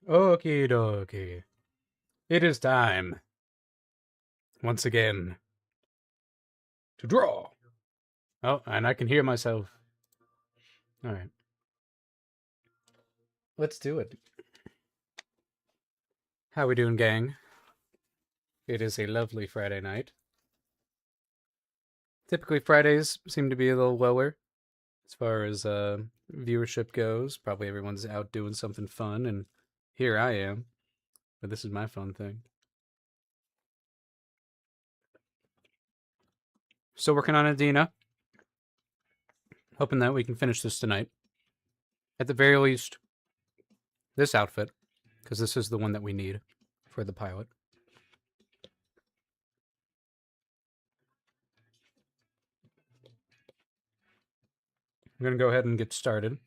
Okie dokie. It is time, once again, to draw. Oh, and I can hear myself. Alright. Let's do it. How we doing, gang? It is a lovely Friday night. Typically, Fridays seem to be a little lower as far as viewership goes. Probably everyone's out doing something fun, and here I am. But this is my fun thing. Still working on Adina. Hoping that we can finish this tonight. At the very least, this outfit, because this is the one that we need for the pilot. I'm going to go ahead and get started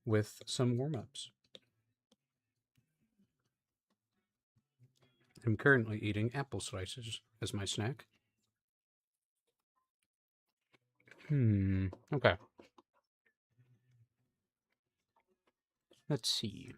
with some warm-ups. I'm currently eating apple slices as my snack. Okay. Let's see.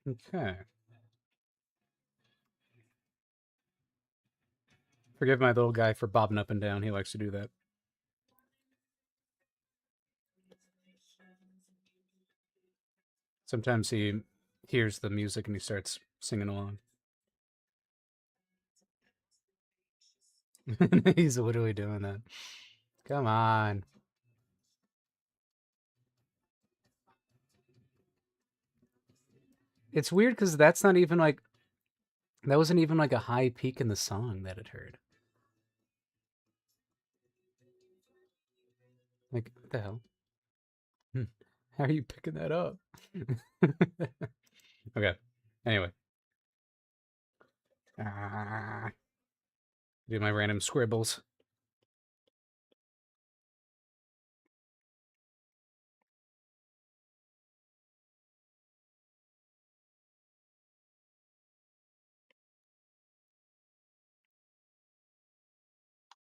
Okay. Forgive my little guy for bobbing up and down. He likes to do that. Sometimes he hears the music and he starts singing along. He's literally doing that. Come on. It's weird because that's not even like, that wasn't even like a high peak in the song that it heard. Like, what the hell? How are you picking that up? Okay. Anyway. Do my random scribbles.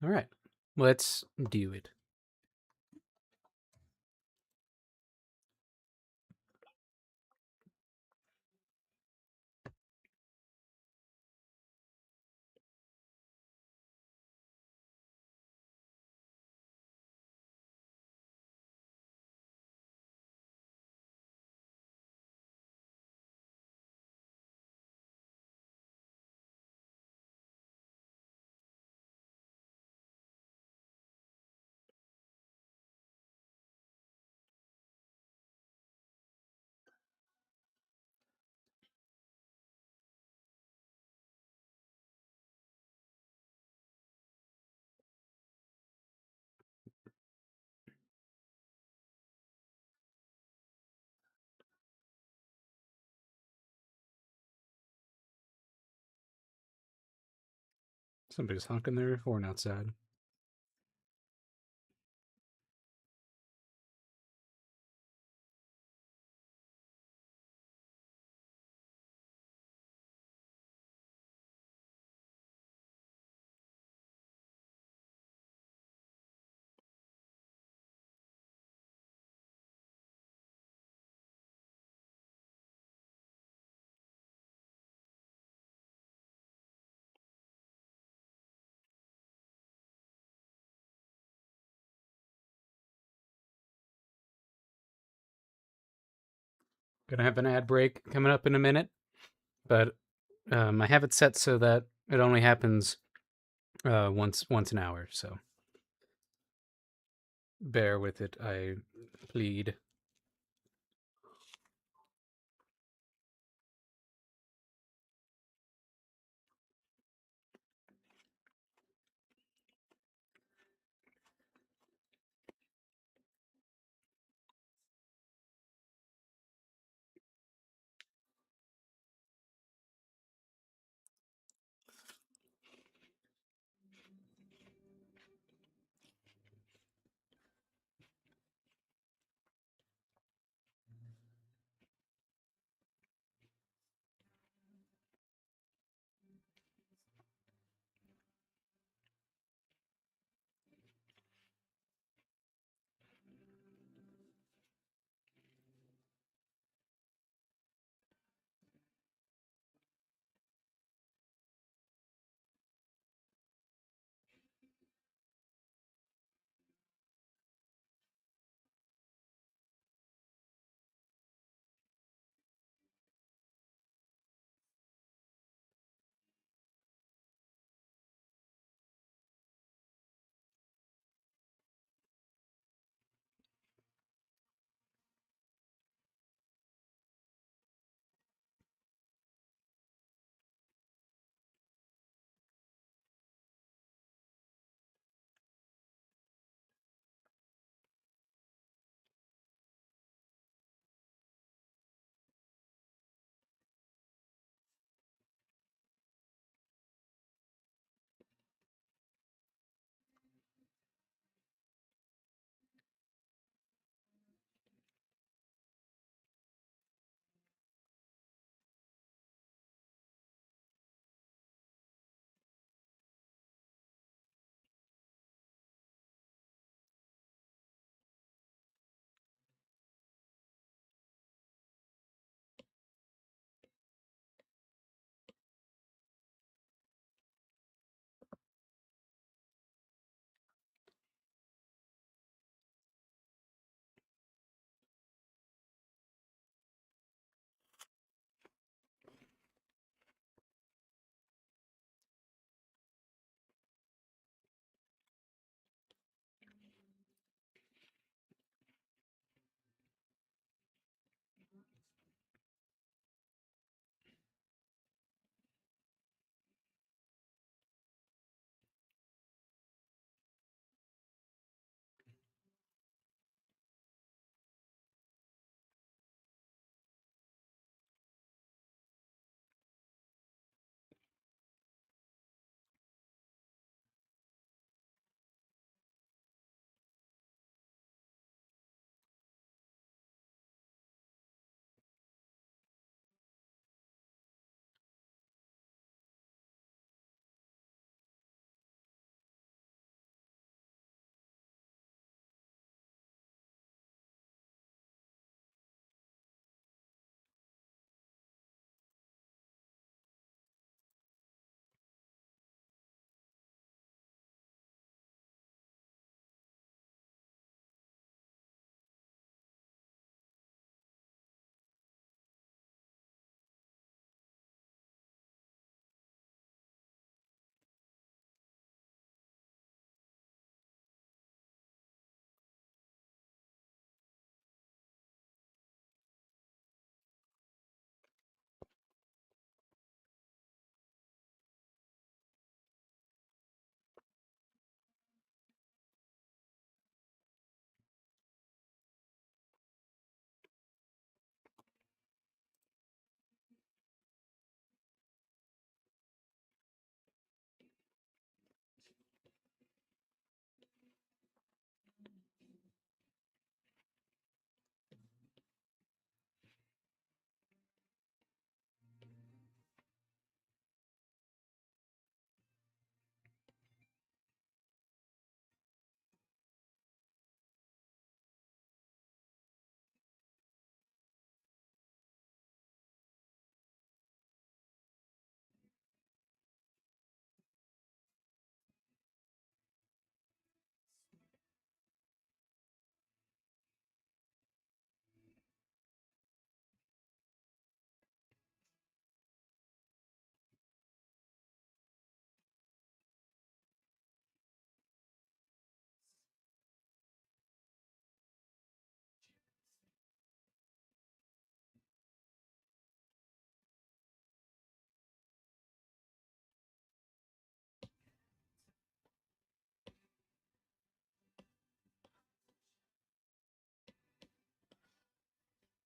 All right. Let's do it. Somebody's honking their horn outside. Gonna have an ad break coming up in a minute, but I have it set so that it only happens once an hour. So bear with it, I plead.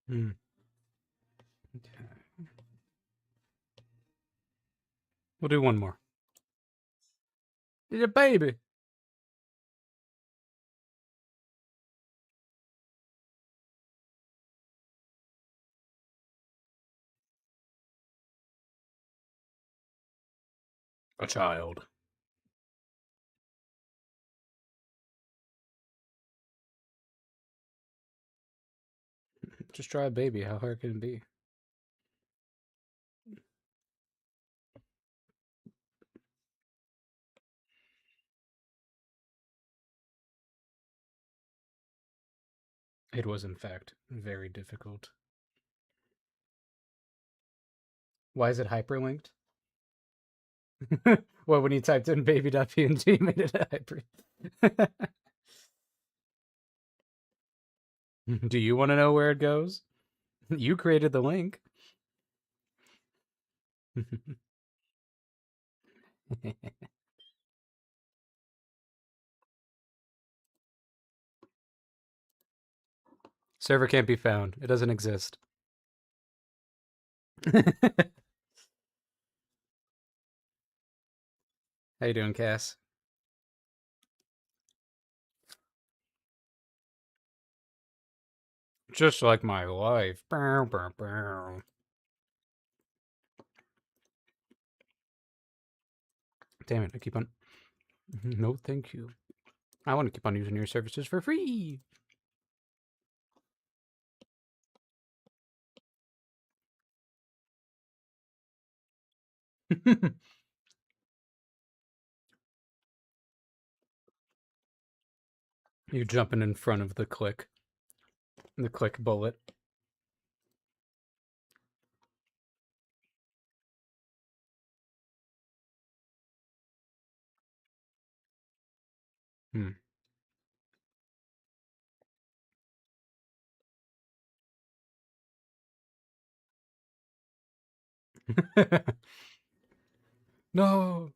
Hmm. Okay. We'll do one more. It's a baby. A child. Just try a baby. How hard can it be? It was, in fact, very difficult. Why is it hyperlinked? Well, when you typed in baby.png, you made it hyper. Do you want to know where it goes? You created the link. Server can't be found. It doesn't exist. How you doing, Cass? Just like my life. Bow, bow, bow. Damn it, I keep on... No, thank you. I want to keep on using your services for free. You're jumping in front of the click. The click bullet. Hmm. No.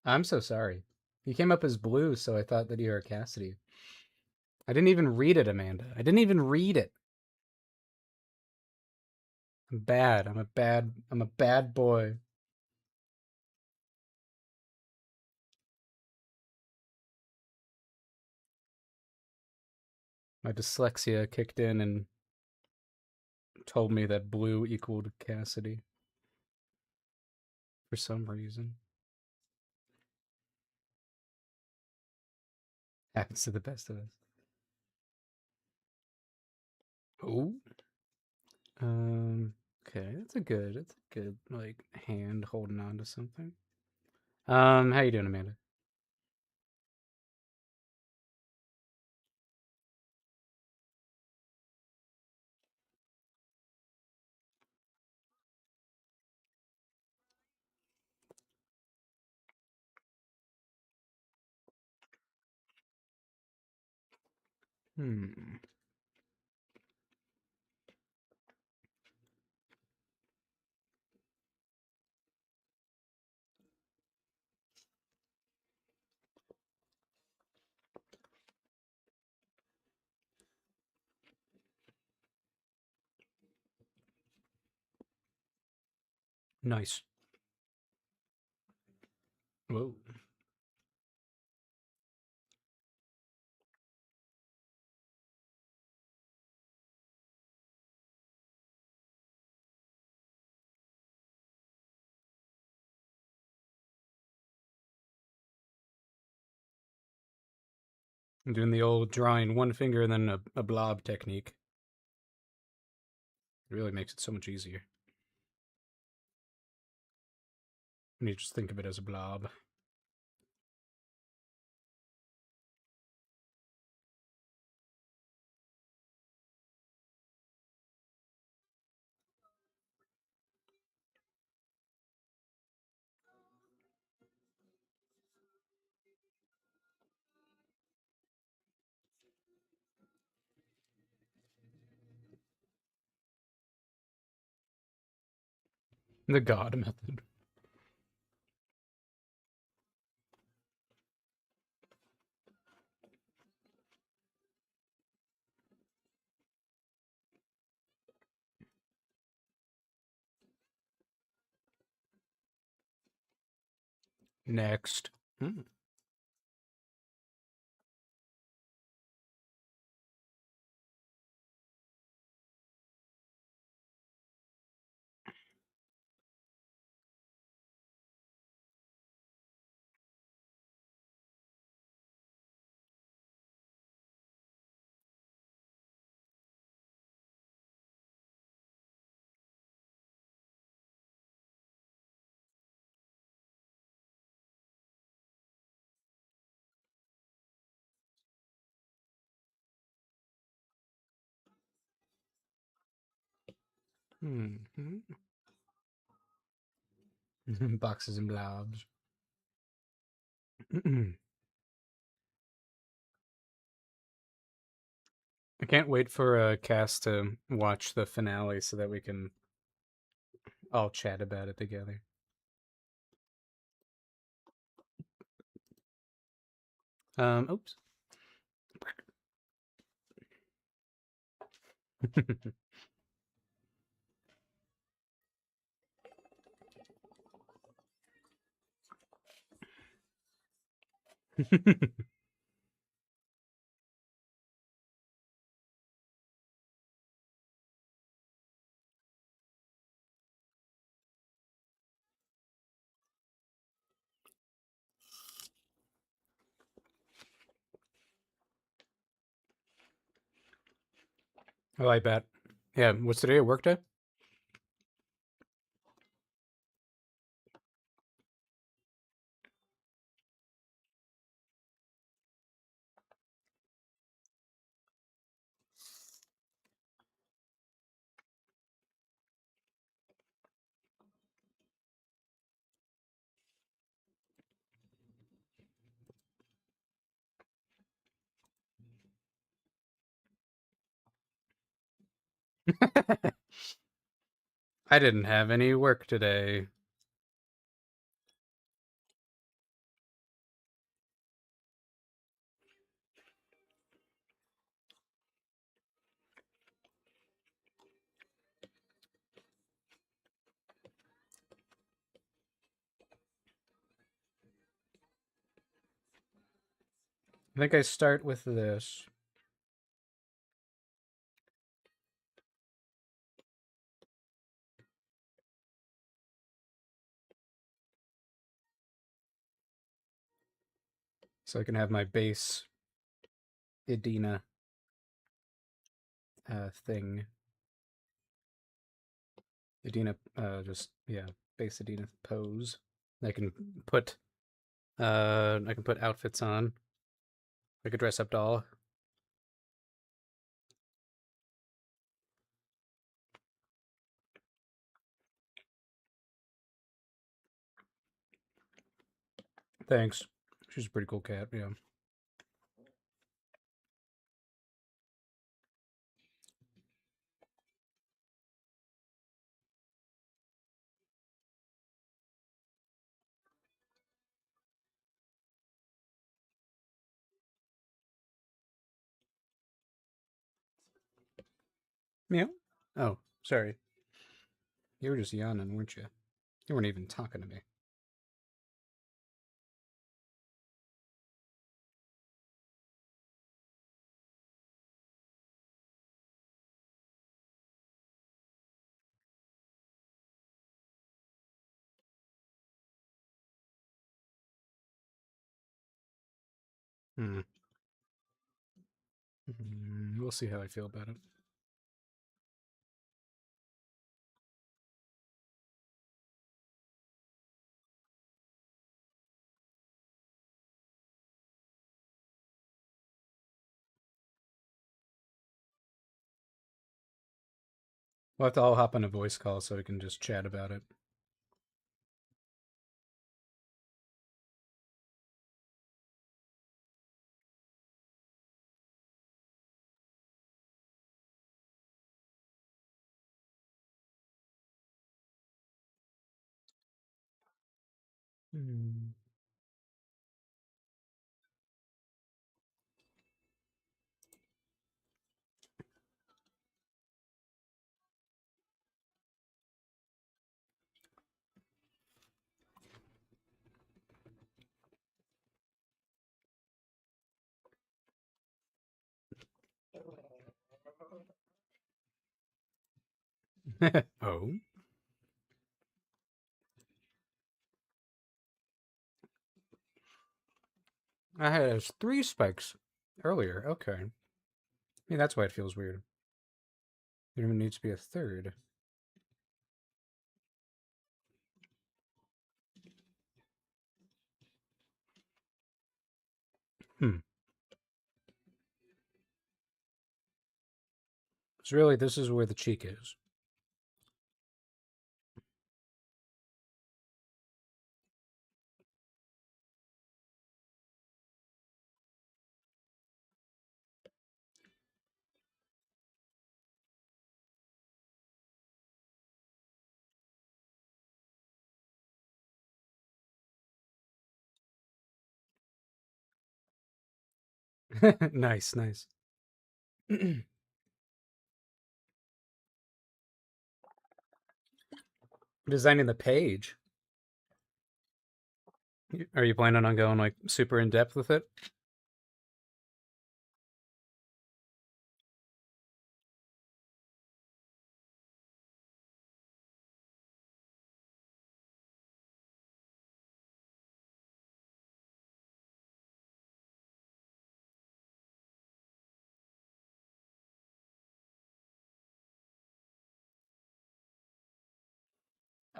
I'm so sorry. You came up as blue, so I thought that you were Cassidy. I didn't even read it, Amanda. I didn't even read it. I'm bad. I'm a bad boy. My dyslexia kicked in and told me that blue equaled Cassidy for some reason. Happens to the best of us. Oh. Okay, that's a good like hand holding on to something. How you doing, Amanda? Hmm. Nice. Whoa. I'm doing the old drawing one finger and then a blob technique. It really makes it so much easier when you just think of it as a blob. The God method. Next. Hmm. Hmm. Boxes and blobs. I can't wait for Cass to watch the finale so that we can all chat about it together. Oops. Oh, I bet. Yeah, what's today? A work day? I didn't have any work today. I think I start with this. So I can have my base Edina thing. Edina, just, yeah, base Edina pose. I can put outfits on. I could dress up doll. Thanks. She's a pretty cool cat, yeah. Meow. Oh, sorry. You were just yawning, weren't you? You weren't even talking to me. Hmm. We'll see how I feel about it. We'll have to all hop on a voice call so we can just chat about it. Hmm. Oh, I had 3 spikes earlier. Okay, maybe that's why it feels weird. There even needs to be a third. Hmm. So really, this is where the cheek is. Nice, nice. Designing the page. Are you planning on going like super in depth with it?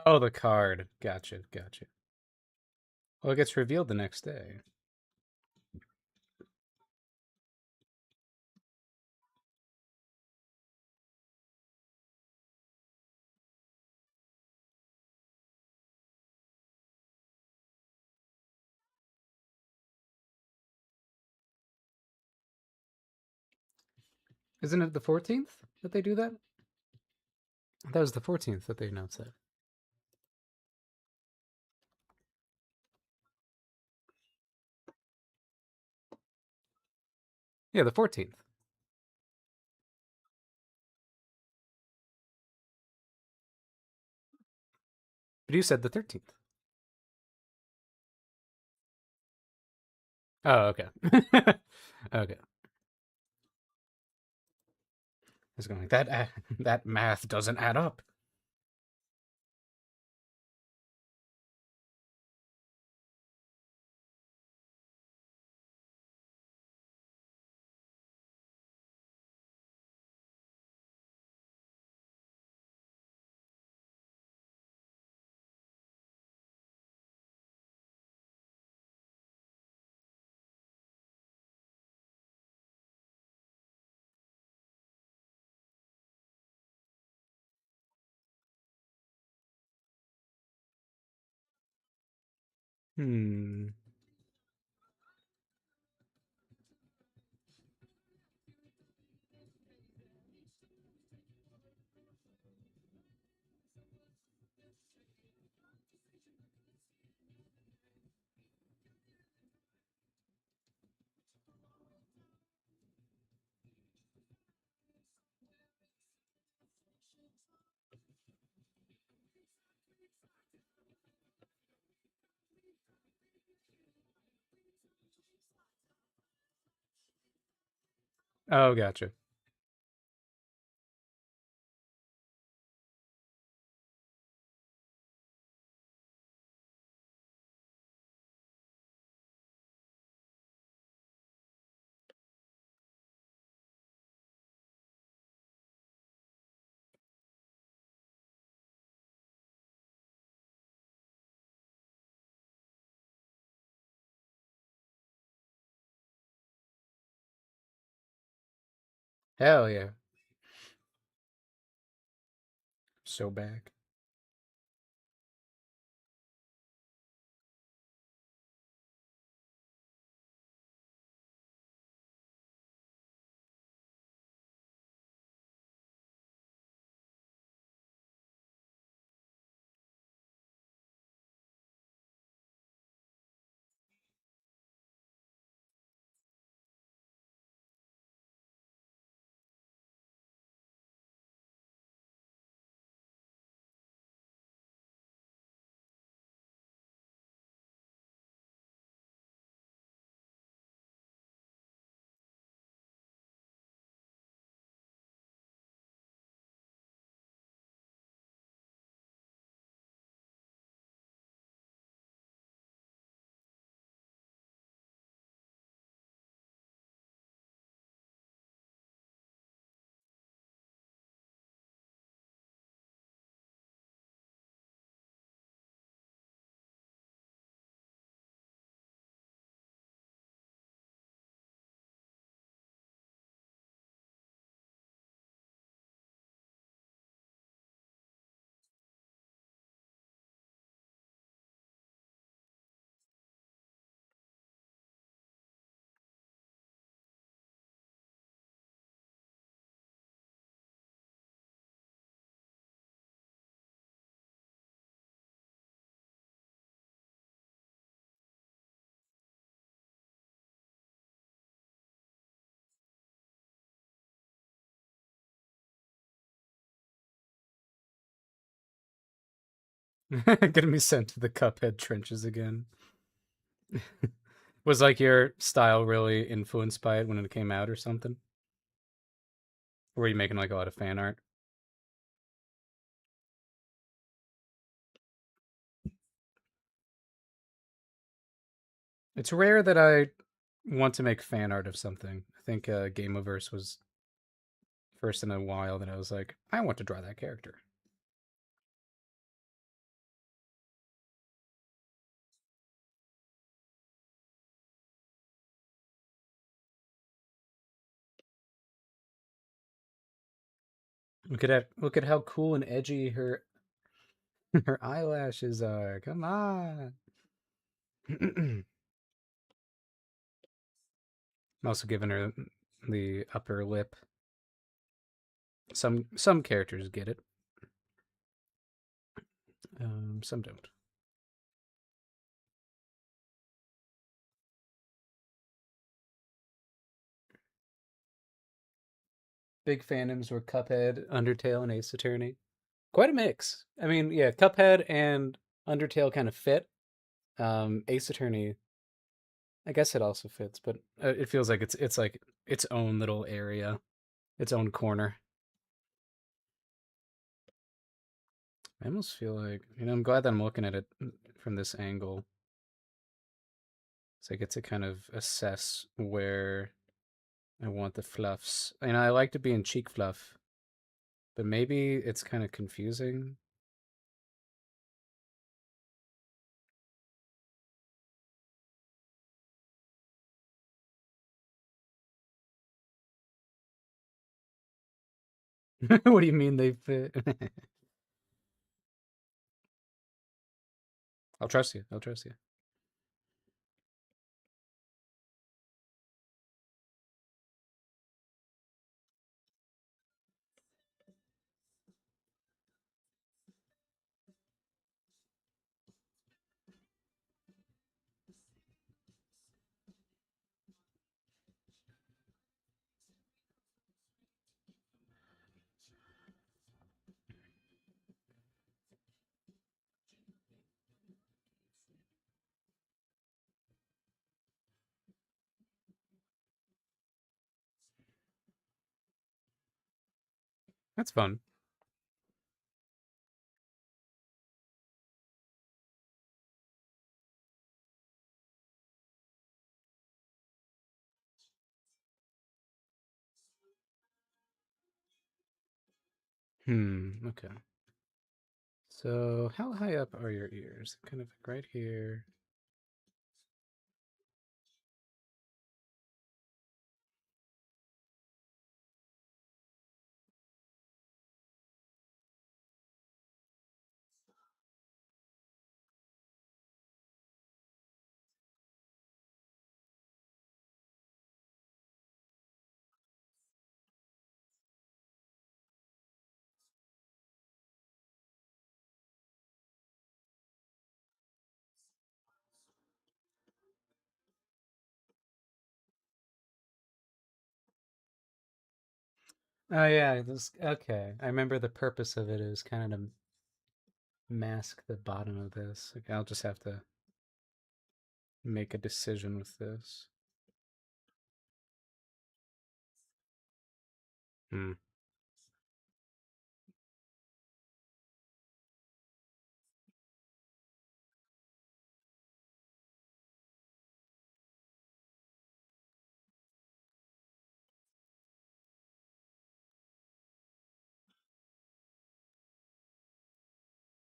Oh, the card. Gotcha, gotcha. Well, it gets revealed the next day. Isn't it the 14th that they do that? That was the 14th that they announced that. Yeah, the 14th. But you said the 13th. Oh, okay. Okay. It's going like that. That math doesn't add up. Hmm. Oh, gotcha. Hell yeah. So back. Getting me sent to the Cuphead trenches again. Was like your style really influenced by it when it came out or something? Or were you making like a lot of fan art? It's rare that I want to make fan art of something. I think Gameoverse was first in a while that I was like, I want to draw that character. Look at how cool and edgy her her eyelashes are. Come on. I'm also giving her the upper lip. Some characters get it. Some don't. Big fandoms were Cuphead, Undertale, and Ace Attorney. Quite a mix. I mean, yeah, Cuphead and Undertale kind of fit. Ace Attorney, I guess it also fits, but it feels like it's like its own little area, its own corner. I almost feel like I'm glad that I'm looking at it from this angle, so I get to kind of assess where I want the fluffs. I like to be in cheek fluff, but maybe it's kind of confusing. What do you mean they fit? I'll trust you. I'll trust you. That's fun. Okay. So, how high up are your ears? Kind of right here. Oh yeah, this okay. I remember the purpose of it is kind of to mask the bottom of this. Okay, I'll just have to make a decision with this. Hmm.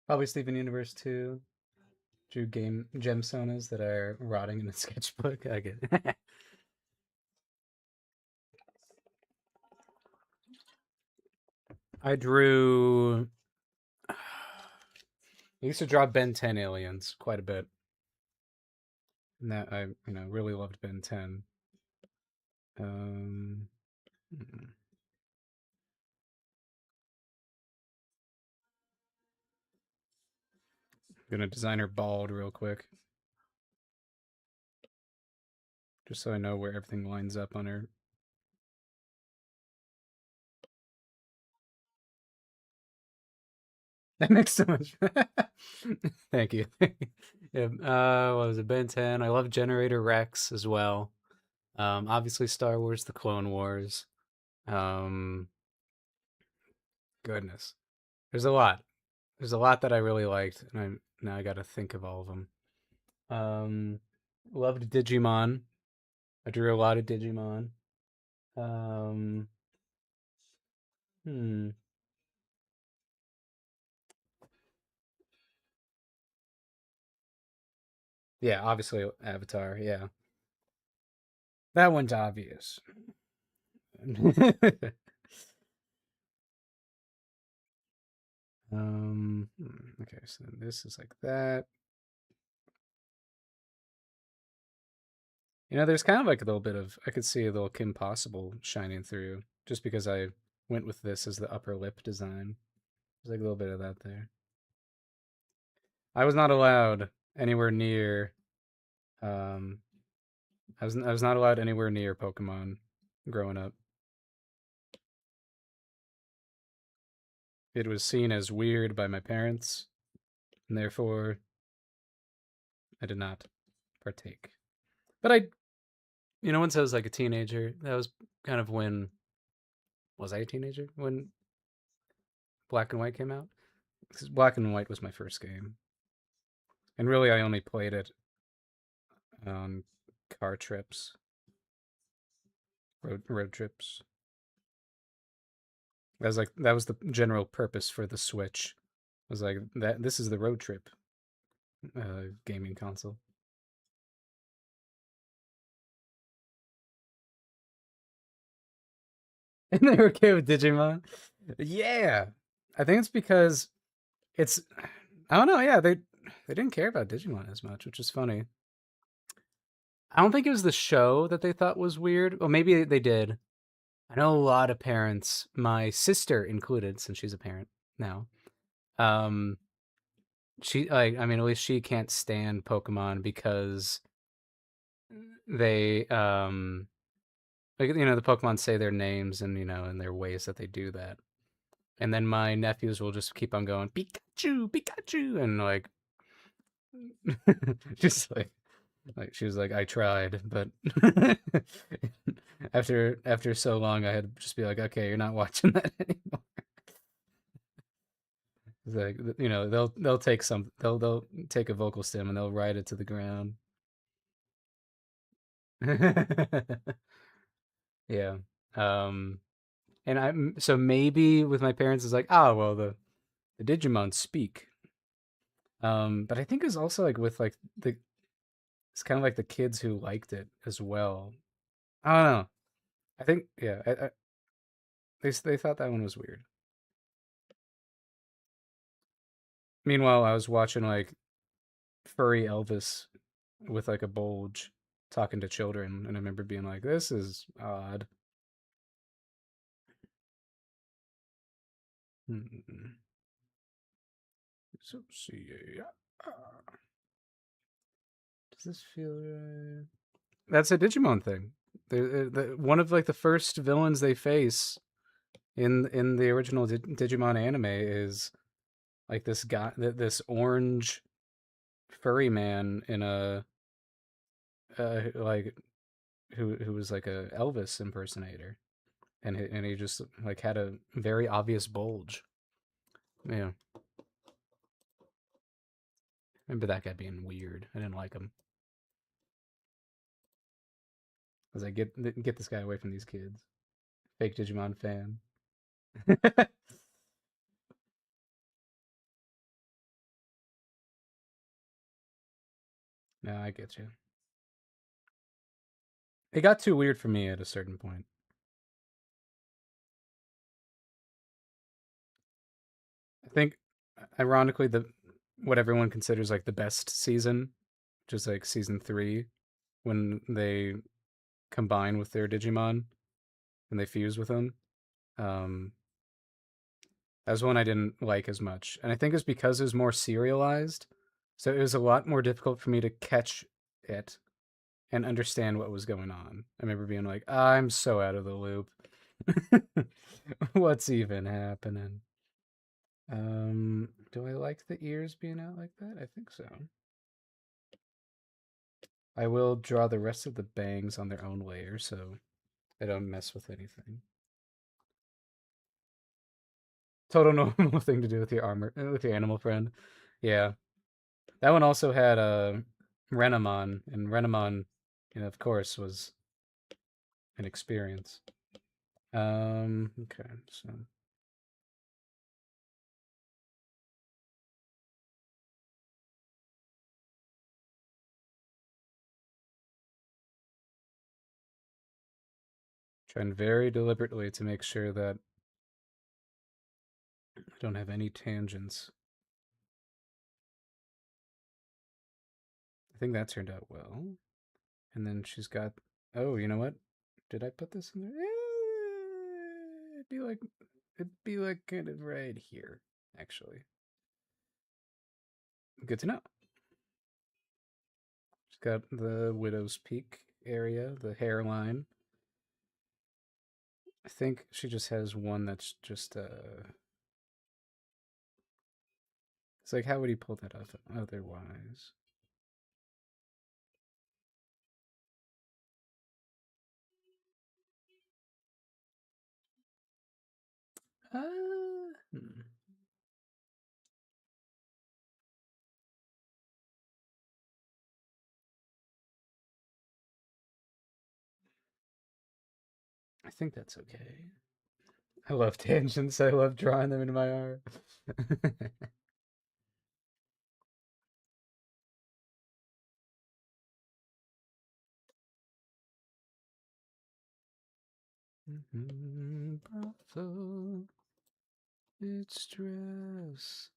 Probably Steven Universe 2. Drew game gemstones that are rotting in a sketchbook. I get it. I drew. I used to draw Ben 10 aliens quite a bit. And that I really loved Ben 10. Um, I'm gonna design her bald real quick, just so I know where everything lines up on her. That makes so much. Thank you. Yeah. What was it? Ben 10. I love Generator Rex as well. Obviously Star Wars: The Clone Wars. Um, Goodness, there's a lot. There's a lot that I really liked, and now I got to think of all of them. Um, Loved Digimon. I drew a lot of Digimon. Um, hmm. Yeah, obviously Avatar. Yeah, that one's obvious. Okay, so this is like that. There's kind of like a little bit of, I could see a little Kim Possible shining through just because I went with this as the upper lip design. There's like a little bit of that there. I was not allowed anywhere near, um, I was not allowed anywhere near Pokemon growing up. It was seen as weird by my parents, and therefore I did not partake. But once I was like a teenager, that was kind of when, was I a teenager when Black and White came out? Because Black and White was my first game, and really I only played it on car trips, road trips. That was the general purpose for the Switch. It was like that. This is the road trip gaming console, and they were okay with Digimon. Yeah, I think it's because it's. I don't know. Yeah, they didn't care about Digimon as much, which is funny. I don't think it was the show that they thought was weird. Well, maybe they did. I know a lot of parents, my sister included, since she's a parent now. Um, she like, I mean, at least she can't stand Pokemon because they like the Pokemon say their names and and their ways that they do that. And then my nephews will just keep on going Pikachu, Pikachu, and like just like she was like I tried, but after so long I had to just be like, okay, you're not watching that anymore. It's like they'll take a vocal stem and they'll ride it to the ground. Yeah. Um and so maybe with my parents it's like, oh well, the Digimon speak. But I think it's also like with like it's kind of like the kids who liked it as well. I don't know. I think yeah, they thought that one was weird. Meanwhile, I was watching like furry Elvis with like a bulge talking to children, and I remember being like, "This is odd." Mm-mm. So see, does this feel right? That's a Digimon thing. One of like the first villains they face in the original Digimon anime is like this guy, this orange furry man in a like who was like a Elvis impersonator, and he just like had a very obvious bulge. Yeah, remember that guy being weird. I didn't like him. I was like, get this guy away from these kids. Fake Digimon fan. No, I get you. It got too weird for me at a certain point. I think, ironically, the what everyone considers like the best season, which is like season 3, when they combine with their Digimon and they fuse with them. Um, that was one I didn't like as much, and I think it's because it was more serialized, so it was a lot more difficult for me to catch it and understand what was going on. I remember being like, I'm so out of the loop. What's even happening? Do I like the ears being out like that? I think so. I will draw the rest of the bangs on their own layer so they don't mess with anything. Total normal thing to do with your armor, with your animal friend. Yeah. That one also had a Renamon, and Renamon, of course, was an experience. Okay, so trying very deliberately to make sure that I don't have any tangents. I think that turned out well. And then she's got, oh, you know what? Did I put this in there? It'd be like kind of right here, actually. Good to know. She's got the widow's peak area, the hairline. I think she just has one that's just it's like how would he pull that off otherwise? Hmm. I think that's okay. I love tangents. I love drawing them into my art. Brothel, it's stress.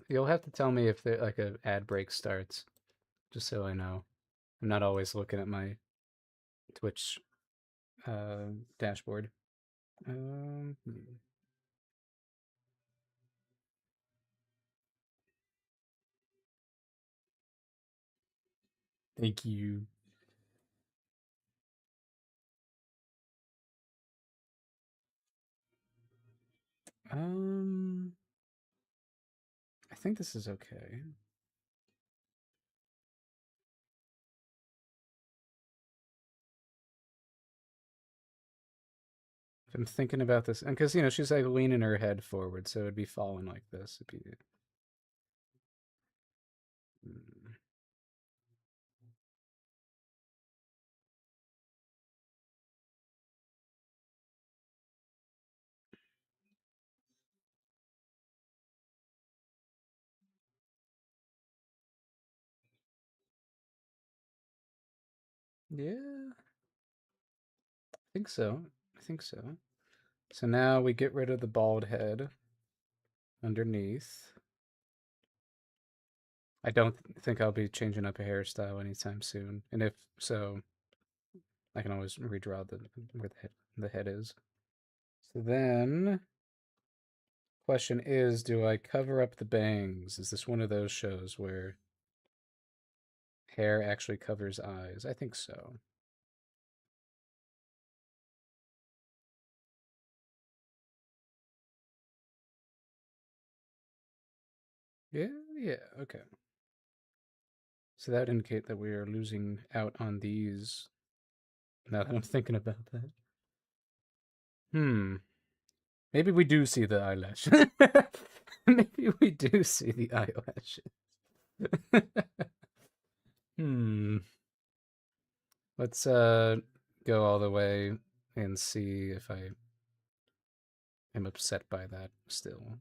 You'll have to tell me if there like a ad break starts, just so I know. I'm not always looking at my Twitch dashboard. Hmm. Thank you. Um, I think this is okay. If I'm thinking about this, and because she's like leaning her head forward, so it'd be falling like this. It'd be. Mm, yeah, I think so. I think so. So now we get rid of the bald head underneath. I don't think I'll be changing up a hairstyle anytime soon, and if so, I can always redraw where the head is. So then, question is, do I cover up the bangs? Is this one of those shows where hair actually covers eyes? I think so. Yeah, yeah, okay. So that would indicate that we are losing out on these now that I'm thinking about that. Hmm. Maybe we do see the eyelash. Maybe we do see the eyelashes. Hmm. Let's go all the way and see if I am upset by that still.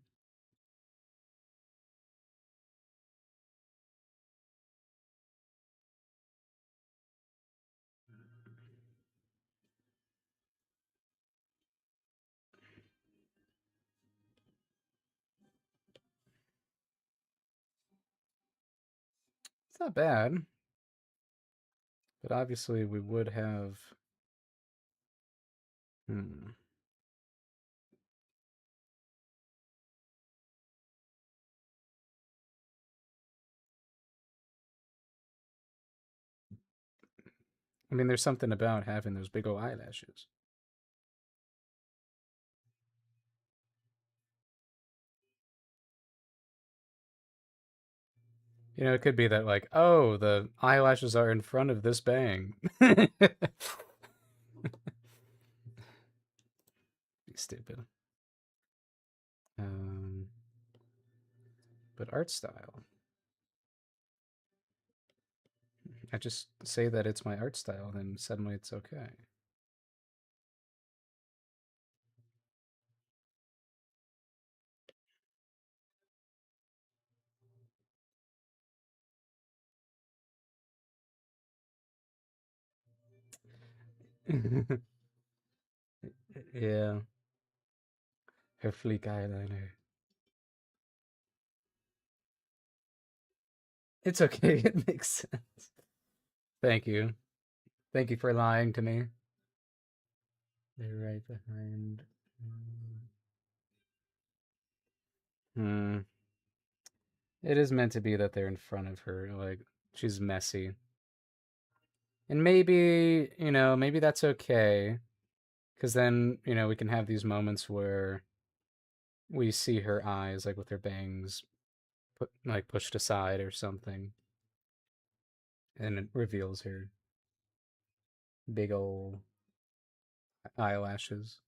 It's not bad, but obviously we would have. Hmm. I mean, there's something about having those big old eyelashes. You know, it could be that like, oh, the eyelashes are in front of this bang. Be stupid. Um, but art style. I just say that it's my art style, then suddenly it's okay. Yeah, her fleek eyeliner. It's okay. It makes sense. Thank you. Thank you for lying to me. They're right behind. Hmm. It is meant to be that they're in front of her. Like, she's messy. And maybe, maybe that's okay. Because then, we can have these moments where we see her eyes, like with her bangs pushed aside or something. And it reveals her big old eyelashes.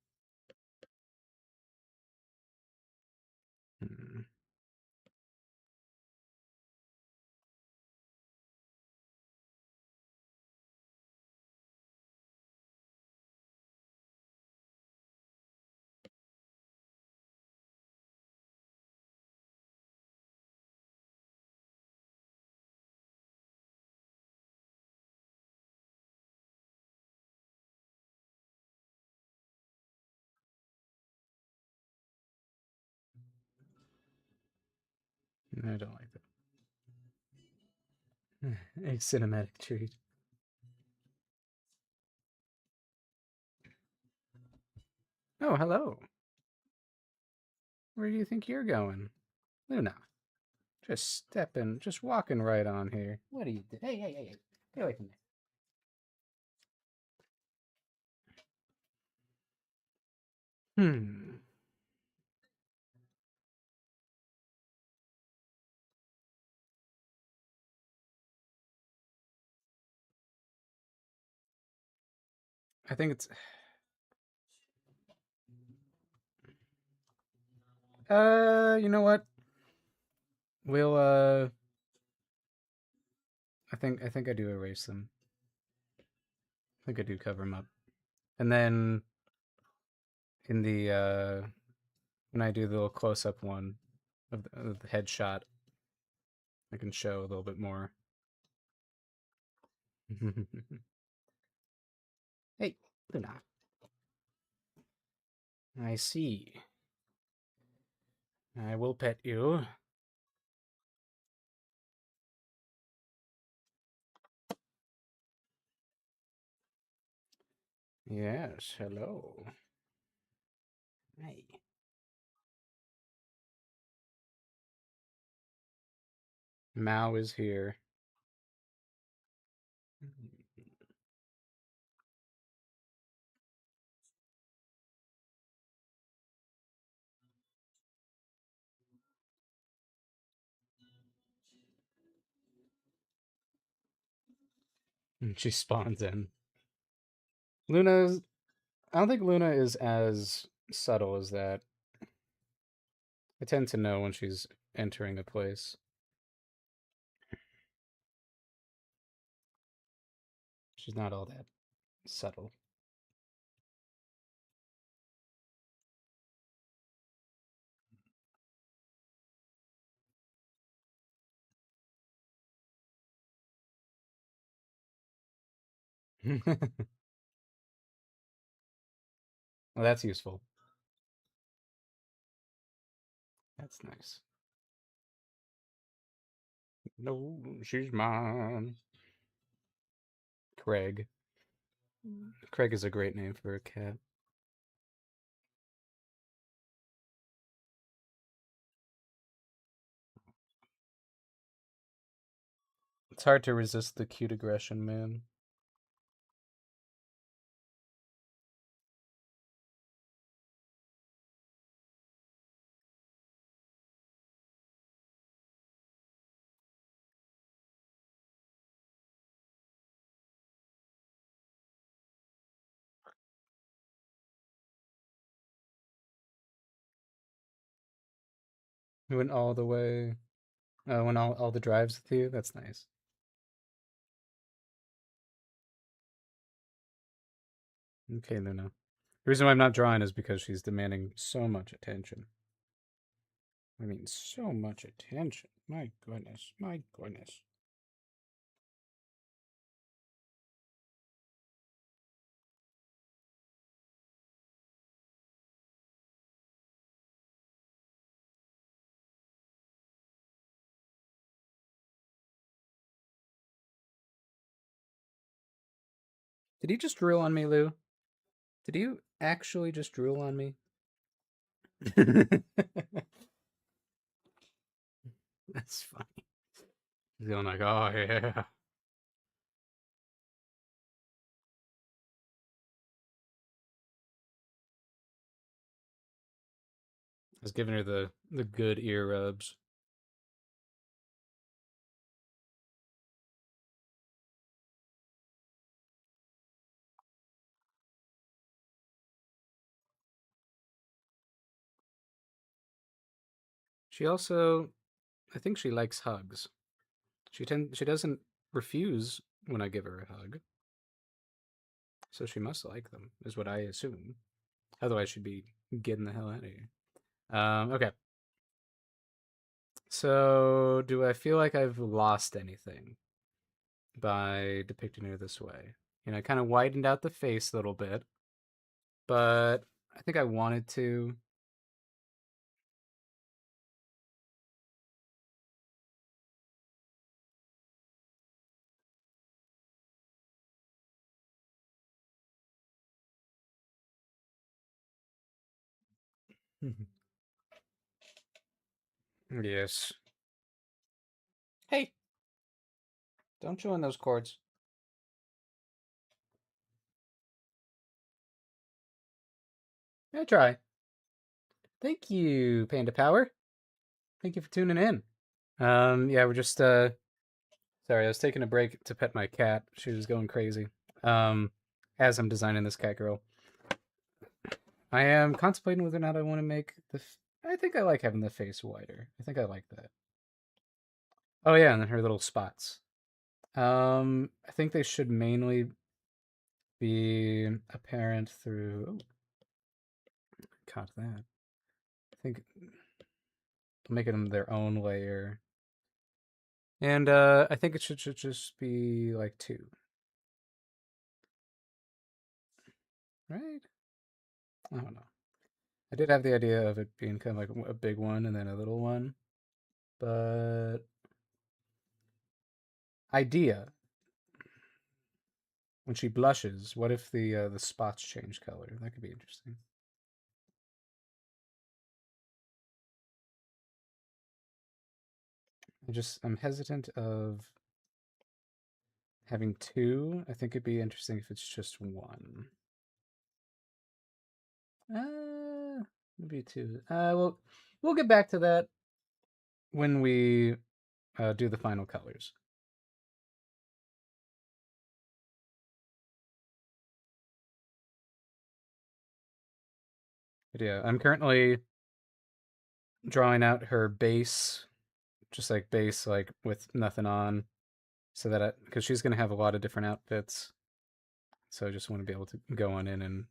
Hmm. I don't like that. A cinematic treat. Oh, hello. Where do you think you're going? Luna. Just stepping, just walking right on here. What are you doing? Hey, hey, hey, hey. Get away from me. Hmm. I think it's. You know what? We'll. I think I do erase them. I think I do cover them up. And then in the when I do the little close up one of the headshot, I can show a little bit more. Hey, Luna. I see. I will pet you. Yes, hello. Hey. Mao is here. And she spawns in. Luna's. I don't think Luna is as subtle as that. I tend to know when she's entering a place. She's not all that subtle. Well, that's useful. That's nice. No, she's mine. Craig. Craig is a great name for a cat. It's hard to resist the cute aggression, man. We went all the way. Went all the drives with you. That's nice. Okay, Luna. The reason why I'm not drawing is because she's demanding so much attention. I mean, so much attention. My goodness. My goodness. Did he just drool on me, Lou? Did you actually just drool on me? That's funny. He's going like, oh yeah. I was giving her the good ear rubs. She also, I think she likes hugs. She doesn't refuse when I give her a hug, so she must like them, is what I assume. Otherwise, she'd be getting the hell out of here. Okay. So, do I feel like I've lost anything by depicting her this way? You know, I kind of widened out the face a little bit, but I think I wanted to. Yes. Hey, don't chew on those cords. I try. Thank you, Panda Power. Thank you for tuning in. Yeah, we're just sorry, I was taking a break to pet my cat. She was going crazy. Um, as I'm designing this cat girl, I am contemplating whether or not I want to make I think I like having the face wider. I think I like that. Oh yeah, and then her little spots. I think they should mainly be apparent through. Oh, caught that. I think making them their own layer, and I think it should just be like two, right? I don't know. I did have the idea of it being kind of like a big one and then a little one, but idea when she blushes, what if the spots change color? That could be interesting. I'm hesitant of having two. I think it'd be interesting if it's just one. Maybe two. We'll get back to that when we do the final colors. But yeah, I'm currently drawing out her base, just like base, like with nothing on, so that because she's gonna have a lot of different outfits, so I just want to be able to go on in and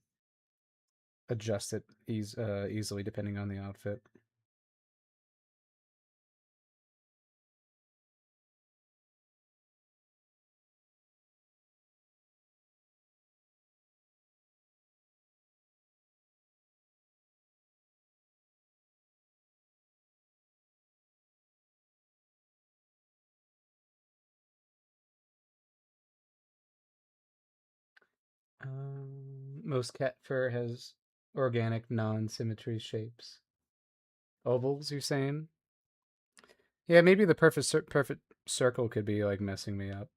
adjust it easily depending on the outfit. Most cat fur has organic non-symmetry shapes. Ovals, you're saying? Yeah, maybe the perfect circle could be like messing me up.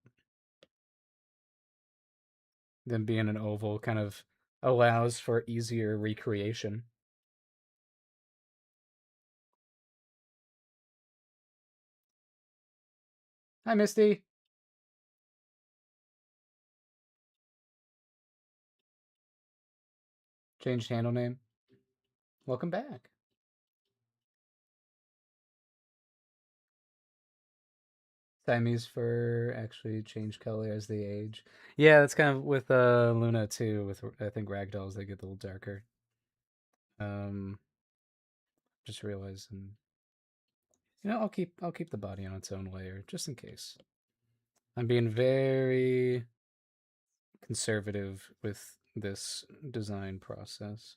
Then being an oval kind of allows for easier recreation. Hi, Misty. Changed handle name. Welcome back. Siamese fur actually change color as they age. Yeah, that's kind of with Luna too. With I think ragdolls, they get a little darker. Um, just realized, and I'll keep the body on its own layer just in case. I'm being very conservative with this design process.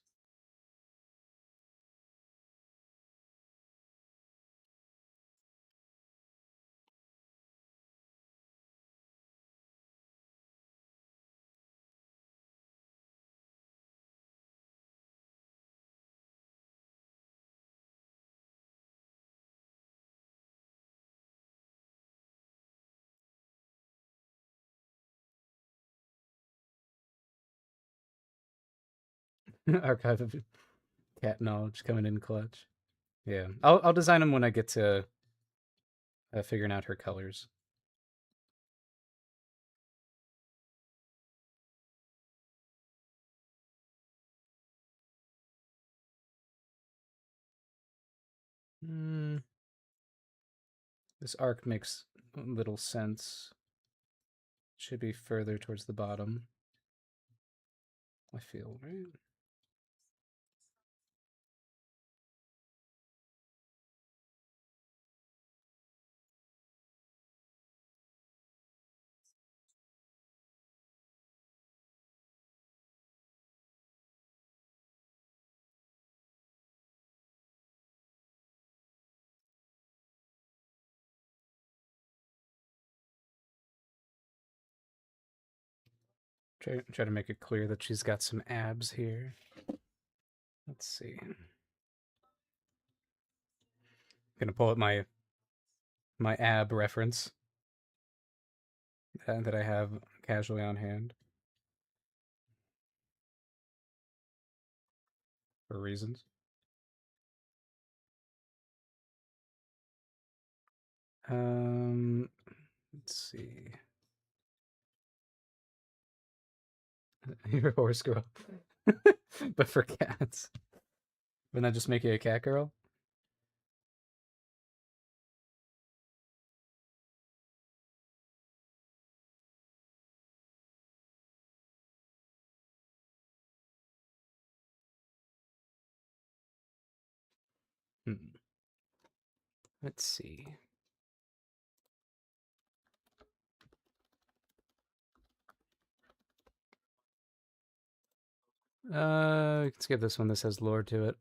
Archive of cat knowledge coming in clutch. Yeah, I'll design them when I get to figuring out her colors. Mm, this arc makes little sense. Should be further towards the bottom. I feel right. Try to make it clear that she's got some abs here. Let's see. Gonna pull up my ab reference that I have casually on hand for reasons. Um, let's see. You're a horse girl, but for cats. Wouldn't that just make you a cat girl? Hmm. Let's see. Let's give this one. This has lore to it.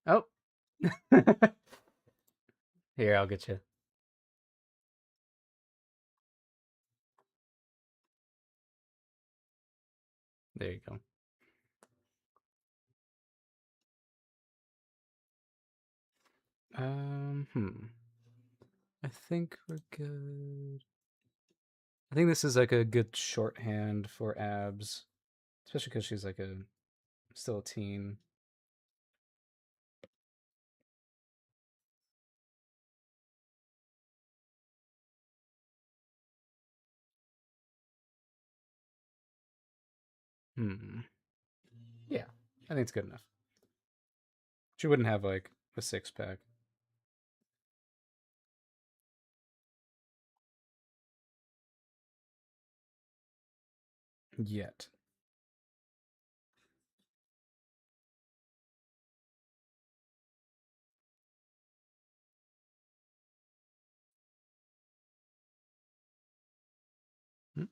Oh, here I'll get you. There you go. Hmm. I think we're good. I think this is like a good shorthand for abs, especially because she's like a still a teen. Hmm. Yeah, I think it's good enough. She wouldn't have like a six pack yet. Hmm.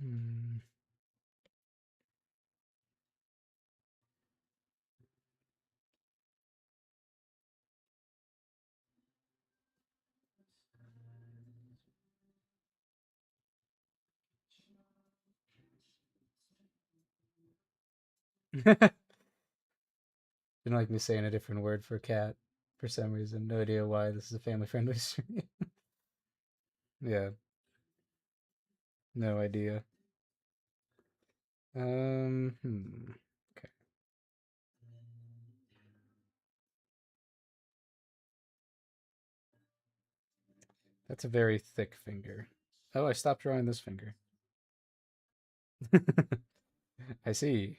Hmm. Didn't like me saying a different word for cat for some reason. No idea why. This is a family friendly stream. Yeah, no idea. Hmm. Okay. That's a very thick finger. Oh, I stopped drawing this finger. I see.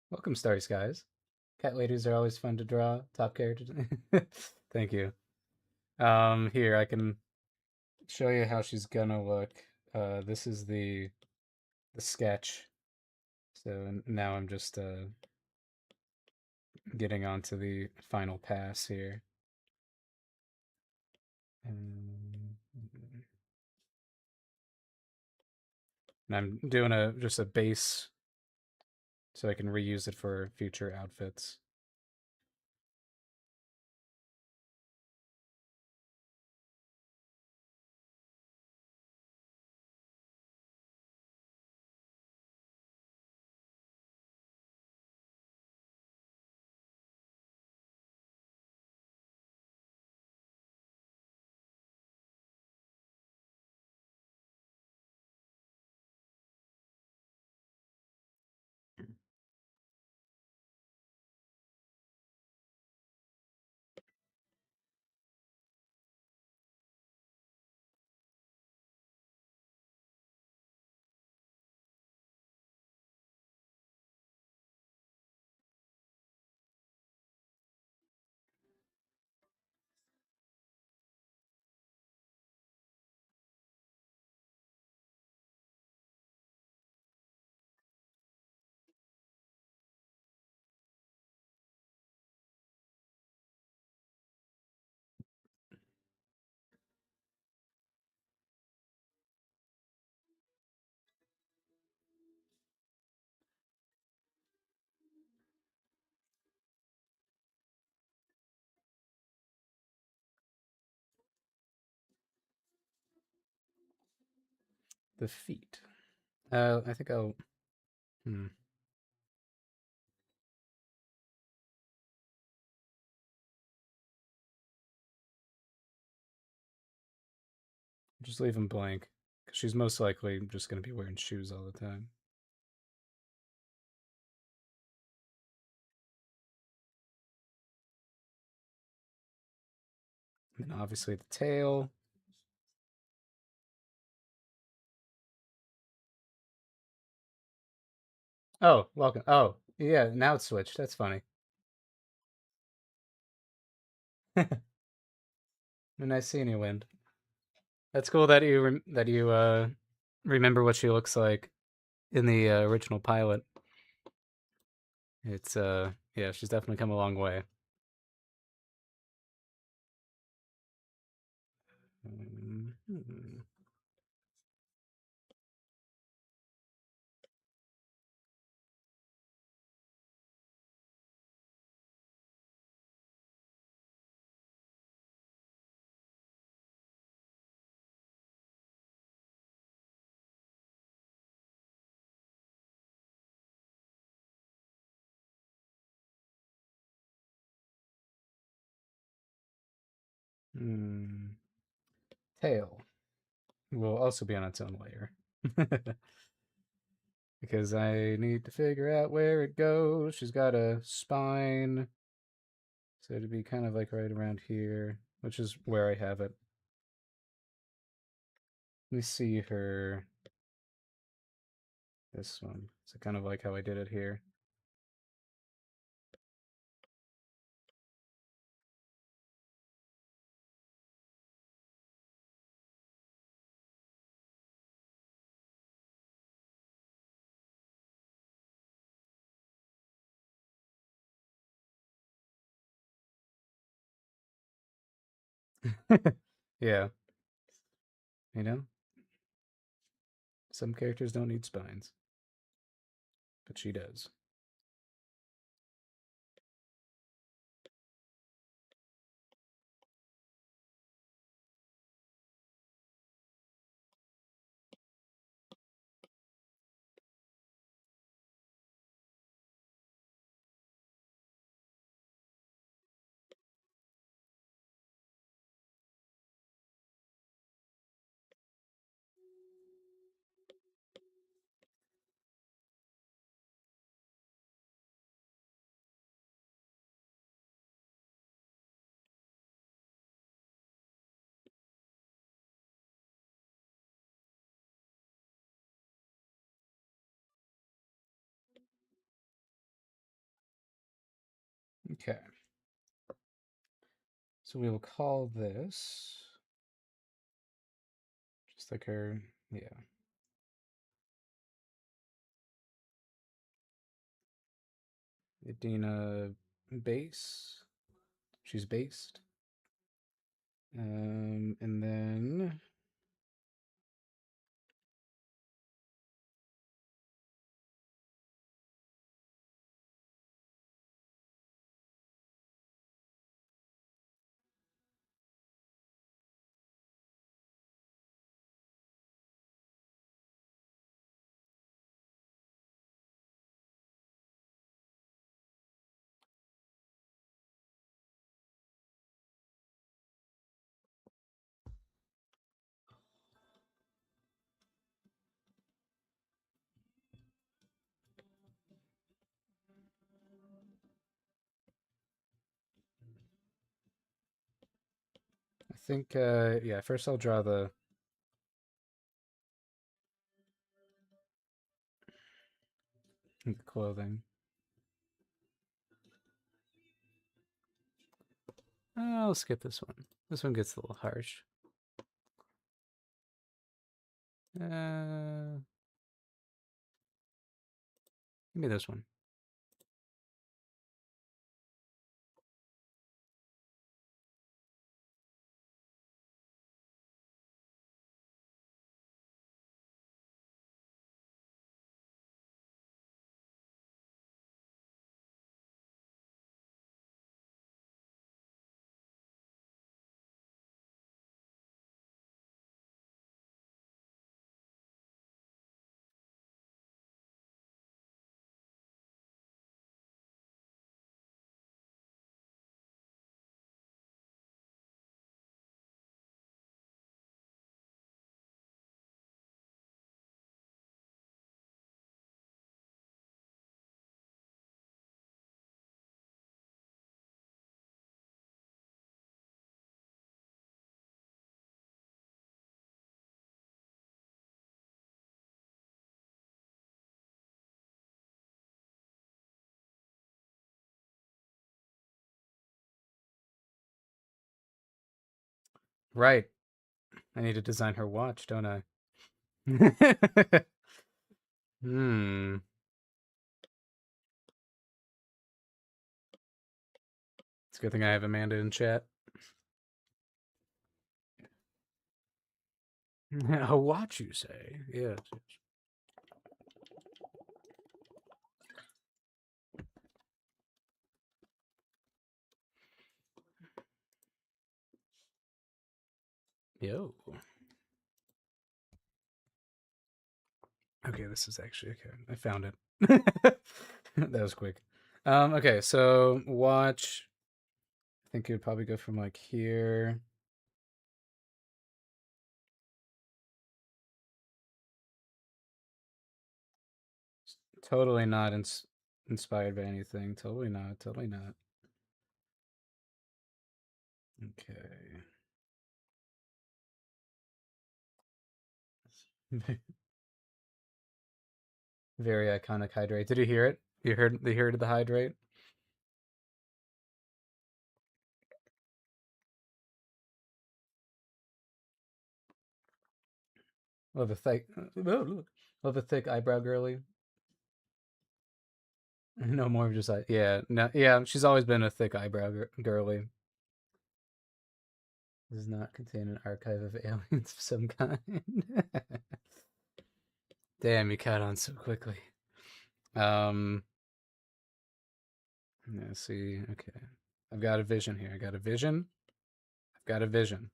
Welcome, Starry Skies. Cat ladies are always fun to draw. Top characters. Thank you. Here I can show you how she's gonna look. This is the sketch. So now I'm just getting onto the final pass here. And I'm doing just a base so I can reuse it for future outfits. The feet. I think I'll. Hmm, just leave them blank because she's most likely just going to be wearing shoes all the time. And then obviously the tail. Oh, welcome. Oh, yeah. Now it's switched. That's funny. A nice seeing you, Wind. That's cool that you remember what she looks like in the original pilot. It's yeah, she's definitely come a long way. Hmm. Hmm. Tail will also be on its own layer. Because I need to figure out where it goes. She's got a spine, so it'd be kind of like right around here, which is where I have it. Let me see her. This one. So kind of like how I did it here. Yeah, you know, some characters don't need spines, but she does. Okay. So we will call this just like her, yeah. Adina base. She's based. And then I think, yeah, first I'll draw the clothing. I'll skip this one. This one gets a little harsh. Give me this one. Right. I need to design her watch, don't I? Hmm. It's a good thing I have Amanda in chat. A watch, you say? Yes. Yo. Okay, this is actually okay. I found it. That was quick. Okay, so watch. I think it would probably go from like here. Totally not inspired by anything. Totally not. Totally not. Okay. Very iconic hydrate. Did you hear it? You heard the hydrate? Love a thick love a thick eyebrow girly. No more of just like yeah, no yeah, she's always been a thick eyebrow girly. Does not contain an archive of aliens of some kind. Damn, you caught on so quickly. Let's see. Okay. I've got a vision here. I got a vision. I've got a vision.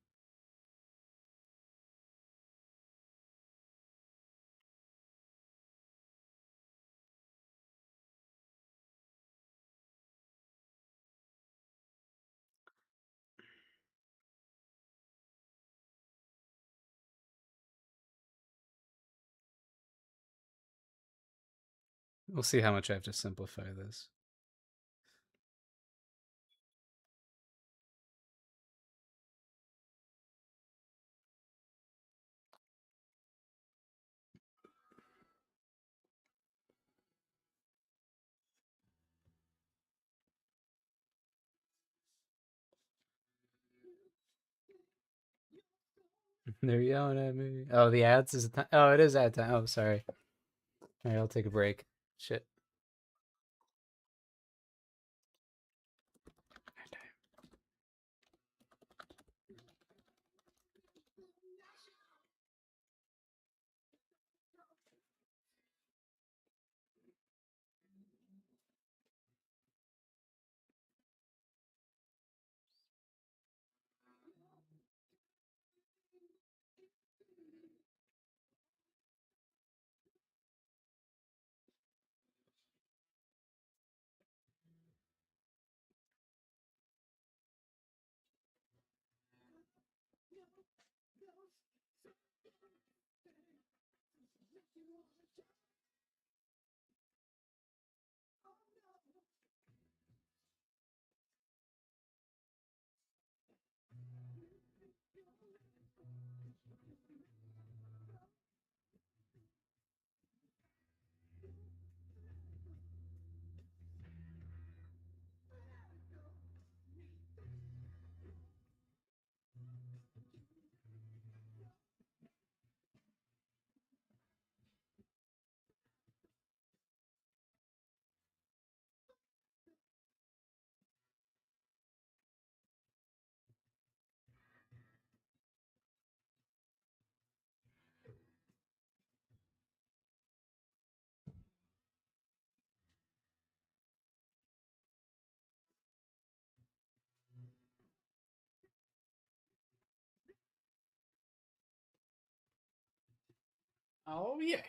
We'll see how much I have to simplify this. They're yelling at me. Oh, the ads is oh, it is ad time. Oh, sorry. All right, I'll take a break. Shit. Oh yeah.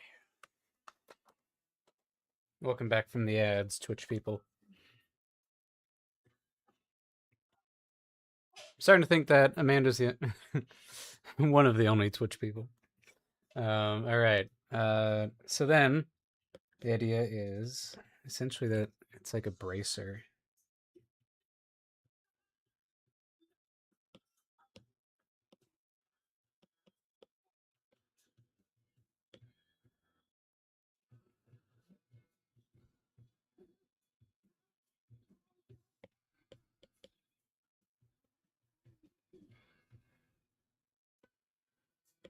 Welcome back from the ads, Twitch people. I'm starting to think that Amanda's the one of the only Twitch people. All right. So then the idea is essentially that it's like a bracer.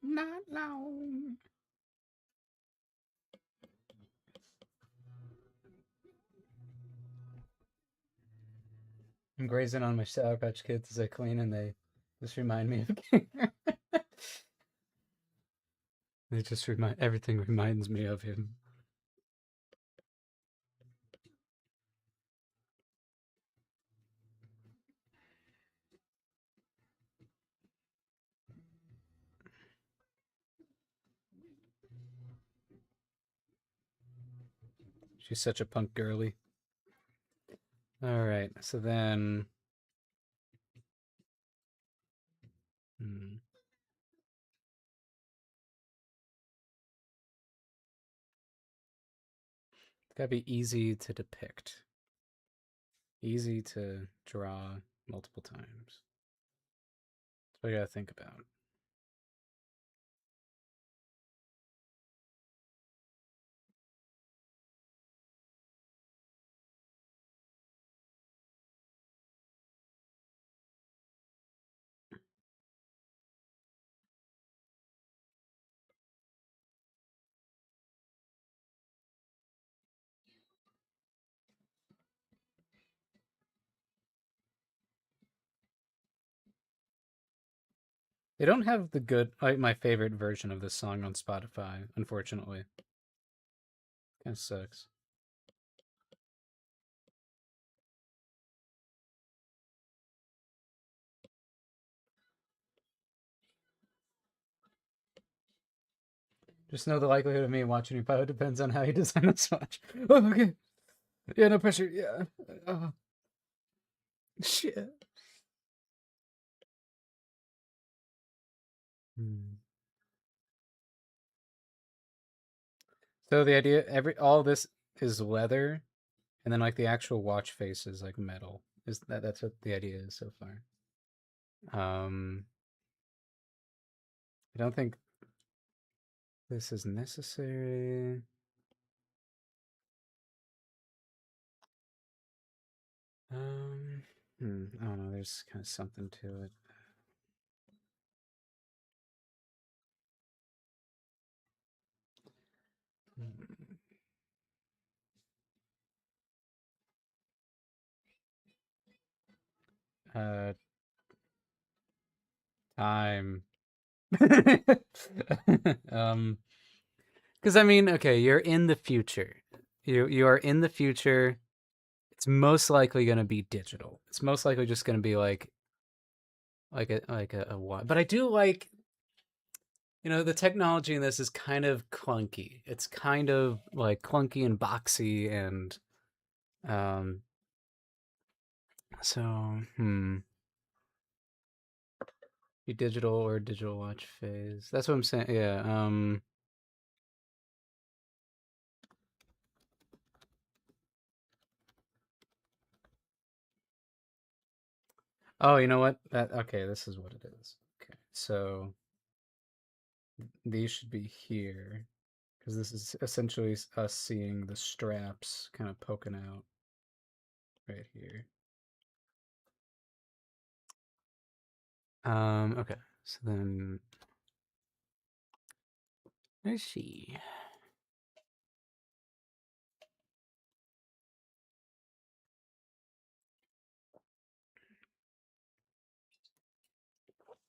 Not long. I'm grazing on my Sour Patch Kids as I clean, and they just remind me of. They just remind everything reminds me of him. She's such a punk girly. All right, so then. It's gotta be easy to depict, easy to draw multiple times. That's what I gotta think about. They don't have the good, like my favorite version of this song on Spotify, unfortunately. Kind of sucks. Just know the likelihood of me watching you probably depends on how you design this watch. Oh, okay. Yeah, no pressure. Yeah. Oh, shit. Hmm. So the idea, all this is leather, and then like the actual watch face is like metal. Is that's what the idea is so far? Um, I don't think this is necessary. Um, I don't know. There's kind of something to it. Uh, time. um, because I mean, okay, you're in the future. You are in the future. It's most likely going to be digital. It's most likely just going to be like a what. But I do like, the technology in this is kind of clunky. It's kind of like clunky and boxy and um so be digital or digital watch phase. That's what I'm saying. Yeah. Oh, you know what? That okay, this is what it is. Okay. So these should be here because this is essentially us seeing the straps kind of poking out right here. Okay. So then let's see.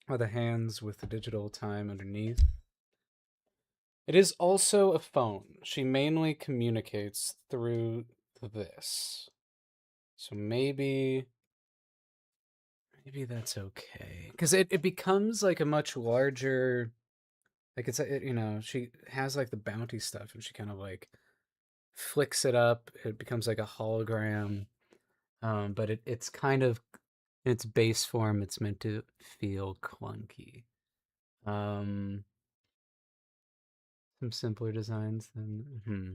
Oh, the hands with the digital time underneath. It is also a phone. She mainly communicates through this. So maybe that's okay. Because it becomes like a much larger, like she has like the bounty stuff and she kind of like flicks it up. It becomes like a hologram. But it's kind of, in its base form, it's meant to feel clunky. Um, some simpler designs than, hmm.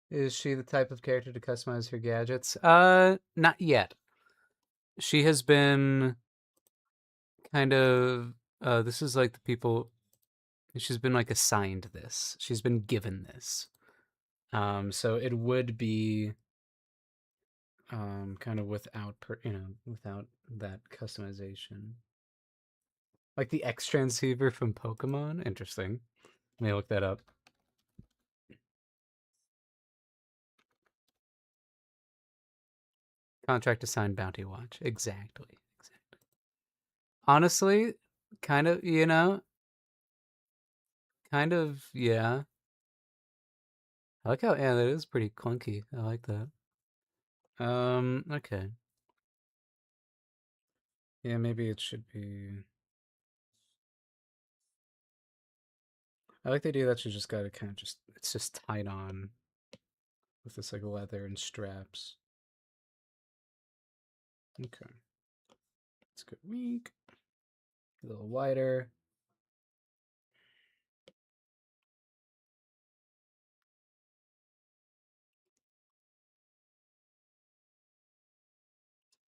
Is she the type of character to customize her gadgets? Not yet. She has been kind of this is like the people she's been like assigned this. She's been given this. So it would be kind of without that customization. Like the X transceiver from Pokemon. Interesting. Let me look that up. Contract assigned bounty watch. Exactly. Exactly. Honestly, kind of, yeah. I like how yeah, that is pretty clunky. I like that. Okay. Yeah, maybe it should be. I like the idea that you just gotta kind of it's just tied on with this like leather and straps. Okay, let's go weak. A little wider.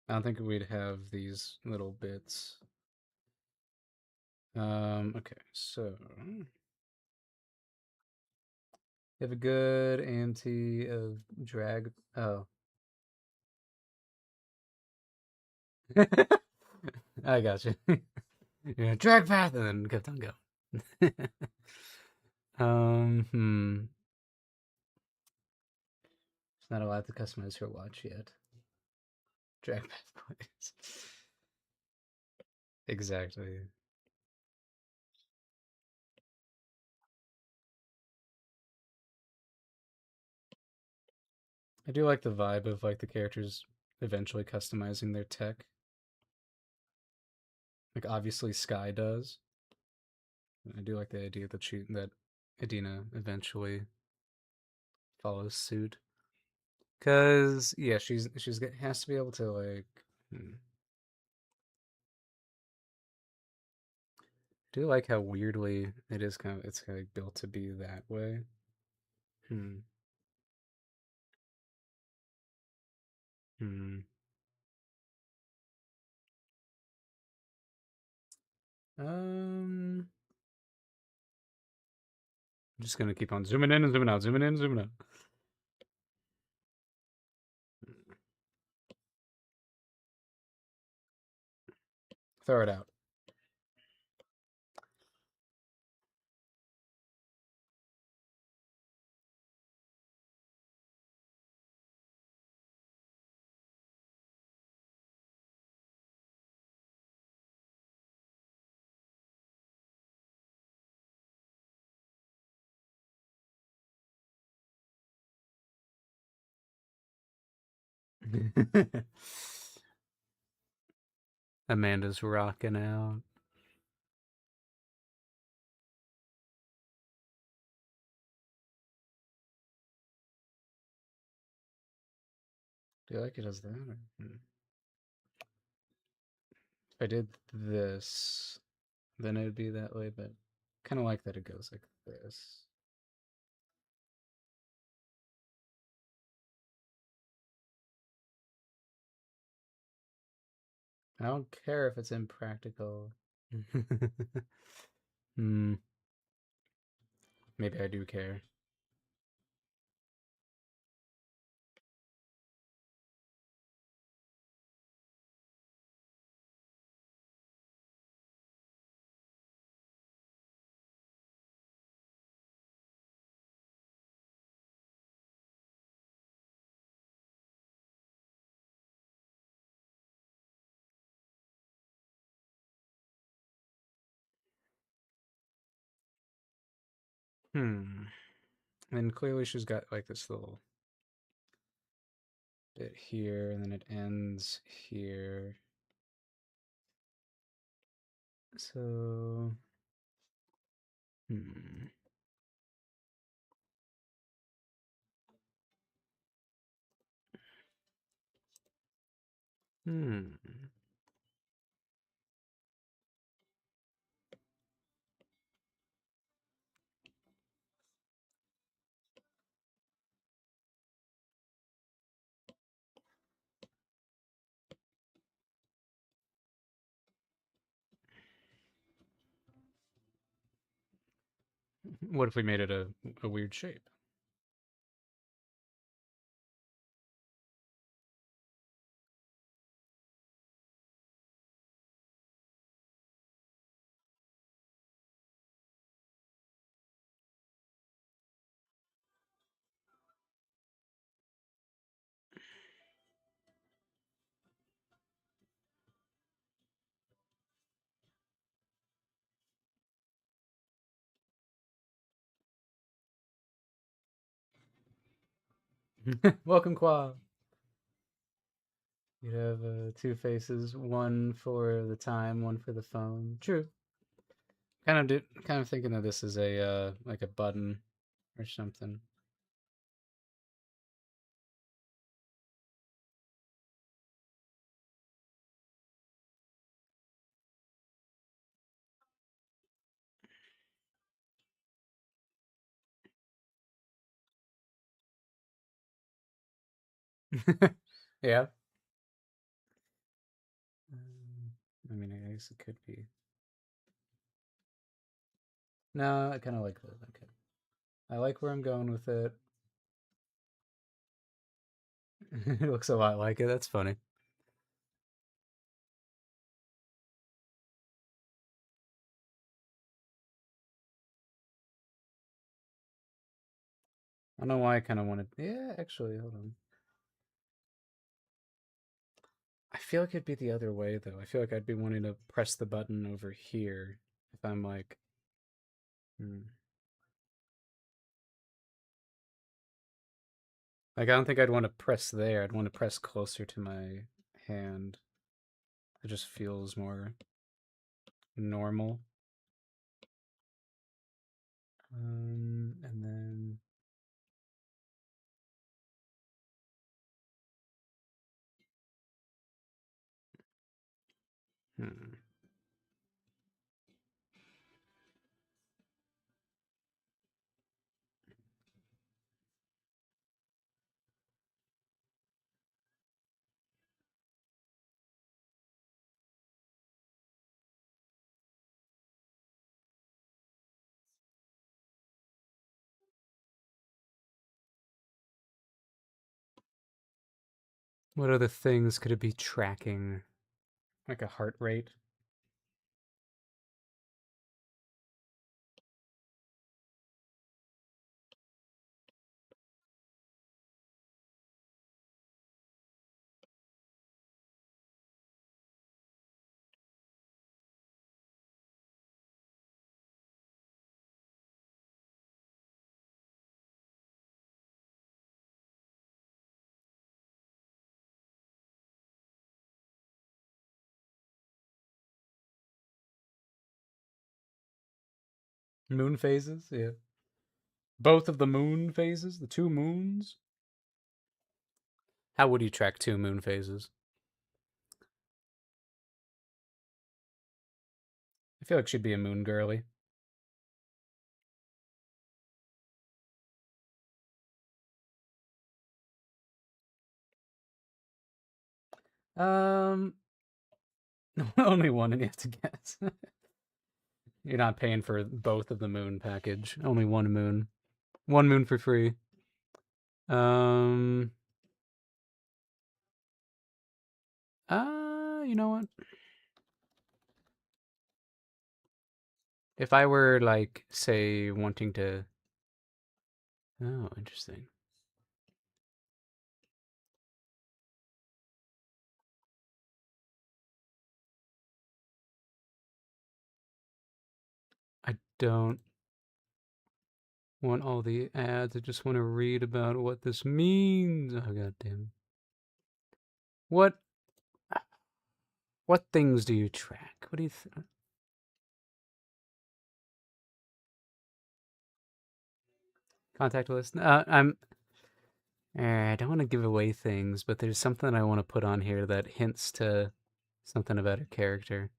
I don't think we'd have these little bits. Okay, so you have a good anti of drag. Oh, I got you. Yeah, drag path and then kept on going. Hmm. She's not allowed to customize her watch yet. Drag path plays. Exactly. I do like the vibe of like the characters eventually customizing their tech. Like obviously Sky does. I do like the idea that Adina eventually follows suit. Cause yeah, she's has to be able to like. Do like how weirdly it is it's kind of built to be that way. Hmm. Hmm. I'm just gonna keep on zooming in and zooming out, zooming in, zooming out. Throw it out. Amanda's rocking out. Do you like it as that? Or... If I did this, then it would be that way, but kind of like that it goes like this. I don't care if it's impractical. Hmm. Maybe I do care. Hmm. And clearly she's got like this little bit here, and then it ends here. So, hmm. Hmm. What if we made it a weird shape? Welcome, Qua. You have two faces, one for the time, one for the phone. True. Kind of thinking that this is a like a button or something. Yeah. I mean, I guess it could be. No, I kind of like that. Okay. I like where I'm going with it. It looks a lot like it. That's funny. I don't know why I kind of wanted. Yeah, actually, hold on. I feel like it'd be the other way though. I feel like I'd be wanting to press the button over here if I'm like, hmm. Like I don't think I'd want to press there. I'd want to press closer to my hand. It just feels more normal. And then hmm. What other things could it be tracking? Like a heart rate? Moon phases, yeah. Both of the moon phases, the two moons. How would you track two moon phases? I feel like she'd be a moon girly. Um, only one, and you have to guess. You're not paying for both of the moon package. Only one moon. One moon for free. Um, you know what? If I were like, say, wanting to, oh, interesting. I don't want all the ads. I just want to read about what this means. Oh god damn. What what things do you track? What do you contact list? I don't want to give away things, but there's something I want to put on here that hints to something about her character.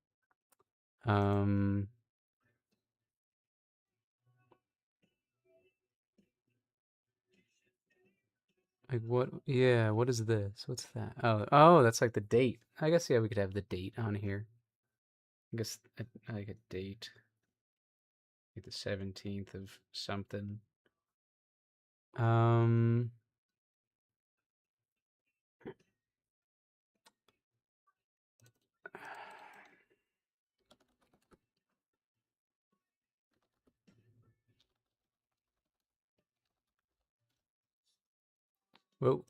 Um like what, yeah, what is this? What's that? Oh, that's like the date. I guess yeah, we could have the date on here. I guess like a date. Like the 17th of something. Um well,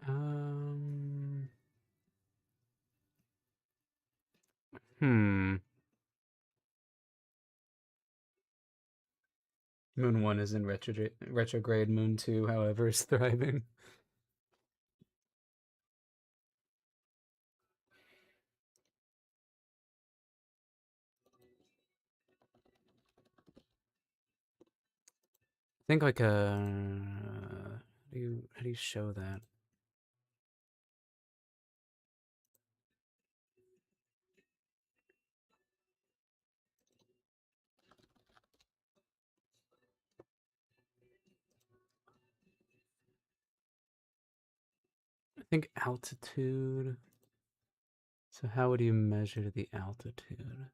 um hmm. Moon 1 is in retrograde. Moon 2, however, is thriving. I think like a how do you show that? I think altitude. So how would you measure the altitude?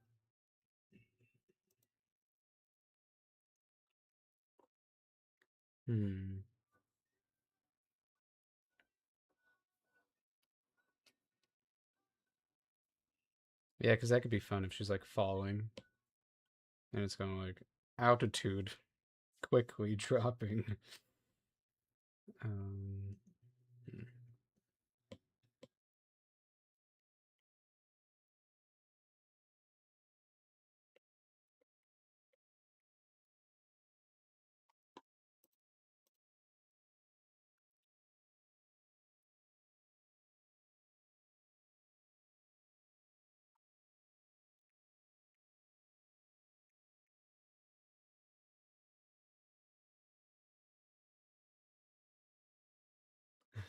Hmm. Yeah, because that could be fun if she's like falling and it's going like altitude quickly dropping. Um,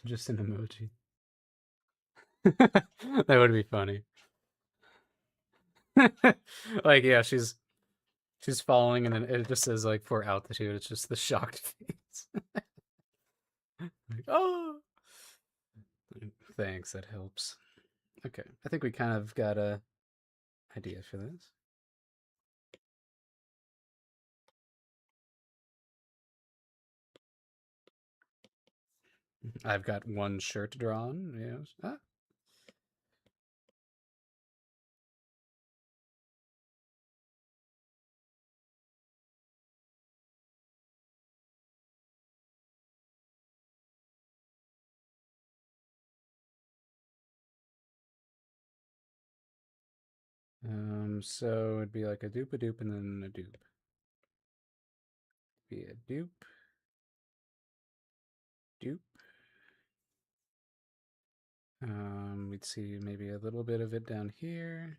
just an emoji. That would be funny. Like yeah, she's falling and then it just says like for altitude. It's just the shocked face. Like, oh, thanks. That helps. Okay, I think we kind of got a idea for this. I've got one shirt drawn. Yes. Ah. So it'd be like a doop a doop and then a doop. Be a doop, doop, We'd see maybe a little bit of it down here.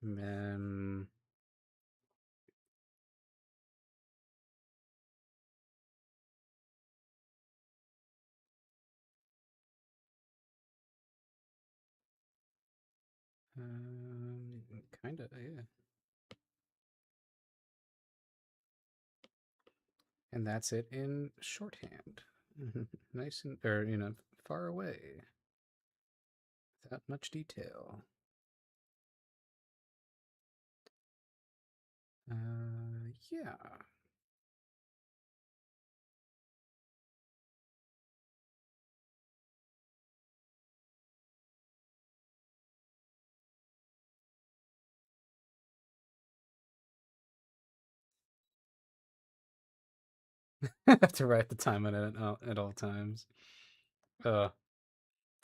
And then kind of, yeah. And that's it in shorthand. Nice and, or, far away, without much detail. Yeah. Have to write the time on it at all times.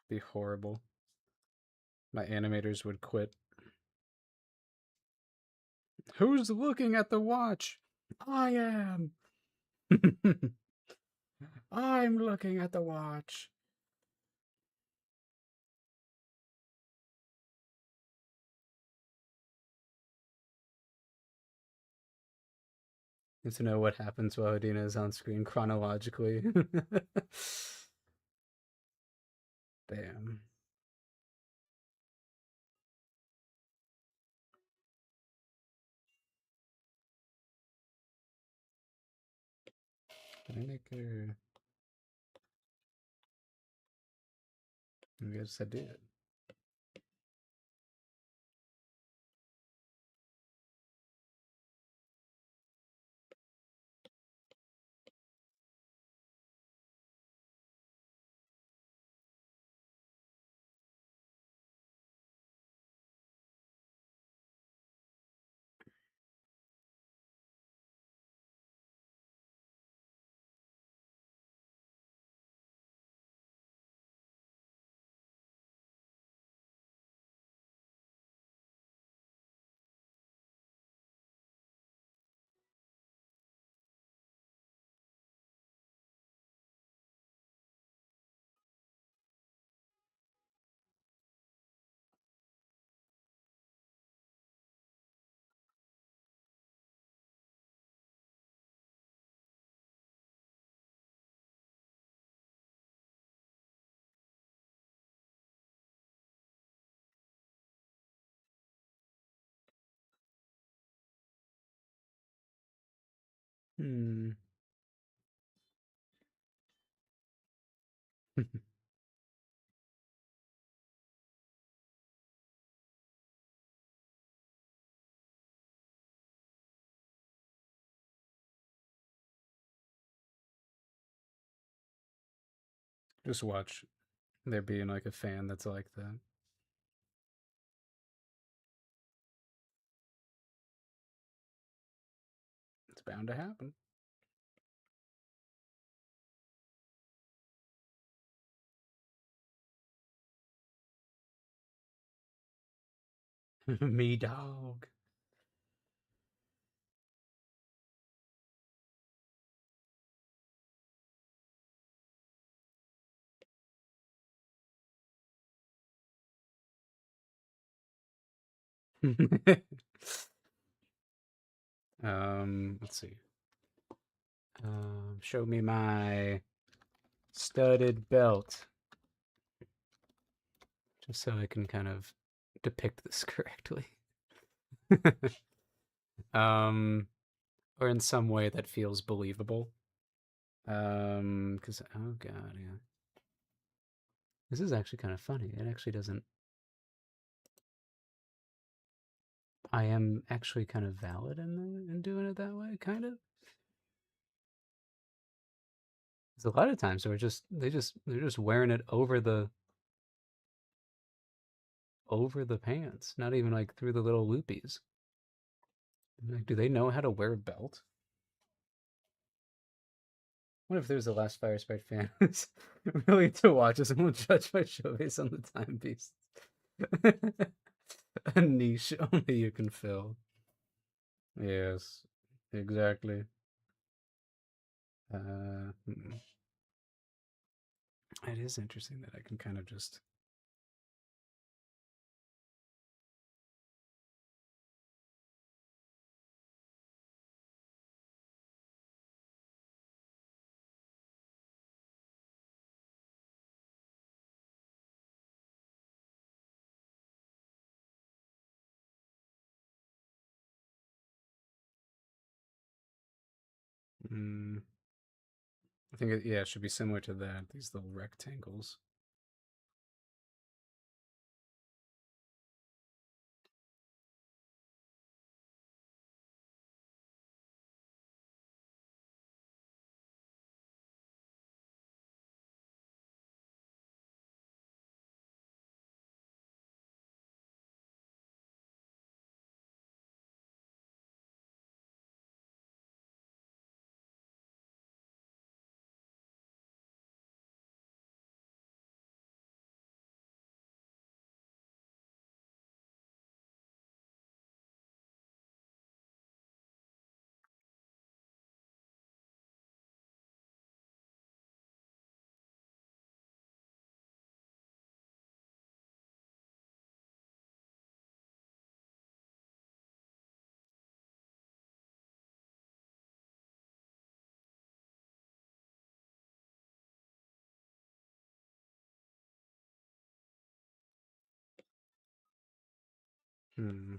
Be horrible. My animators would quit. Who's looking at the watch? I am. I'm looking at the watch. Need to know what happens while Adina is on screen chronologically. Damn. Did I make her? I guess I did. Hmm. Just watch there being like a fan that's like that. It's bound to happen. Me dog. Let's see. Show me my studded belt, just so I can kind of depict this correctly. um, or in some way that feels believable. Because oh god, yeah, this is actually kind of funny. It actually doesn't. I am actually kind of valid in doing it that way, kind of. Because a lot of times they're just wearing it over the pants, not even like through the little loopies. Like, do they know how to wear a belt? What if there's a Last Fire Sprite fan who's willing to watch us and will judge my show based on the timepiece? A niche only you can fill. Yes, exactly. It is interesting that I can kind of just. Mm, I think yeah, it should be similar to that. These little rectangles. Hmm.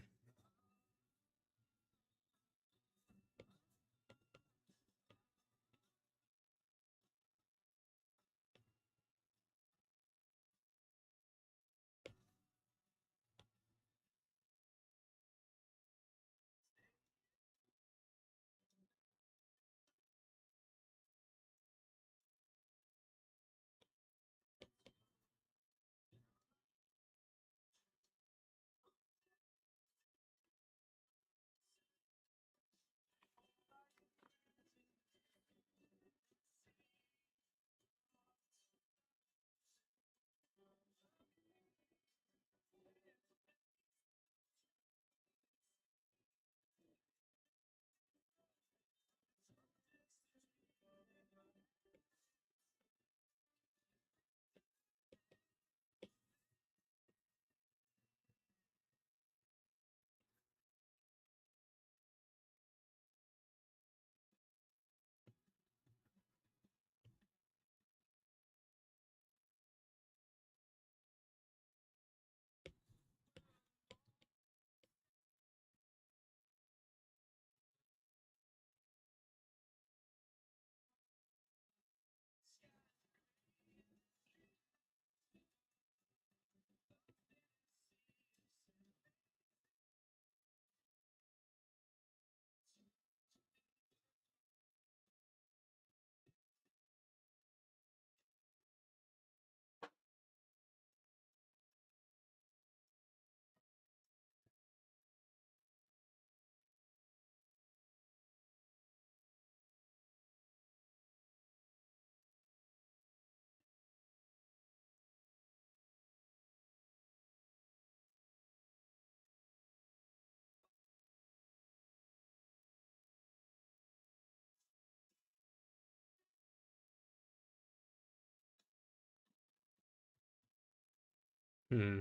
Hmm.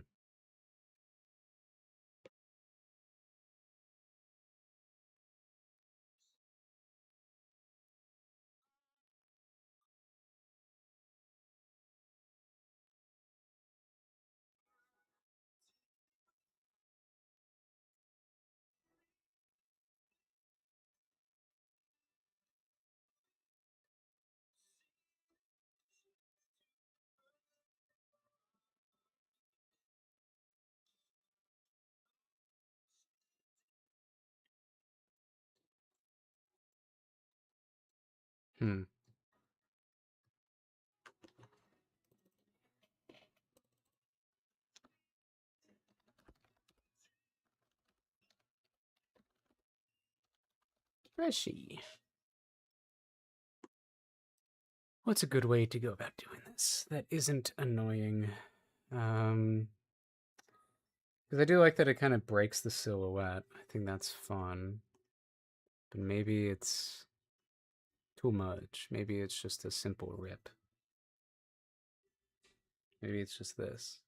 Hmm. Freshy. What's a good way to go about doing this that isn't annoying? Um, because I do like that it kind of breaks the silhouette. I think that's fun. But maybe it's too much. Maybe it's just a simple rip. Maybe it's just this.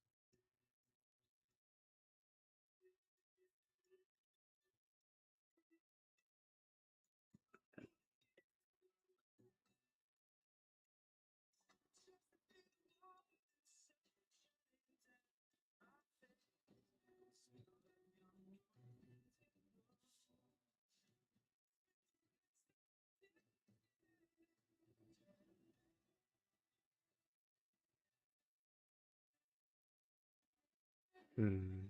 Hmm.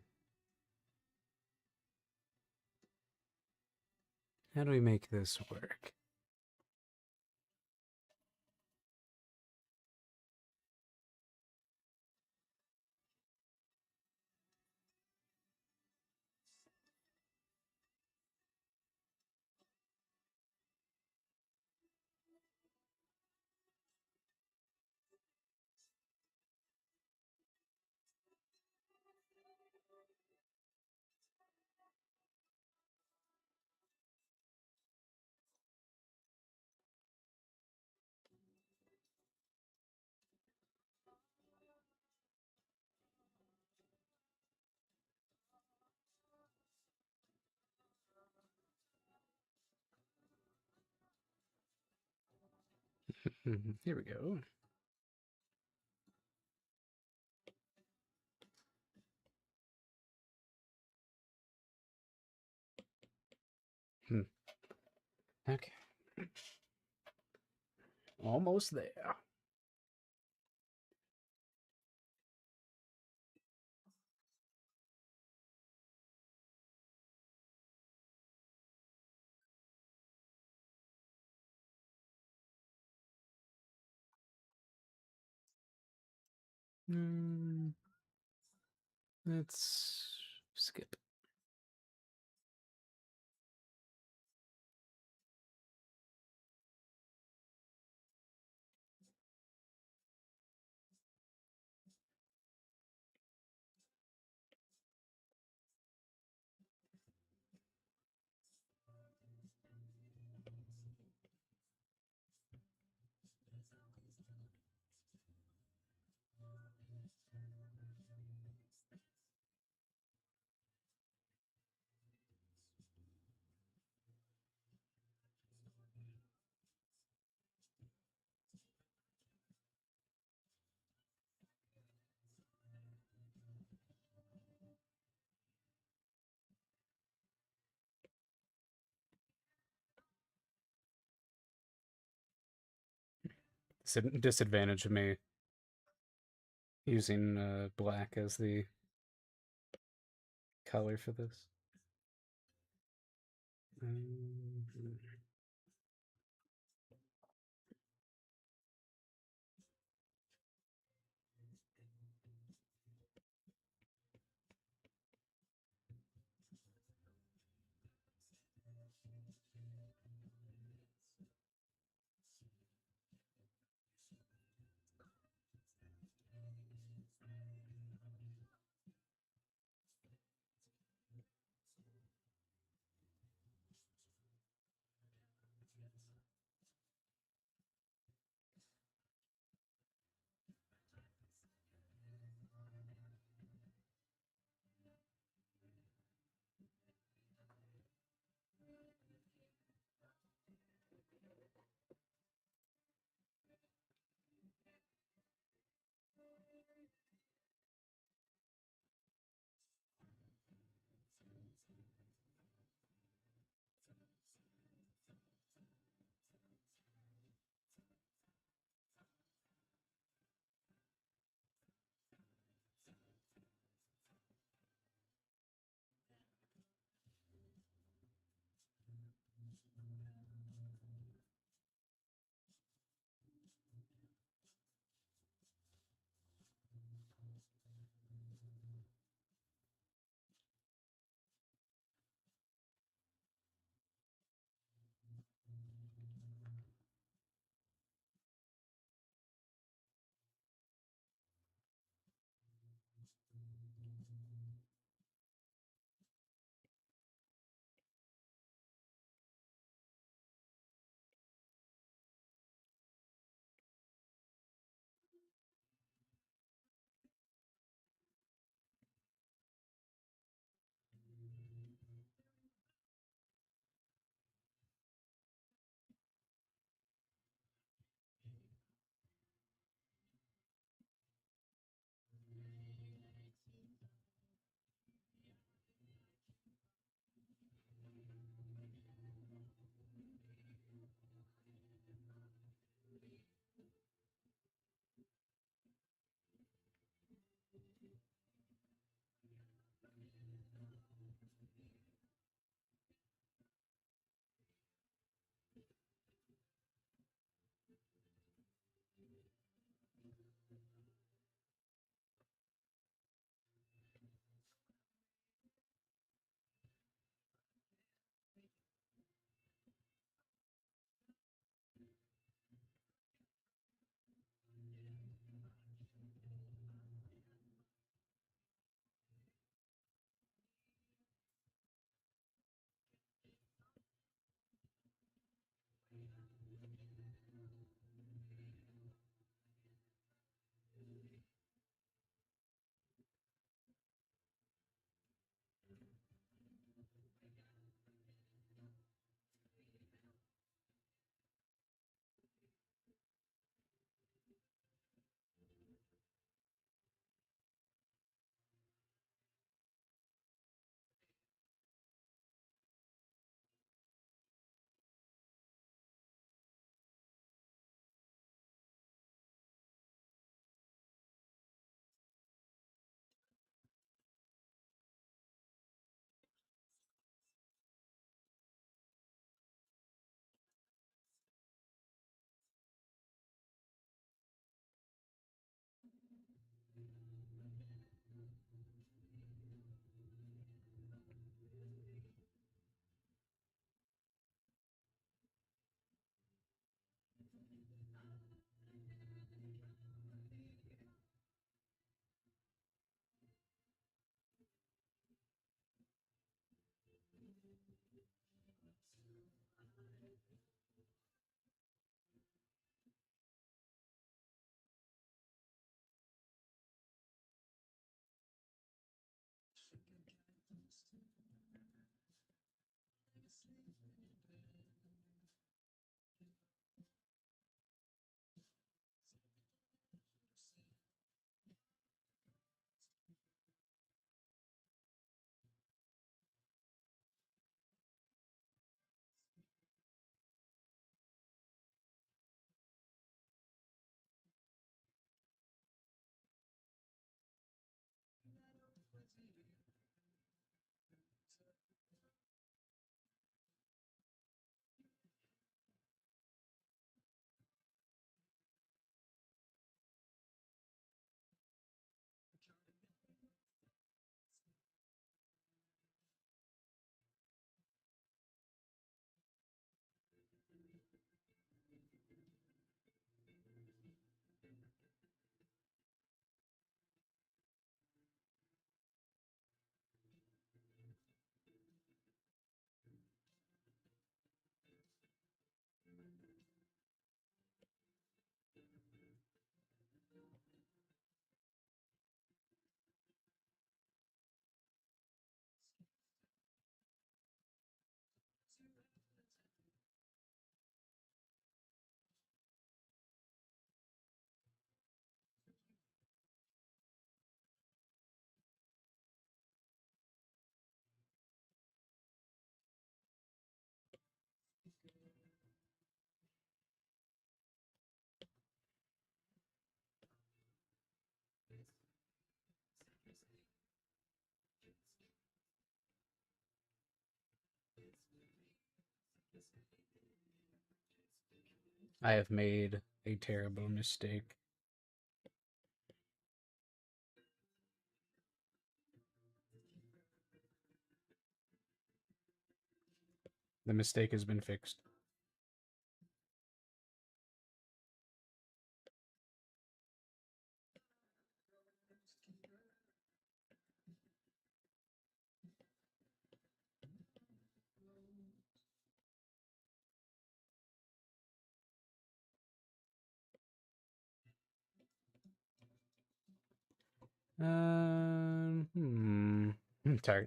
How do we make this work? Here we go. Okay. Almost there. Let's skip. Disadvantage of me using black as the color for this. I have made a terrible mistake. The mistake has been fixed.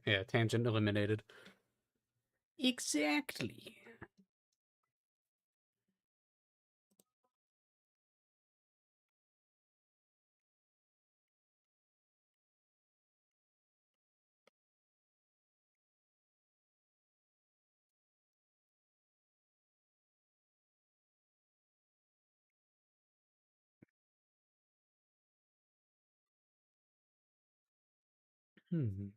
Yeah, tangent eliminated. Exactly. Hmm.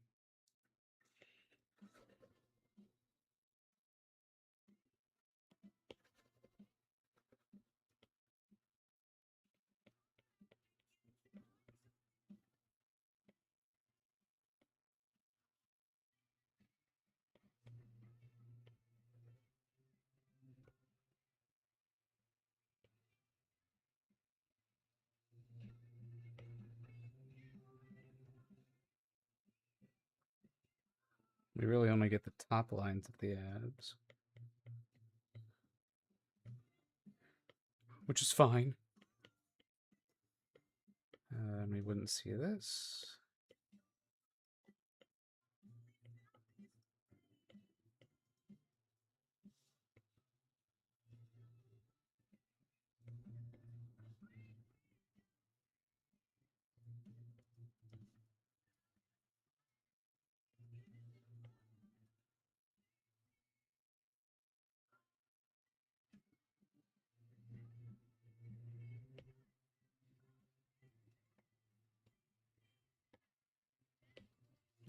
We really only get the top lines of the abs, which is fine. And we wouldn't see this.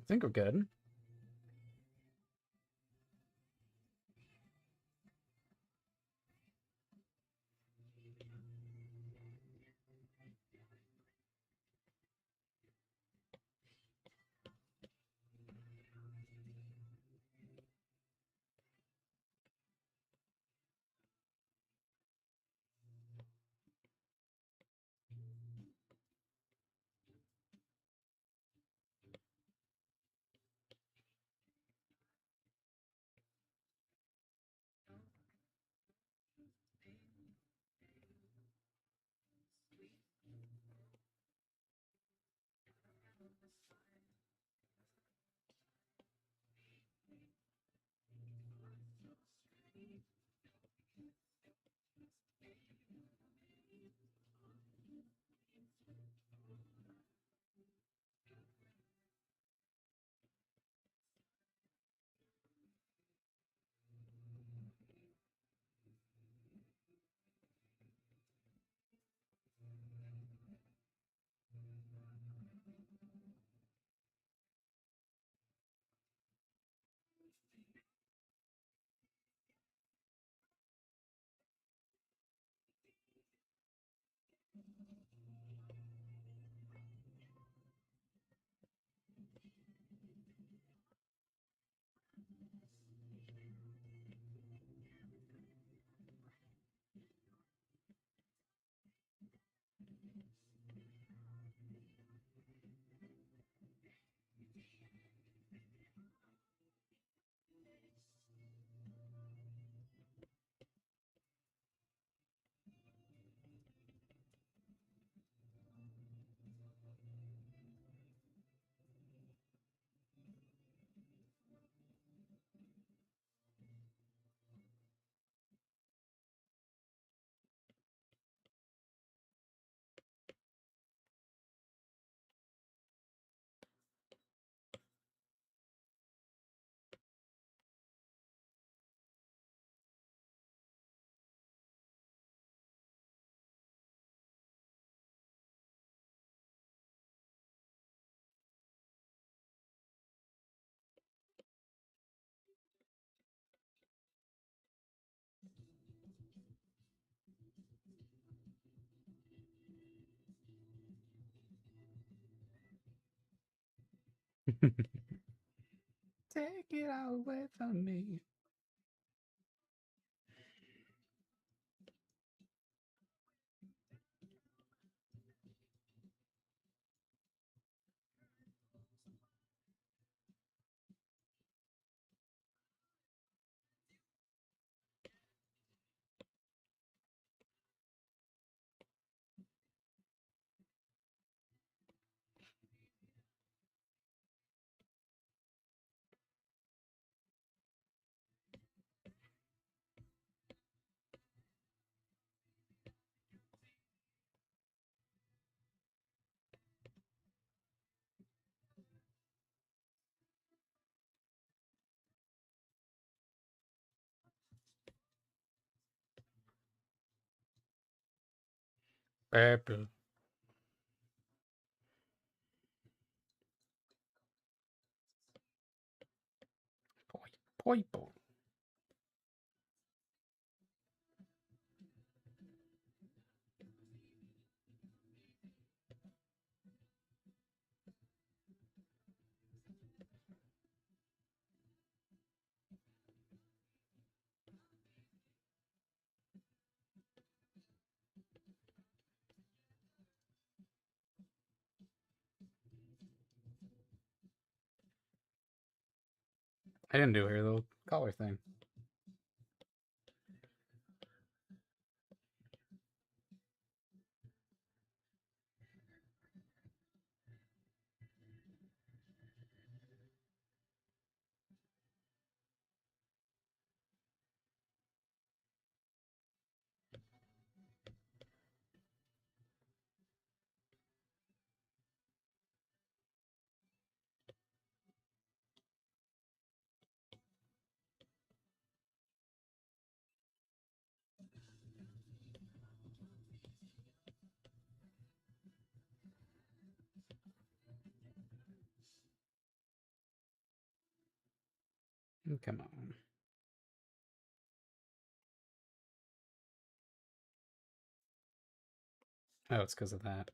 I think we're good. Take it all away from me. Purple. Purple. I didn't do her little collar thing. Come on. Oh, it's because of that.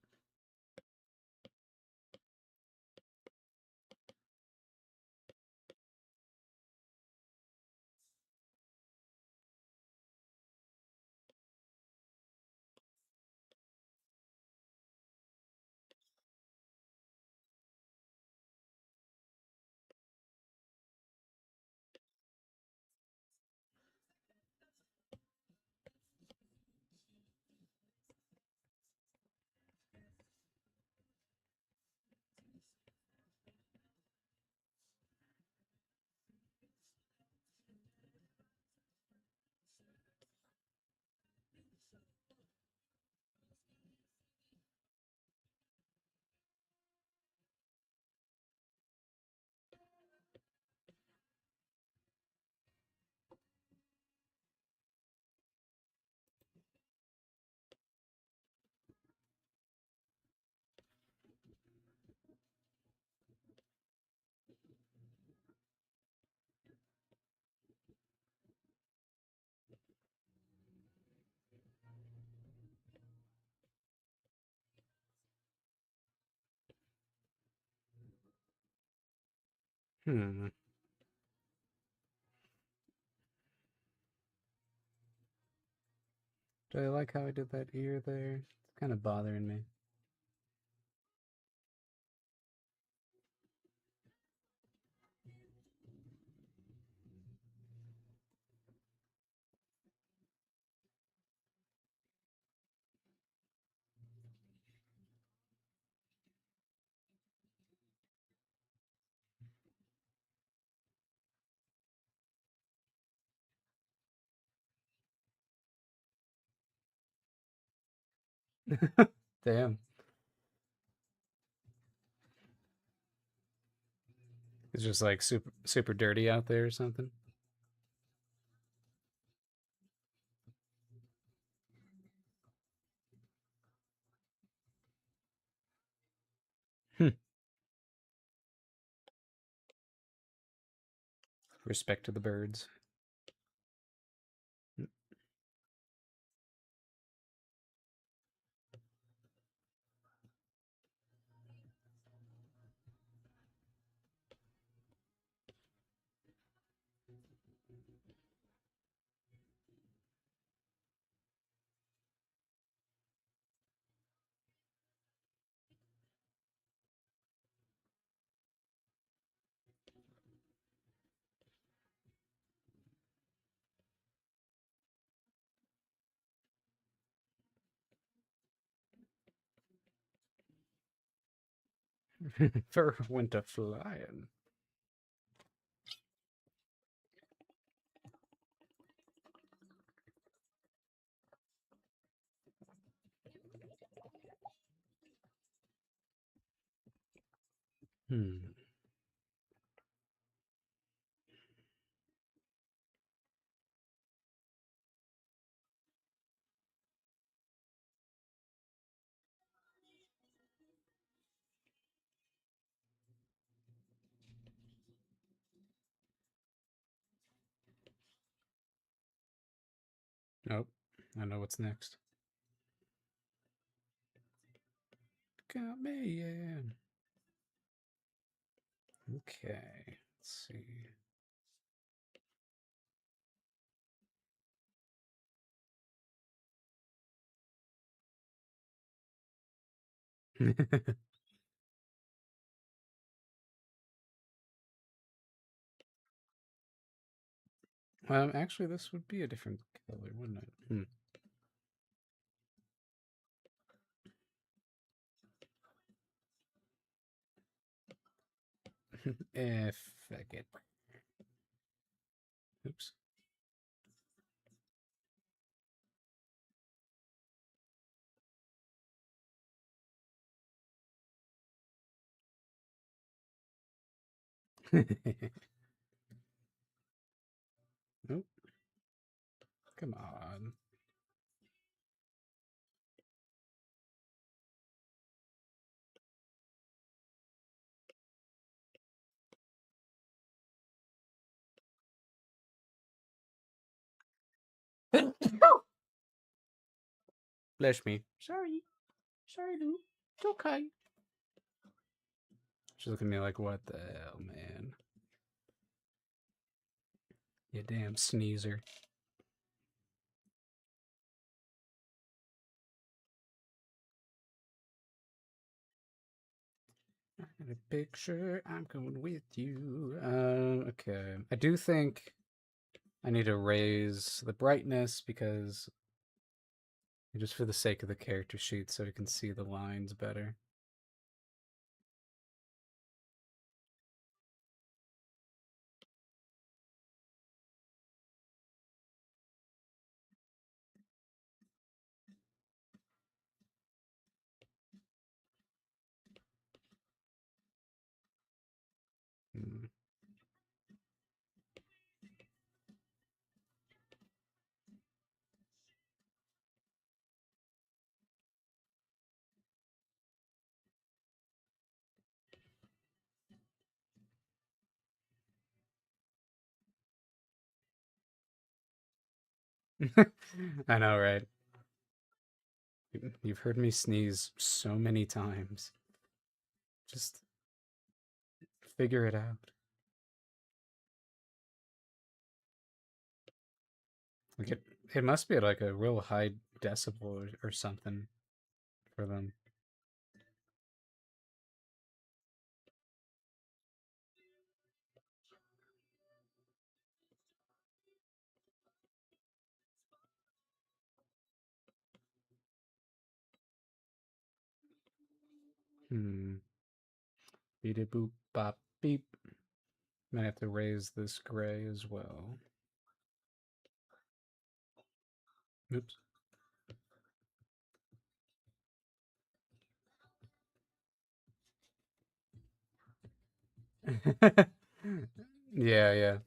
Hmm. Do I like how I did that ear there? It's kind of bothering me. Damn. It's just like super dirty out there or something. Hmm. Respect to the birds. Fur went a flying. Hmm. Nope. I know what's next. Count me in. Okay. Let's see. Actually, this would be a different color, wouldn't it? If I get. Oops. Nope. Come on. Bless me. Sorry. Sorry, Lou. It's okay. She's looking at me like, what the hell, man? You damn sneezer. I got a picture. I'm going with you. Okay. I do think I need to raise the brightness because just for the sake of the character sheet so we can see the lines better. Hmm. I know, right? You've heard me sneeze so many times. Just figure it out. Like it must be at like a real high decibel or something for them. Hmm. Beep boop bop beep. Might have to raise this gray as well. Oops. Yeah, yeah.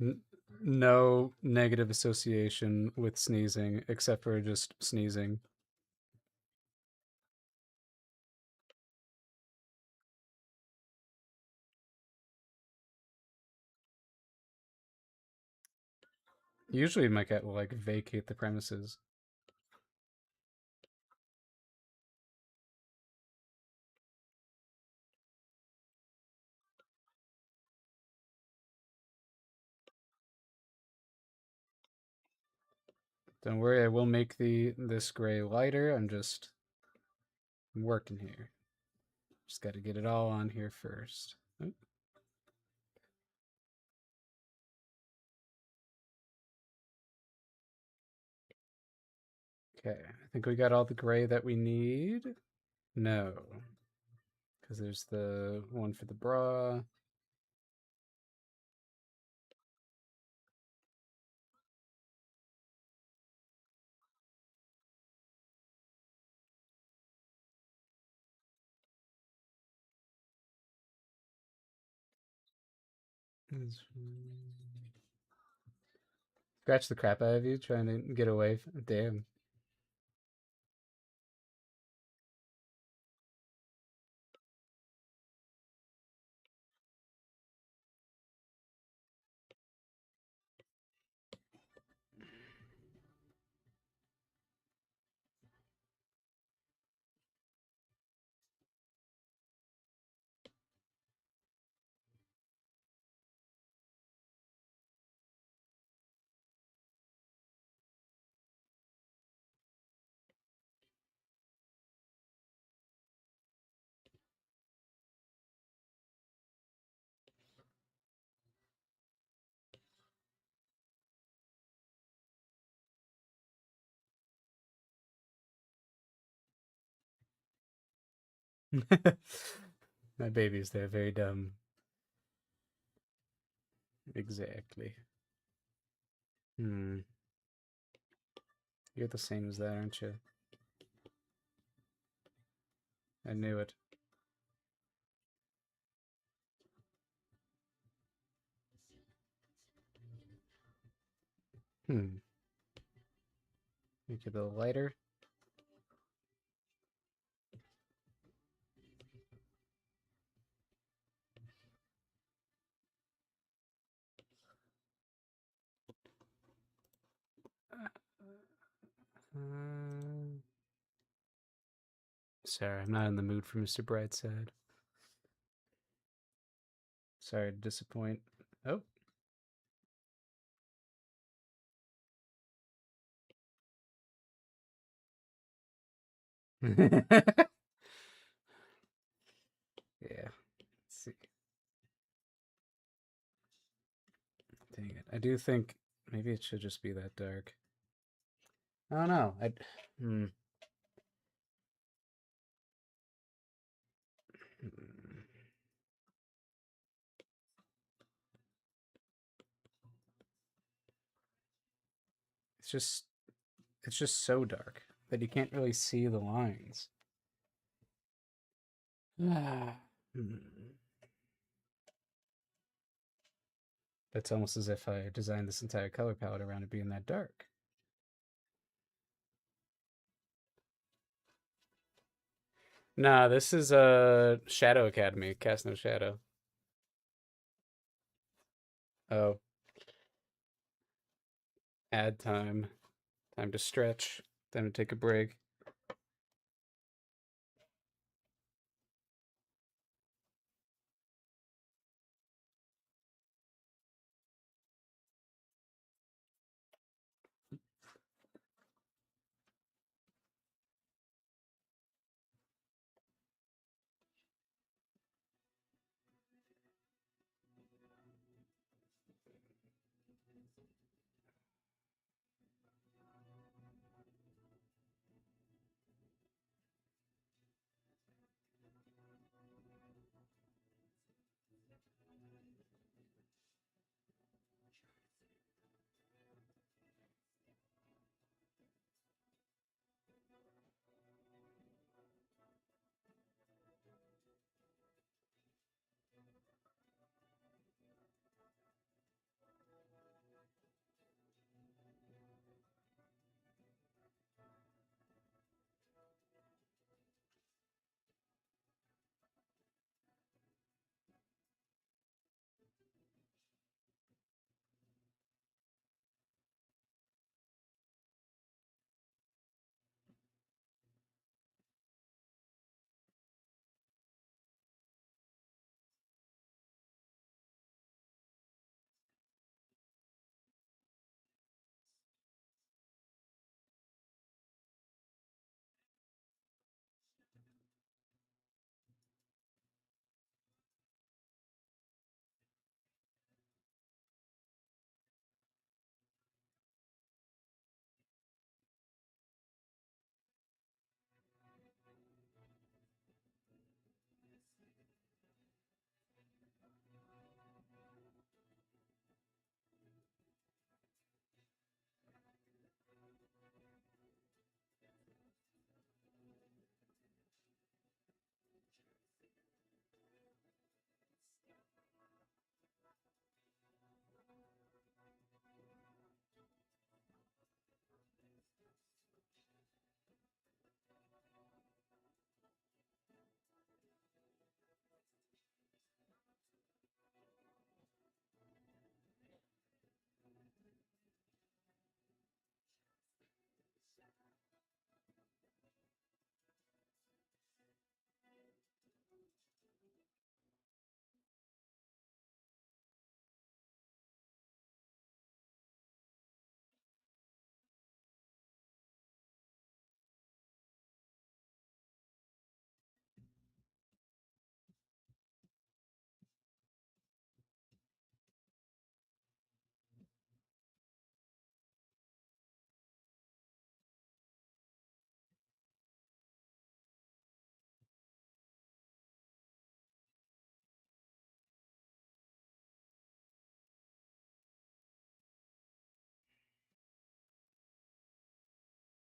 N- no negative association with sneezing except for just sneezing. Usually my cat will like vacate the premises. Don't worry, I will make this gray lighter. I'm just working here. Just got to get it all on here first. Oop. Okay, I think we got all the gray that we need. No. Because there's the one for the bra. Scratch the crap out of you trying to get away. Damn. My babies, they're very dumb. Exactly. Hmm. You're the same as that, aren't you? I knew it. Hmm. Make it a little lighter. Uh, sorry, I'm not in the mood for Mr. Brightside. Sorry to disappoint. Oh. Yeah. Let's see. Dang it. I do think maybe it should just be that dark. I don't know. Hmm. It's just it's just so dark that you can't really see the lines. Hmm. It's almost as if I designed this entire color palette around it being that dark. Nah, this is Shadow Academy, Cast No Shadow. Oh, ad time. Time to stretch. Time to take a break.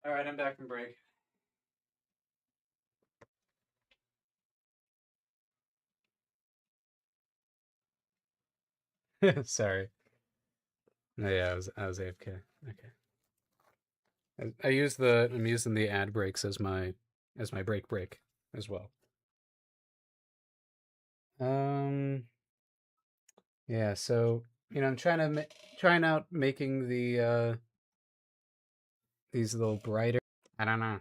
All right, I'm back from break. Sorry. No, yeah, I was AFK. Okay. I use the I'm using the ad breaks as my break as well. Um yeah, so I'm trying to trying out making these little brighter. I don't know.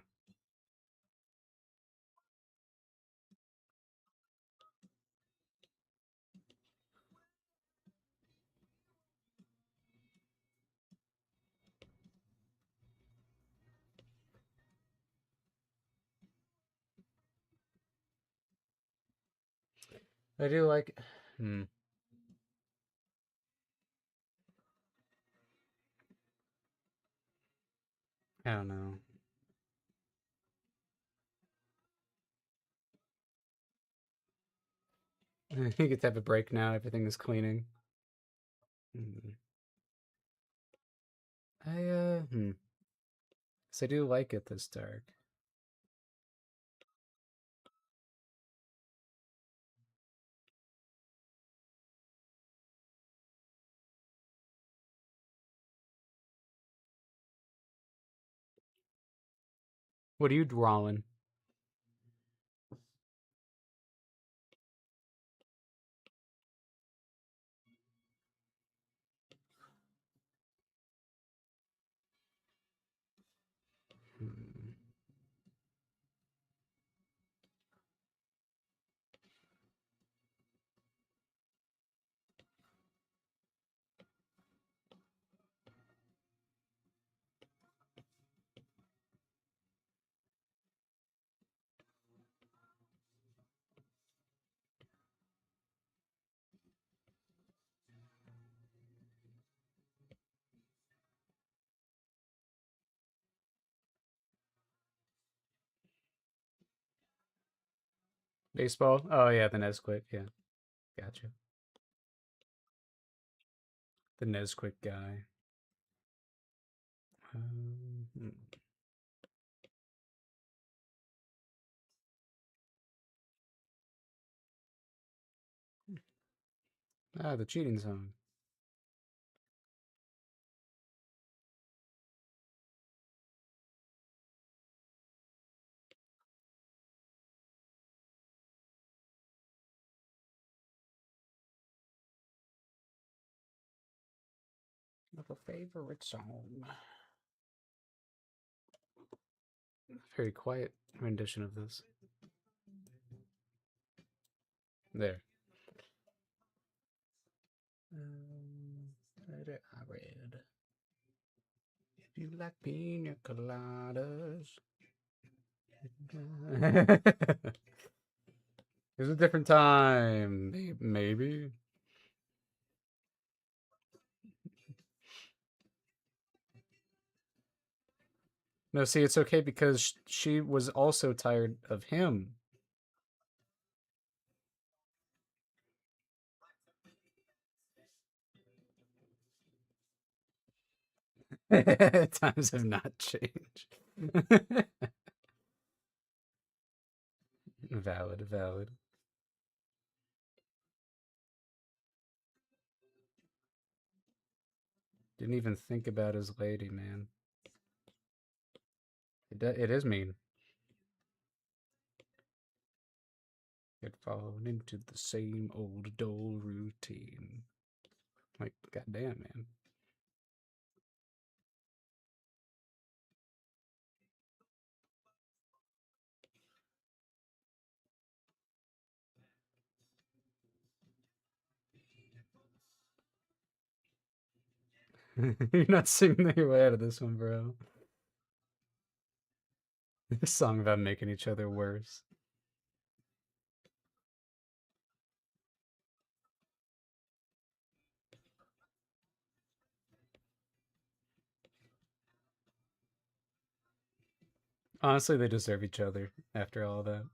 I do like hmm, I don't know. You get to have a break now. Everything is cleaning. Hmm. So I do like it this dark. What are you drawing? Hmm. Baseball? Oh yeah, the Nesquik. Yeah, gotcha. The Nesquik guy. Hmm. Ah, the cheating song. Of a favorite song. Very quiet rendition of this. There. Let I read. If you like pina coladas. It was a different time. Maybe. No, see, it's okay because she was also tired of him. Times have not changed. Valid, valid. Didn't even think about his lady, man. It is mean. Get fallen into the same old dull routine. Like, goddamn, man. You're not singing your way out of this one, bro. This song about making each other worse. Honestly, they deserve each other after all that.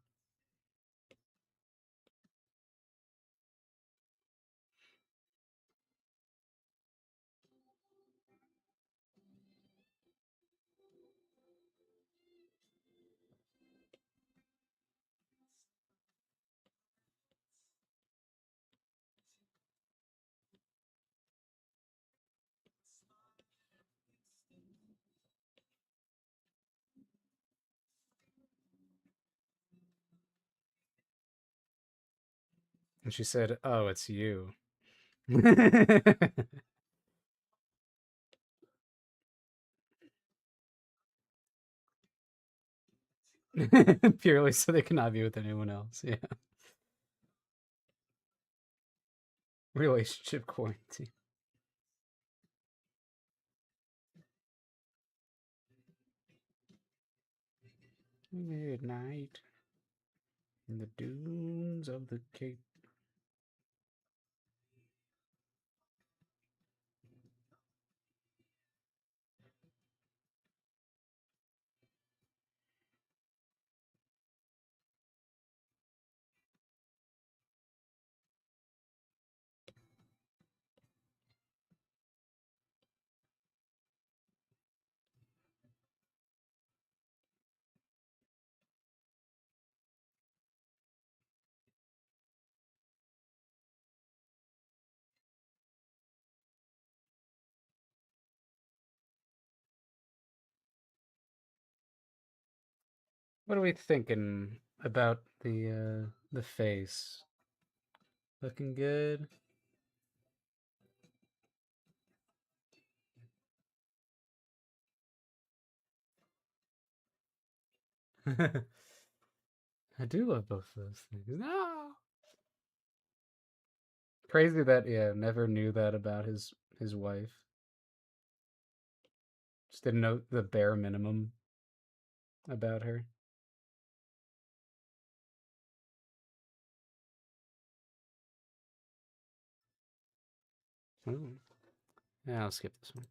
And she said, "Oh, it's you." Purely so they cannot be with anyone else. Yeah. Relationship quarantine. Midnight in the dunes of the Cape. What are we thinking about the face? Looking good. I do love both of those things. No. Crazy that never knew that about his wife. Just didn't know the bare minimum about her. Oh. Yeah, I'll skip this one.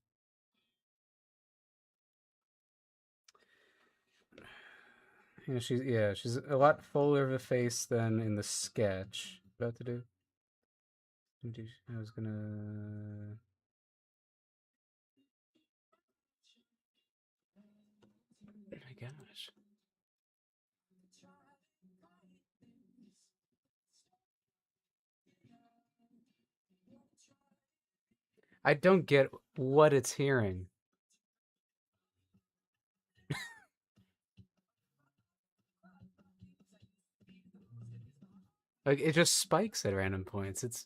She's a lot fuller of a face than in the sketch. About to do. I was gonna. Oh my gosh. I don't get what it's hearing. Like it just spikes at random points. It's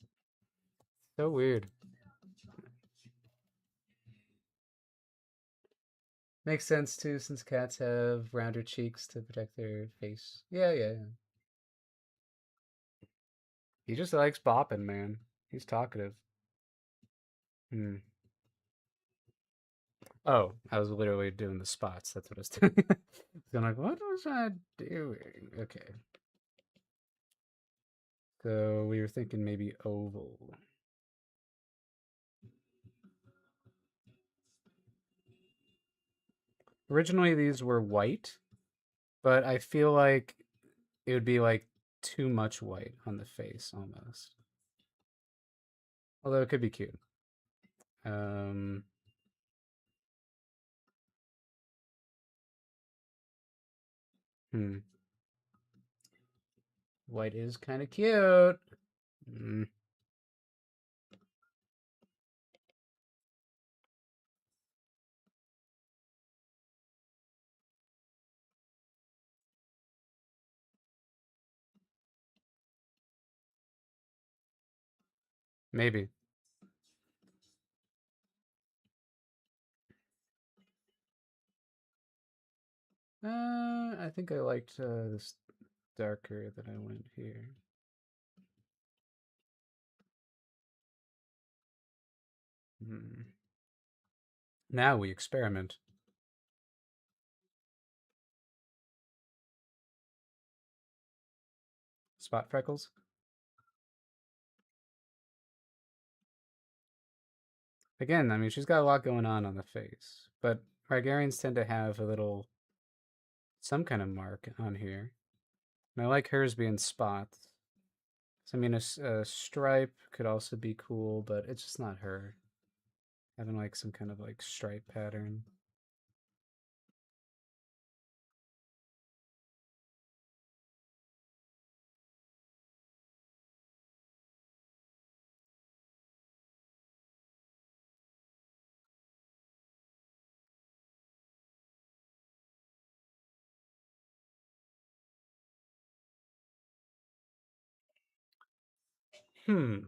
so weird. Makes sense too, since cats have rounder cheeks to protect their face. Yeah. He just likes bopping, man. He's talkative. Hmm. Oh, I was literally doing the spots. That's what I was doing. So I'm like, what was I doing? Okay. So we were thinking maybe oval. Originally, these were white, but I feel like it would be like too much white on the face almost. Although it could be cute. Um, hmm. White is kind of cute. Mm, maybe. I think I liked this darker that I went here. Hmm. Now we experiment. Spot freckles. Again, I mean, she's got a lot going on the face, but Targaryens tend to have a little, some kind of mark on here. And I like hers being spots. So, I mean, a stripe could also be cool, but it's just not her. Having like some kind of like stripe pattern. Hmm.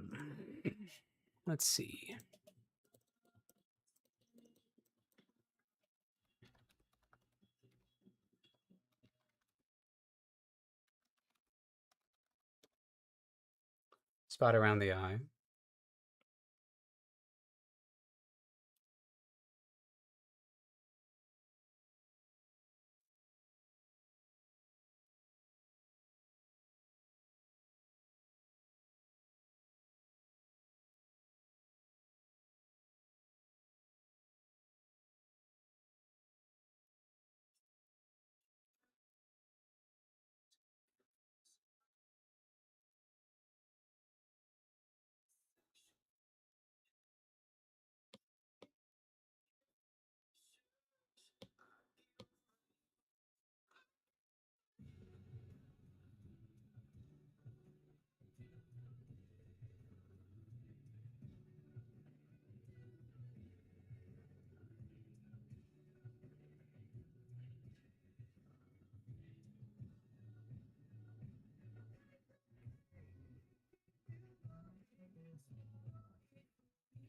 Let's see. Spot around the eye.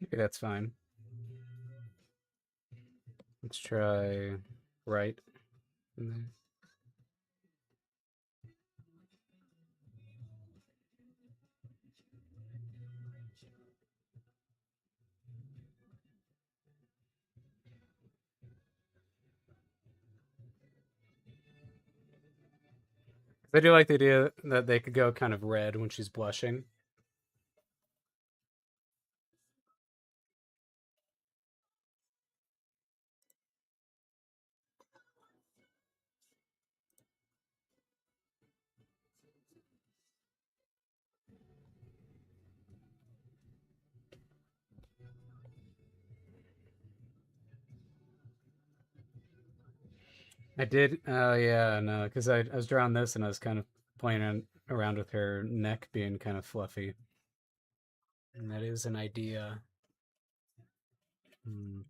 Maybe that's fine. Let's try right in there. I do like the idea that they could go kind of red when she's blushing. I did. Oh yeah, no, because I was drawing this and I was kind of playing around with her neck being kind of fluffy, and that is an idea. Hmm.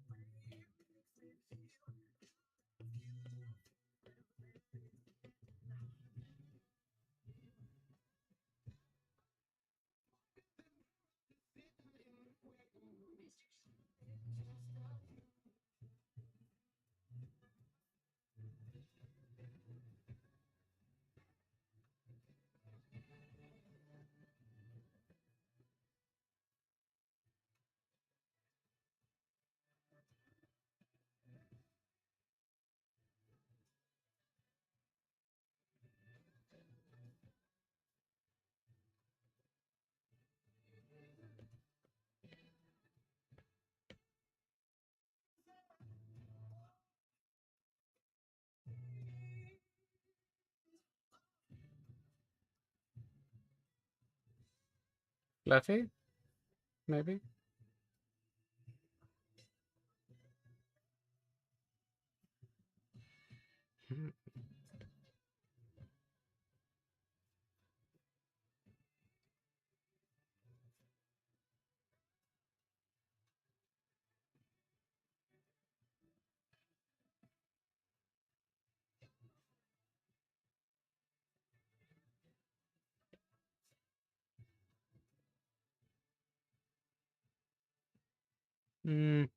Fluffy, maybe. Mm,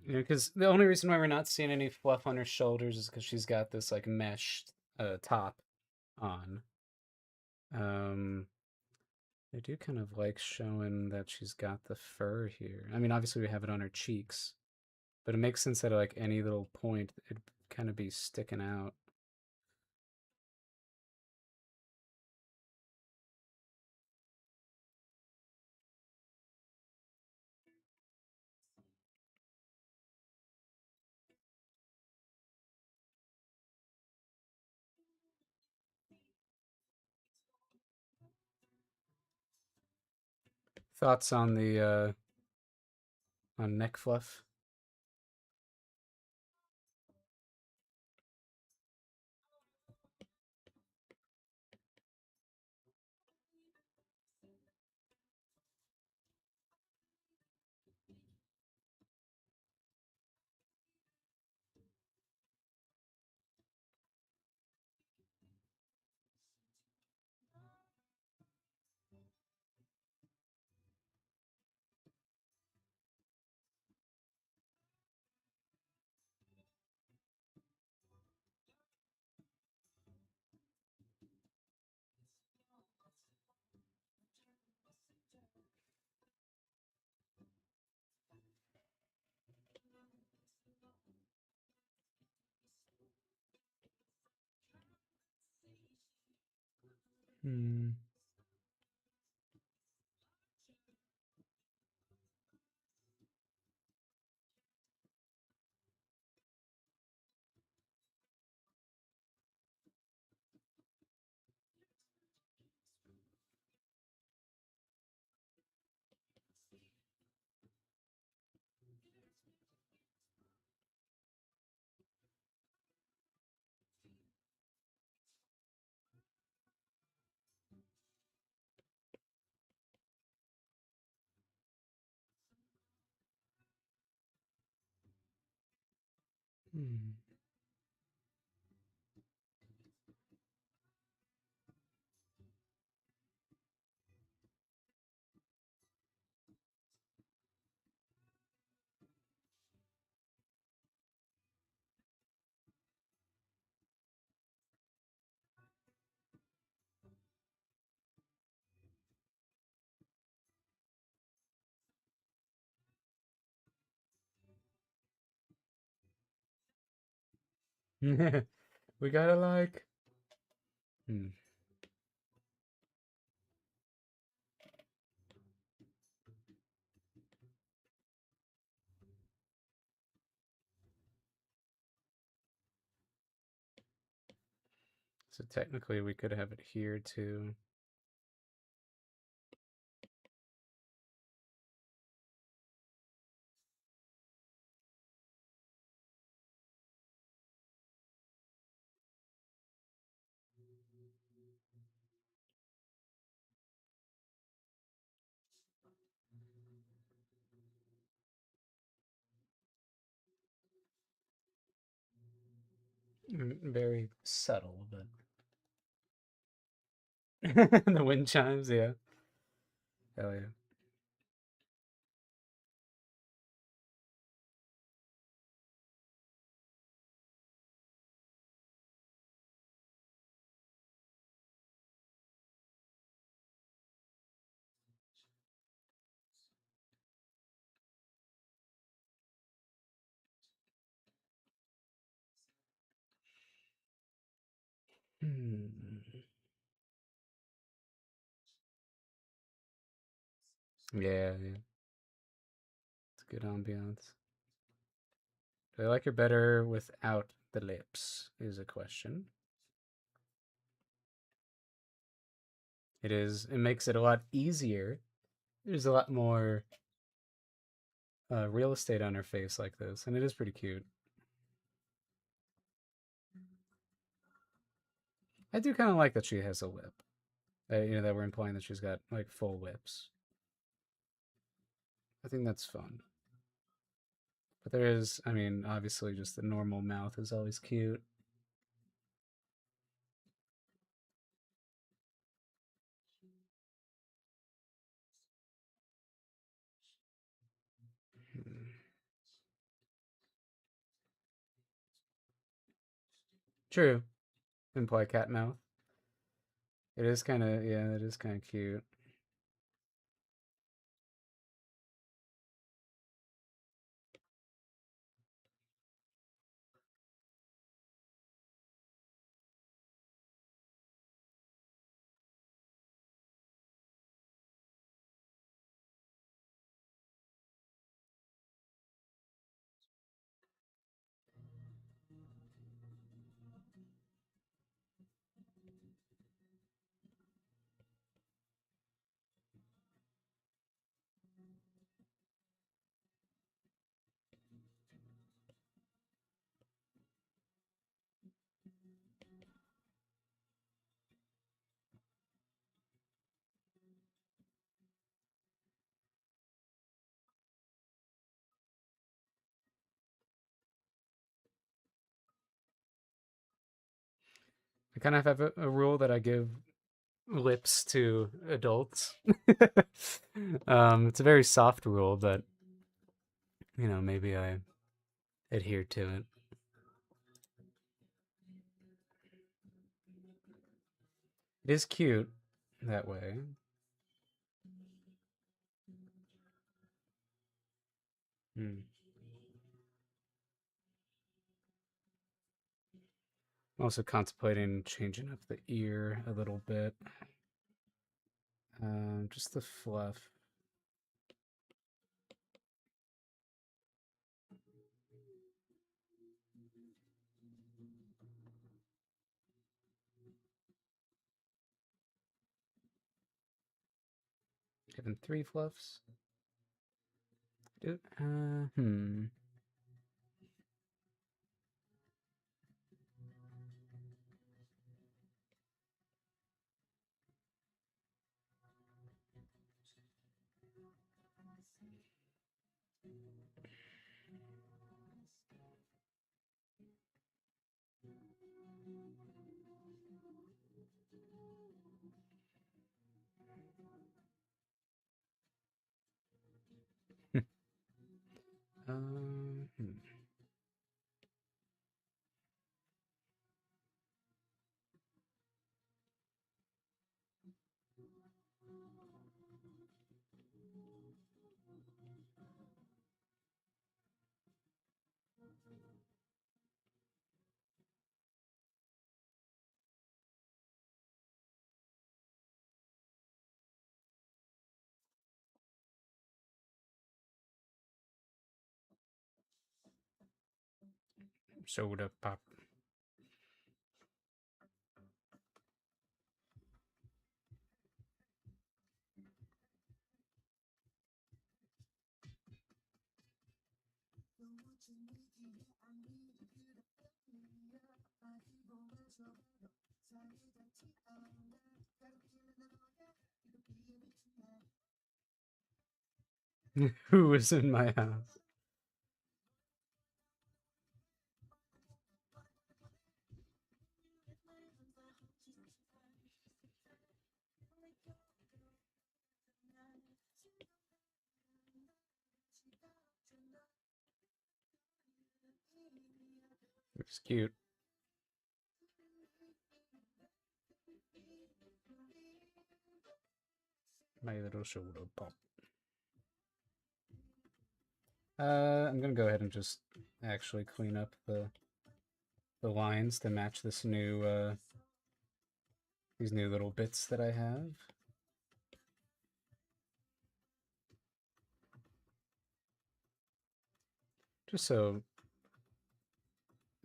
yeah, because the only reason why we're not seeing any fluff on her shoulders is because she's got this like mesh top on. Um, I do kind of like showing that she's got the fur here. I mean, obviously we have it on her cheeks, but it makes sense that like any little point it'd kind of be sticking out. Thoughts on neck fluff? Hmm. Hmm. We gotta like. Hmm. So technically, we could have it here too. Very subtle, but the wind chimes, yeah. Hell yeah. Hmm. Yeah, yeah. It's good ambiance. Do I like her better without the lips? Is a question. It is. It makes it a lot easier. There's a lot more real estate on her face like this, and it is pretty cute. I do kind of like that she has a lip. That we're implying that she's got like full lips. I think that's fun. But there is, I mean, obviously, just the normal mouth is always cute. Hmm. True. Imply cat mouth. It is kind of, yeah, it is kind of cute. I kind of have a rule that I give lips to adults. It's a very soft rule, but maybe I adhere to it. It is cute that way. Hmm. I'm also contemplating changing up the ear a little bit. Just the fluff. Given 3 fluffs. Hmm. Hmm. Soda pop. Who was in my house? It's cute. My little soda pop. I'm gonna go ahead and just actually clean up the lines to match this new these new little bits that I have. Just so,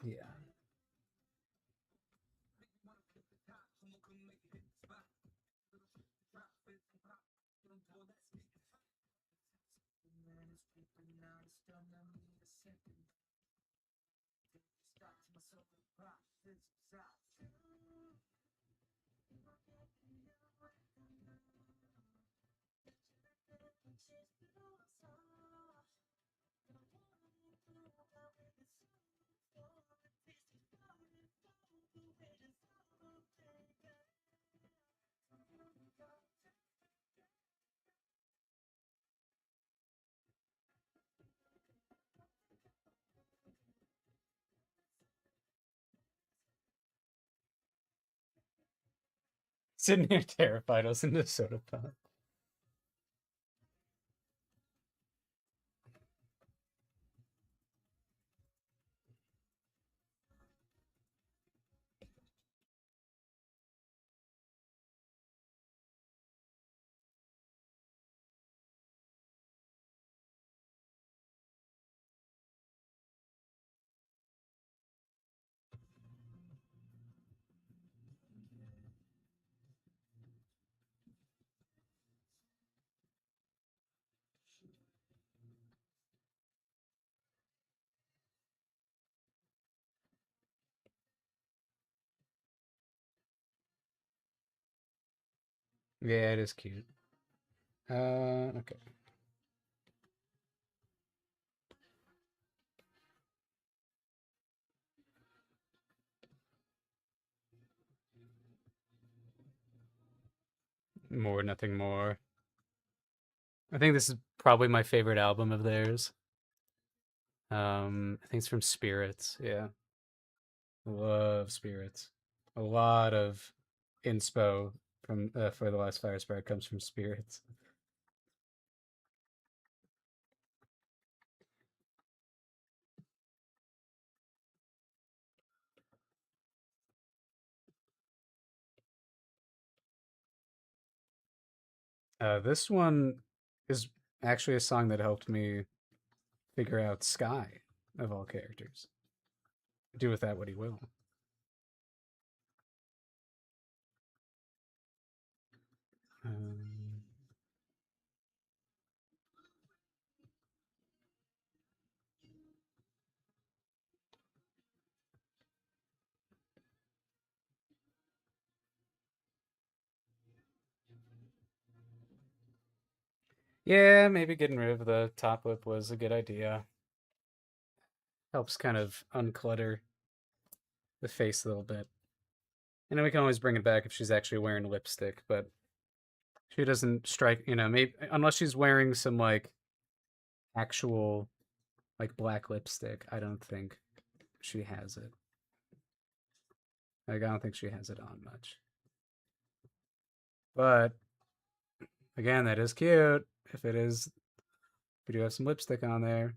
yeah. Sitting here terrified, I was in the soda pop. Yeah, it is cute. Okay. More, nothing more. I think this is probably my favorite album of theirs. I think it's from Spirits. Yeah, love Spirits. A lot of inspo from for the last Fire Spark comes from Spirits. This one is actually a song that helped me figure out Sky of all characters. Do with that what he will. Um, yeah, maybe getting rid of the top lip was a good idea. Helps kind of unclutter the face a little bit. And then we can always bring it back if she's actually wearing lipstick, but she doesn't strike, maybe unless she's wearing some like actual like black lipstick, I don't think she has it. Like I don't think she has it on much. But again, that is cute. If it is, we do have some lipstick on there.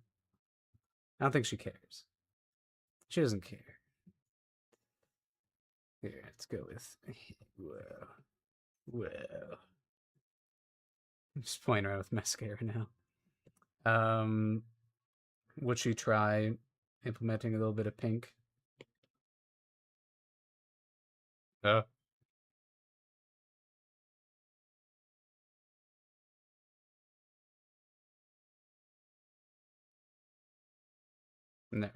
I don't think she cares. She doesn't care. Here, let's go with whoa, whoa. I'm just playing around with mascara now. Um, would she try implementing a little bit of pink? Oh, no.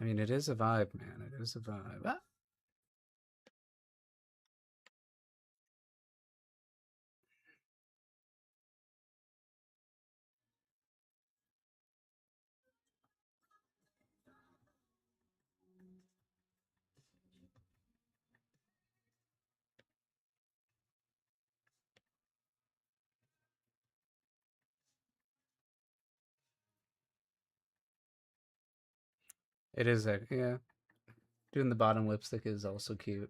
I mean, it is a vibe, man. It is a vibe. Ah, it is a yeah. Doing the bottom lipstick is also cute.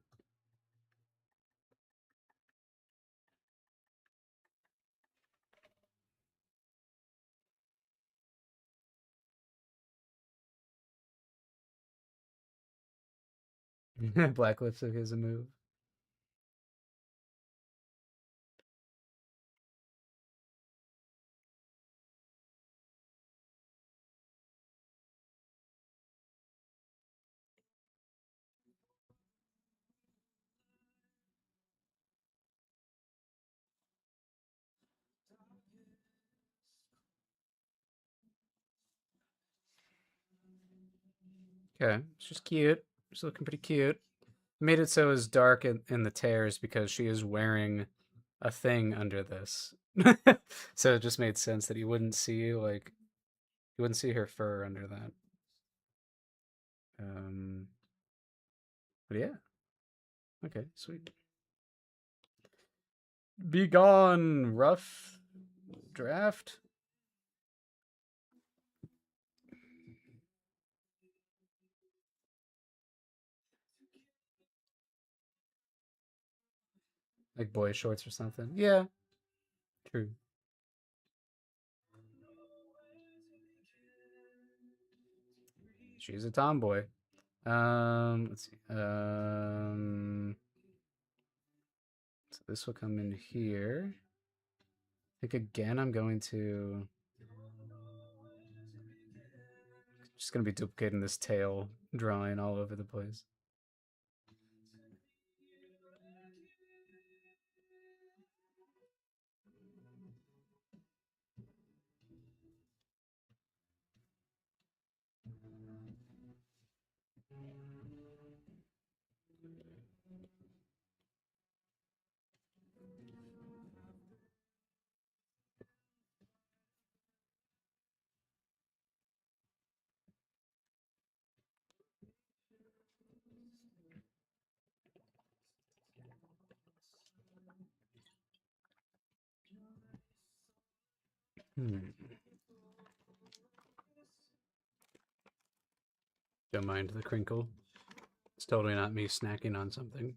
Black lipstick is a move. Okay, she's cute. She's looking pretty cute. Made it so it's dark in the tears because she is wearing a thing under this. So it just made sense that you wouldn't see her fur under that. Um, but yeah, okay, sweet. Be gone, rough draft. Like boy shorts or something. Yeah, true. She's a tomboy. Let's see. So this will come in here. I think again I'm going to just gonna be duplicating this tail drawing all over the place. Hmm. Don't mind the crinkle. It's totally not me snacking on something.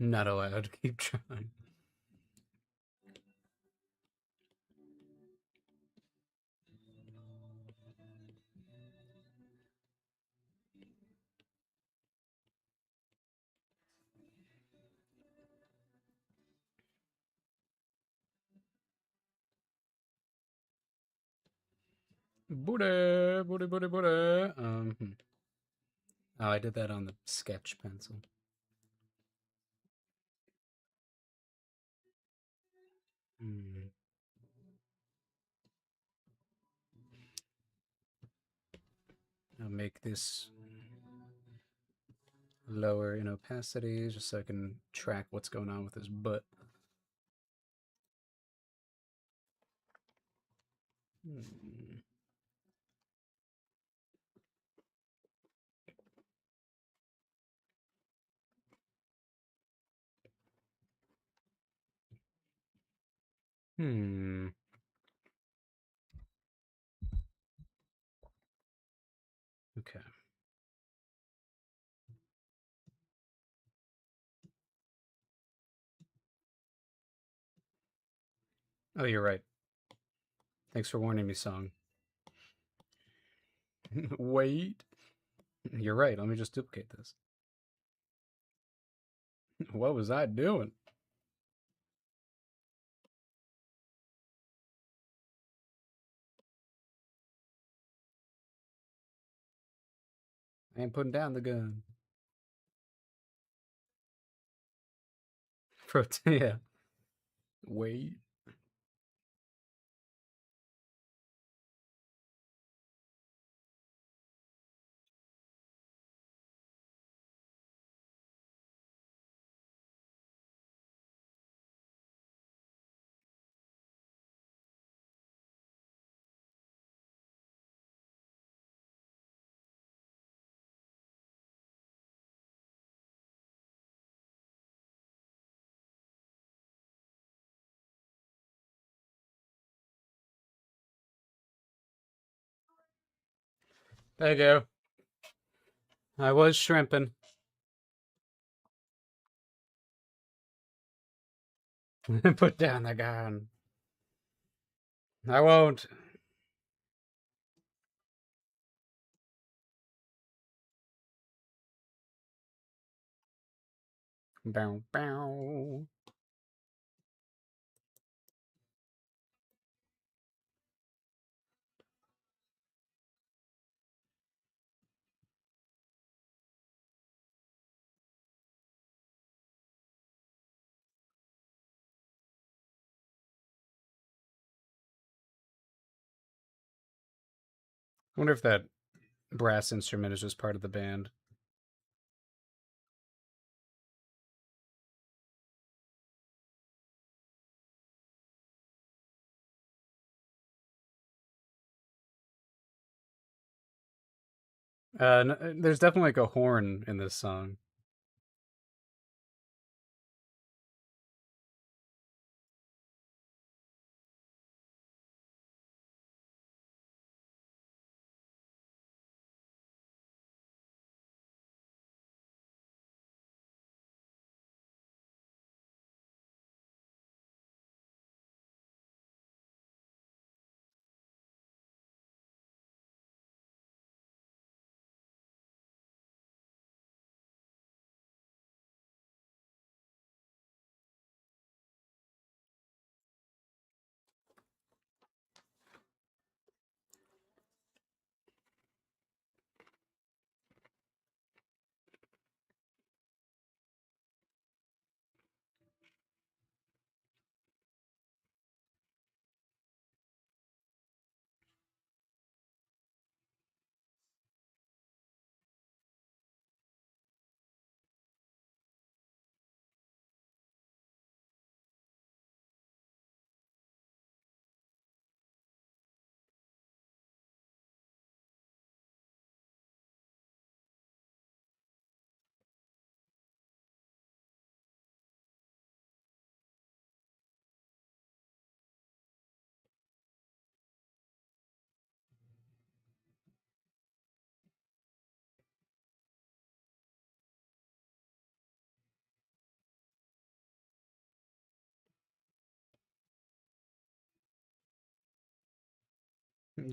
Not allowed. Keep trying. Booty, booty, booty, booty. Oh, I did that on the sketch pencil. Hmm. I'll make this lower in opacity just so I can track what's going on with his butt. Hmm. Hmm. Okay. Oh, you're right. Thanks for warning me, song. Wait. You're right. Let me just duplicate this. What was I doing? I ain't putting down the gun. Yeah. Wait. There you go. I was shrimping. Put down the gun. I won't. Bow, bow. I wonder if that brass instrument is just part of the band. There's definitely like a horn in this song.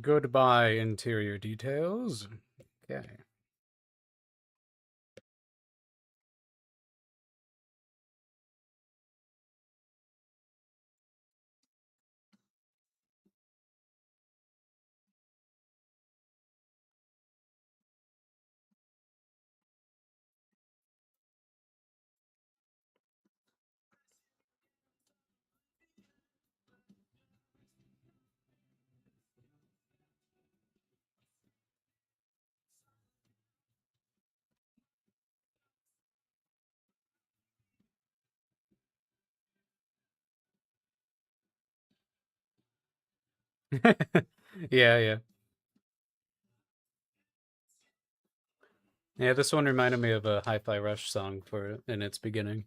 Goodbye, interior details. Okay. Yeah, yeah. Yeah, this one reminded me of a Hi-Fi Rush song for in its beginning.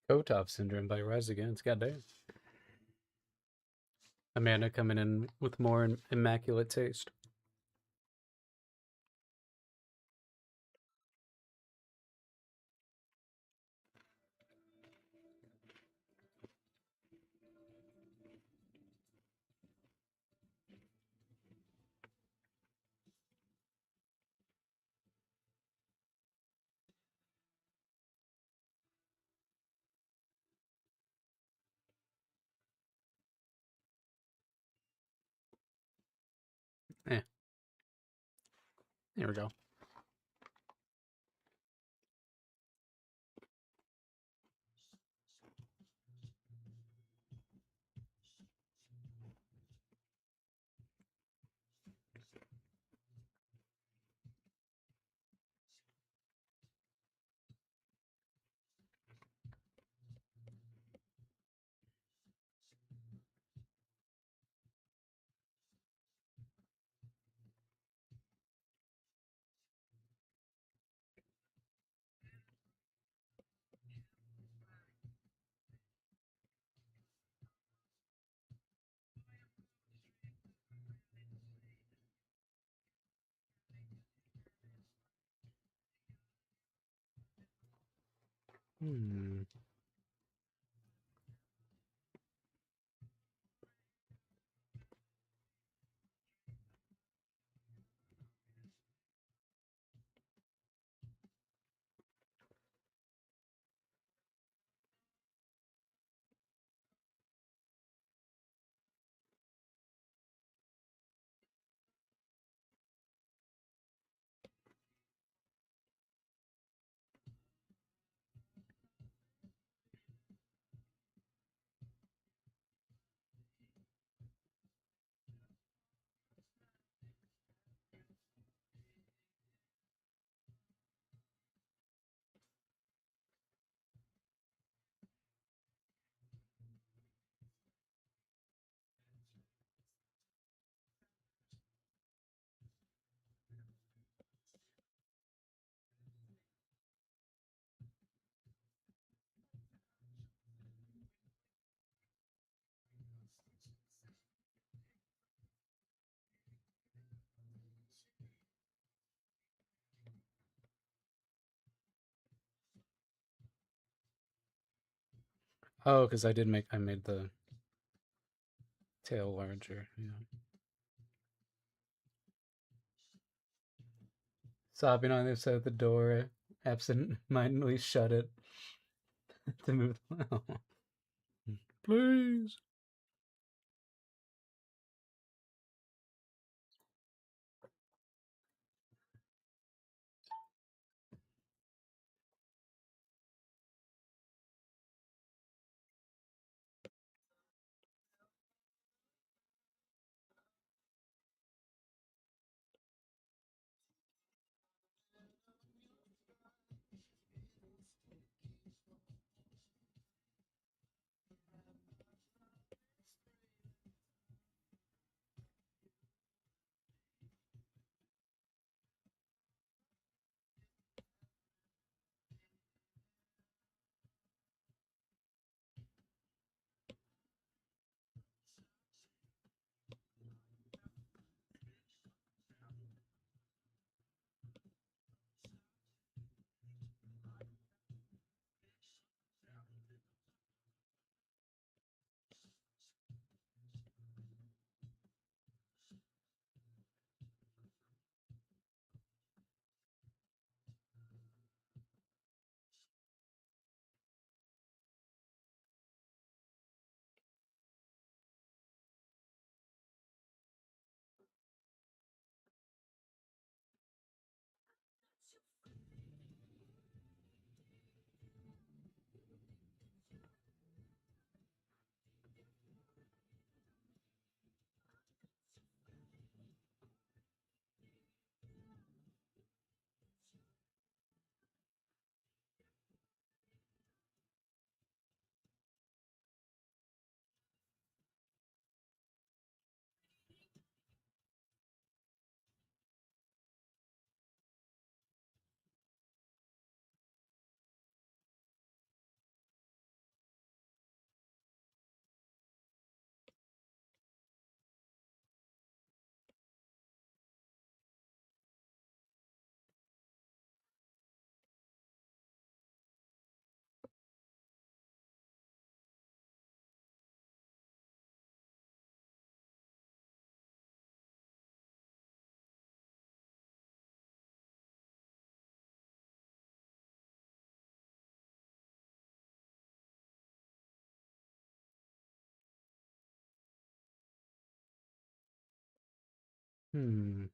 Kotov syndrome by Rise Against. Goddamn. Amanda coming in with more immaculate taste. Eh, there we go. Hmm. Oh, because I made the tail larger. Yeah. Sobbing on the other side of the door, absent-mindedly shut it to move. Please. Hmm.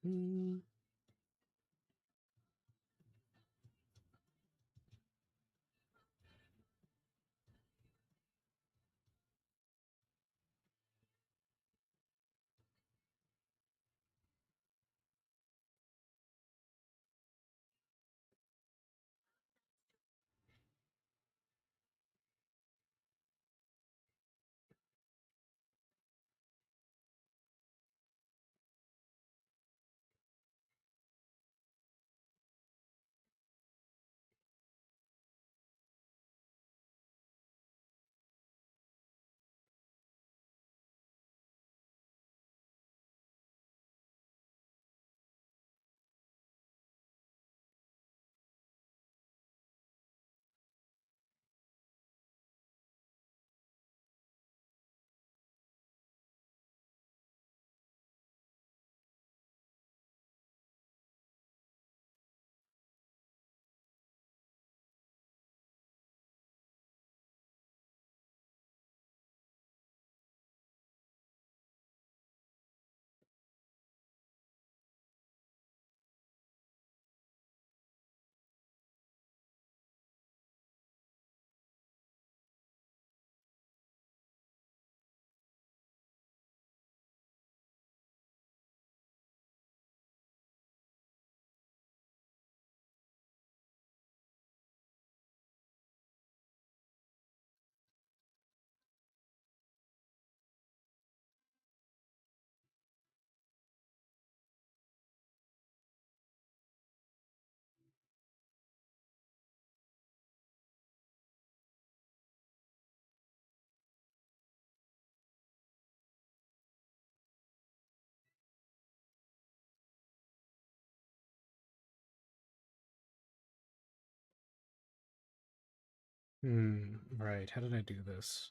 Right. How did I do this?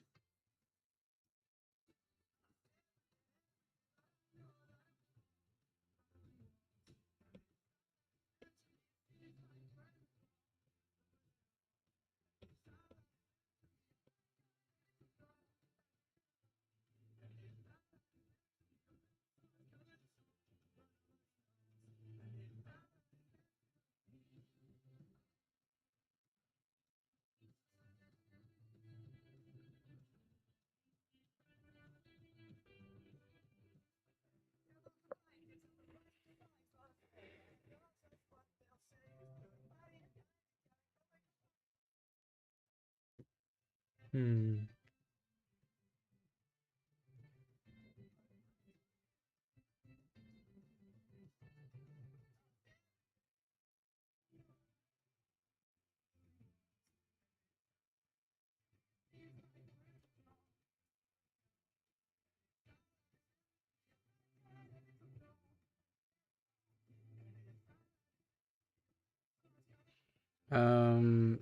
Hmm.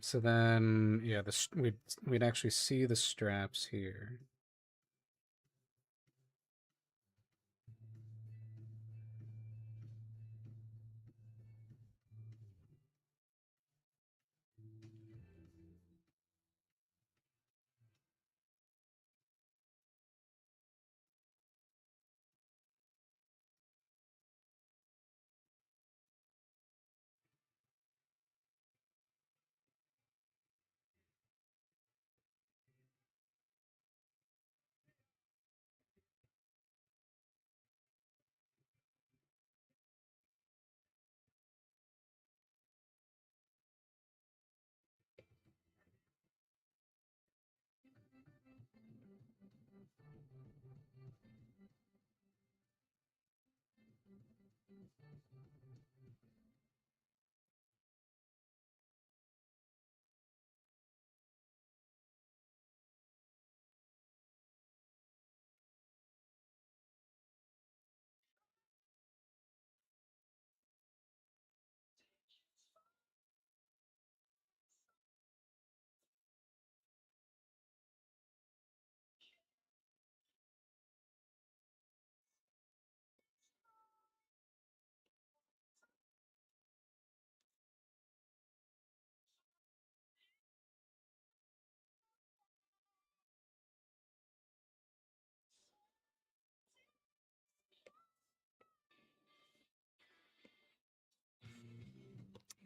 So then, yeah, we'd actually see the straps here.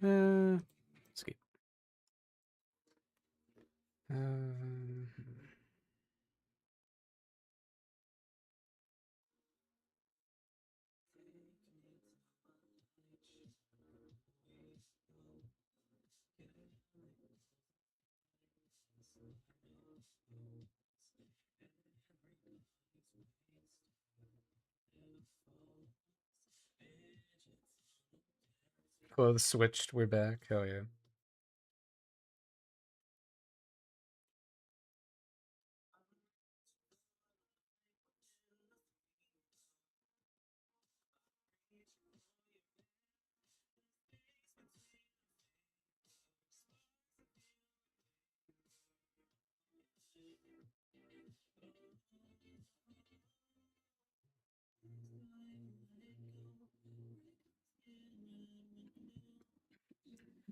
Skip. Um, Clothes switched. We're back. Hell yeah.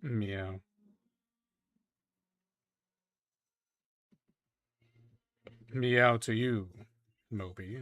Meow. Meow to you, Moby.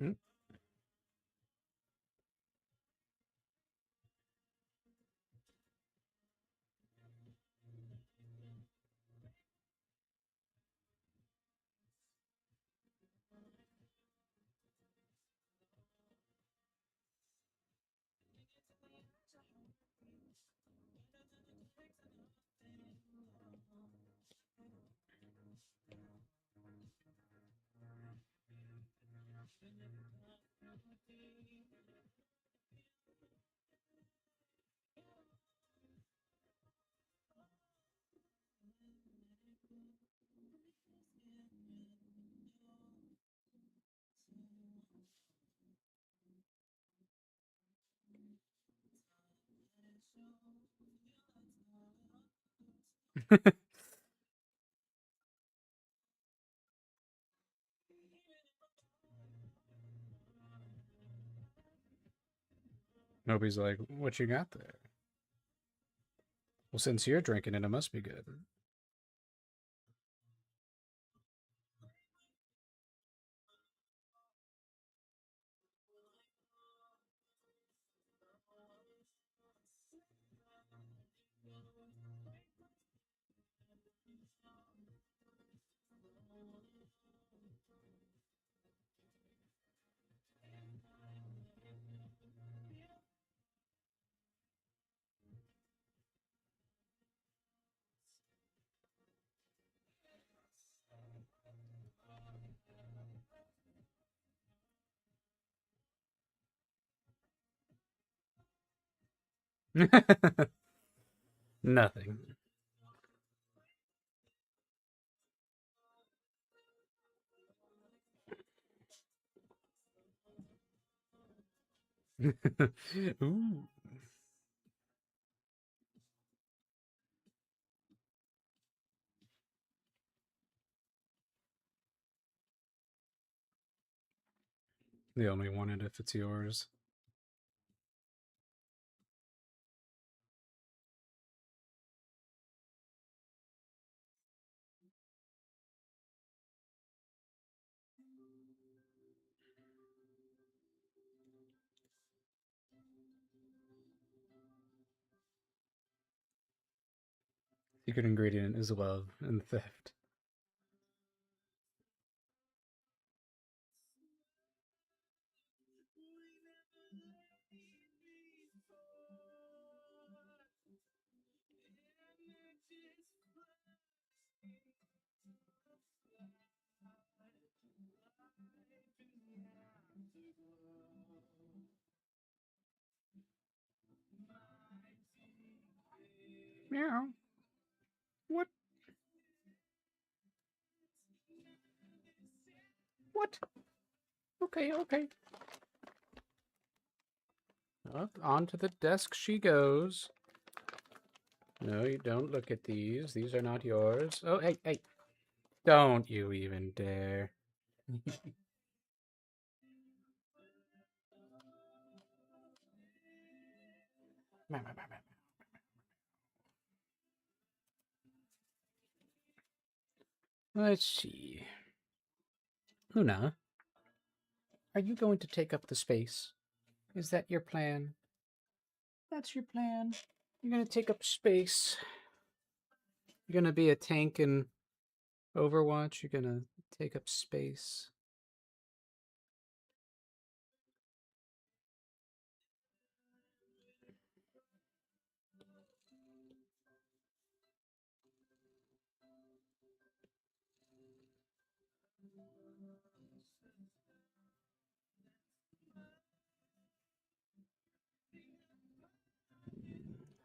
Mm. Moby's like, what you got there? Well, since you're drinking it, it must be good. Nothing. Ooh. They only want it if it's yours. Secret ingredient as well in theft. Meow. What? What? Okay, okay. Up onto the desk she goes. No, you don't look at these. These are not yours. Oh, hey, hey. Don't you even dare. Let's see. Luna, are you going to take up the space? Is that your plan? That's your plan. You're going to take up space. You're going to be a tank in Overwatch. You're going to take up space.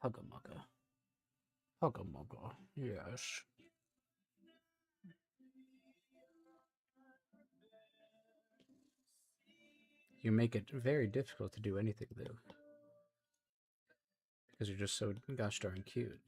Hugga mugga. Hugga mugga. Yes. You make it very difficult to do anything, though. Because you're just so gosh darn cute.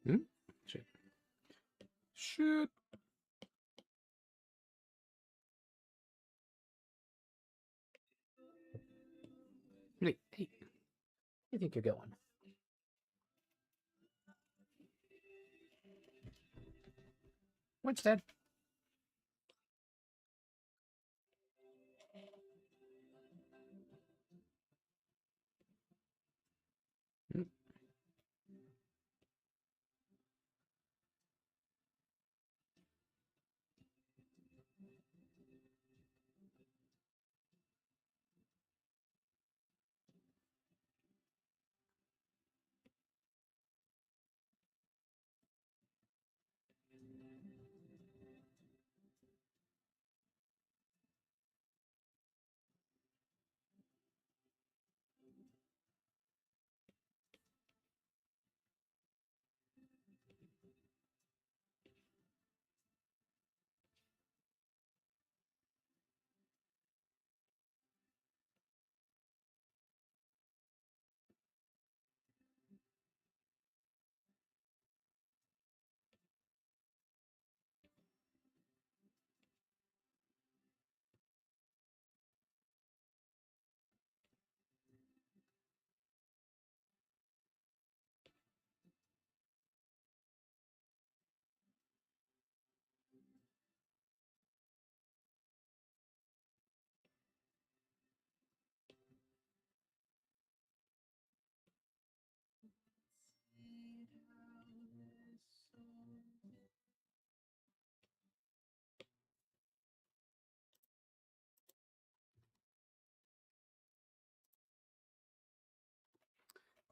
Hmm? Shit. Shit. Hey, hey. Where do you think you're going? What's that? Hmm?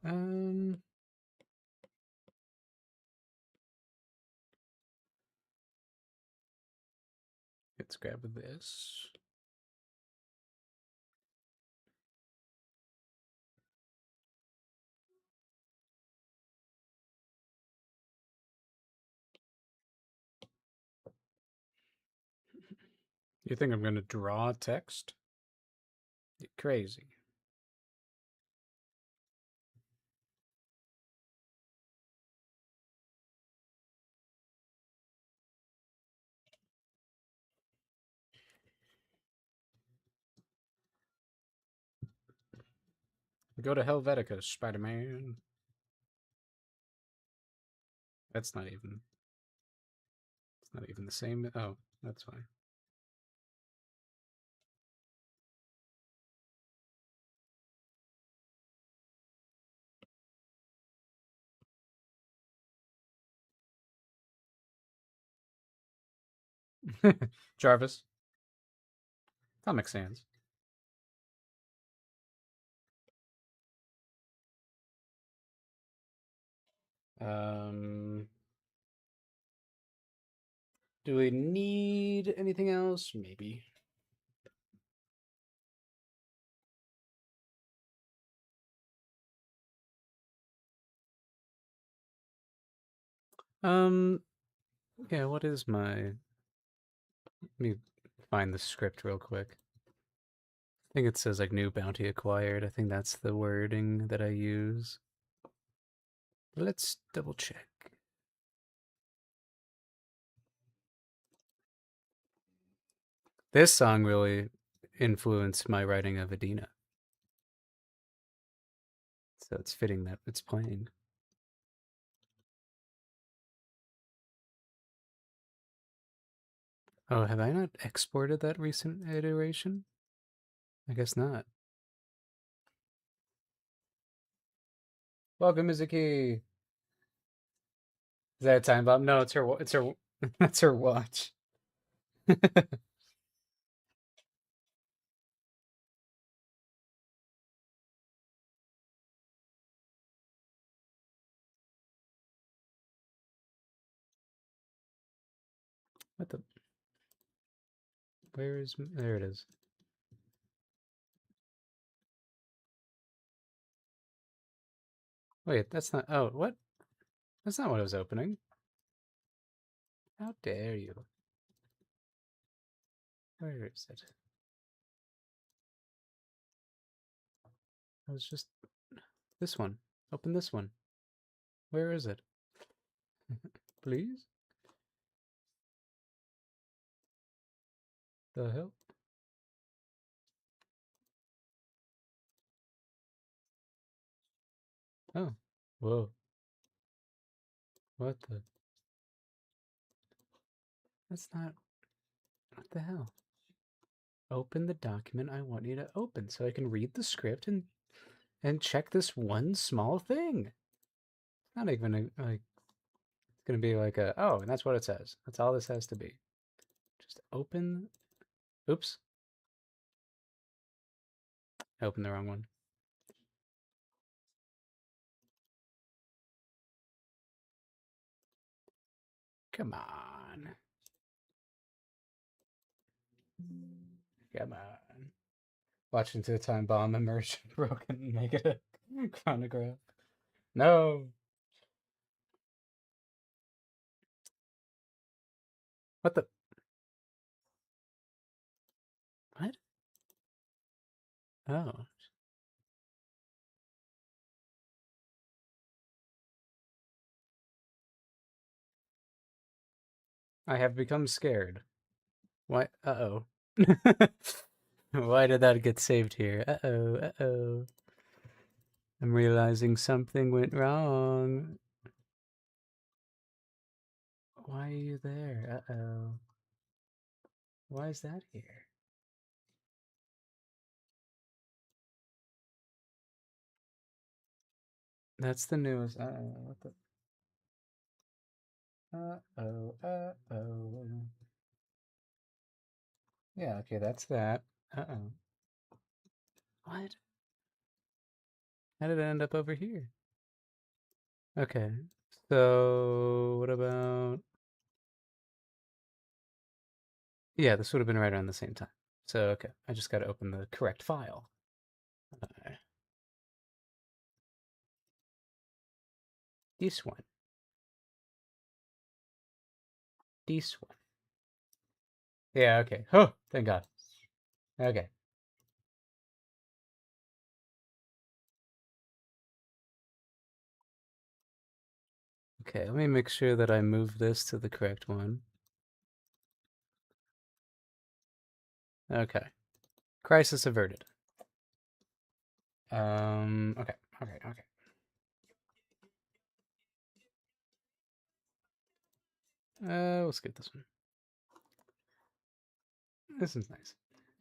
Um, let's grab this. You think I'm gonna draw text? You're crazy. Go to Helvetica, Spider-Man. That's not even. It's not even the same. Oh, that's fine. Jarvis. Comic Sans. Um, do we need anything else? Maybe. Um, yeah, what is my... Let me find the script real quick. I think it says like new bounty acquired. I think that's the wording that I use. Let's double check. This song really influenced my writing of Adina. So it's fitting that it's playing. Oh, have I not exported that recent iteration? I guess not. Welcome, Mizuki. Is that a time bomb? No, it's her. It's her. That's her watch. What the? Where is? There it is. Wait, that's not. Oh, what? That's not what I was opening. How dare you? Where is it? I was just this one. Open this one. Where is it? Please? The hell? Oh. Whoa. What the? That's not. What the hell? Open the document I want you to open so I can read the script and check this one small thing. It's not even like it's gonna be like a oh, and that's what it says. That's all this has to be. Just open. Oops, I opened the wrong one. Come on. Come on. Watching to the time bomb emerge broken negative chronograph. No. What the? What? Oh. I have become scared. Why? Uh oh. Why did that get saved here? Uh oh. Uh oh. I'm realizing something went wrong. Why are you there? Uh oh. Why is that here? That's the newest. Uh oh. What the? Uh oh. Uh oh. Yeah, okay, that's that. Uh oh. What? How did it end up over here? Okay. So, what about. Yeah, this would have been right around the same time. So, okay. I just got to open the correct file. This one. This one. Yeah, okay. Oh, thank God. Okay. Okay, let me make sure that I move this to the correct one. Okay. Crisis averted. Okay, okay. We'll skip this one. This is nice.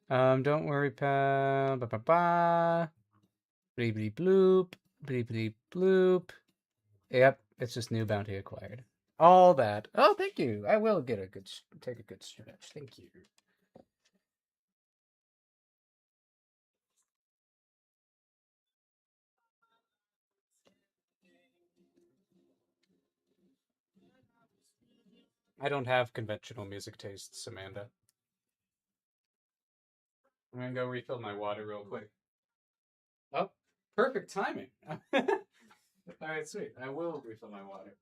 Don't worry, pal. Ba ba ba. Bleepity bloop. Bleepity bloop. Yep, it's just new bounty acquired. All that. Oh, thank you. I will get a good take a good stretch. Thank you. I don't have conventional music tastes, Amanda. I'm gonna go refill my water real quick. Oh, perfect timing. All right, sweet. I will refill my water.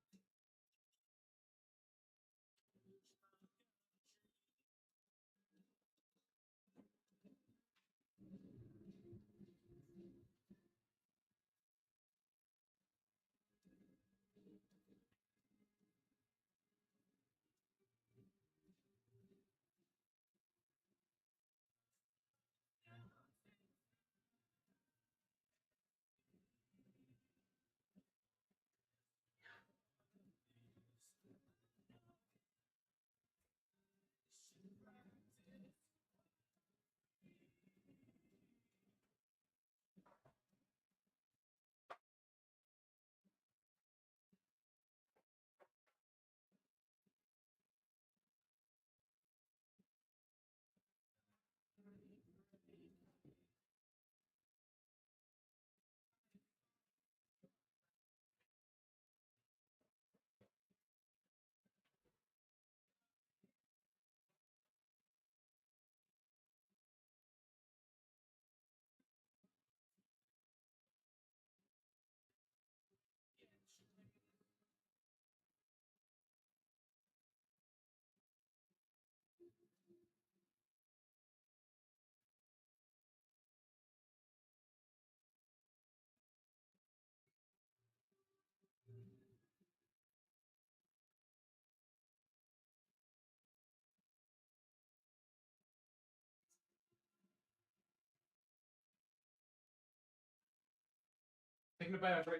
Taking a bath, right?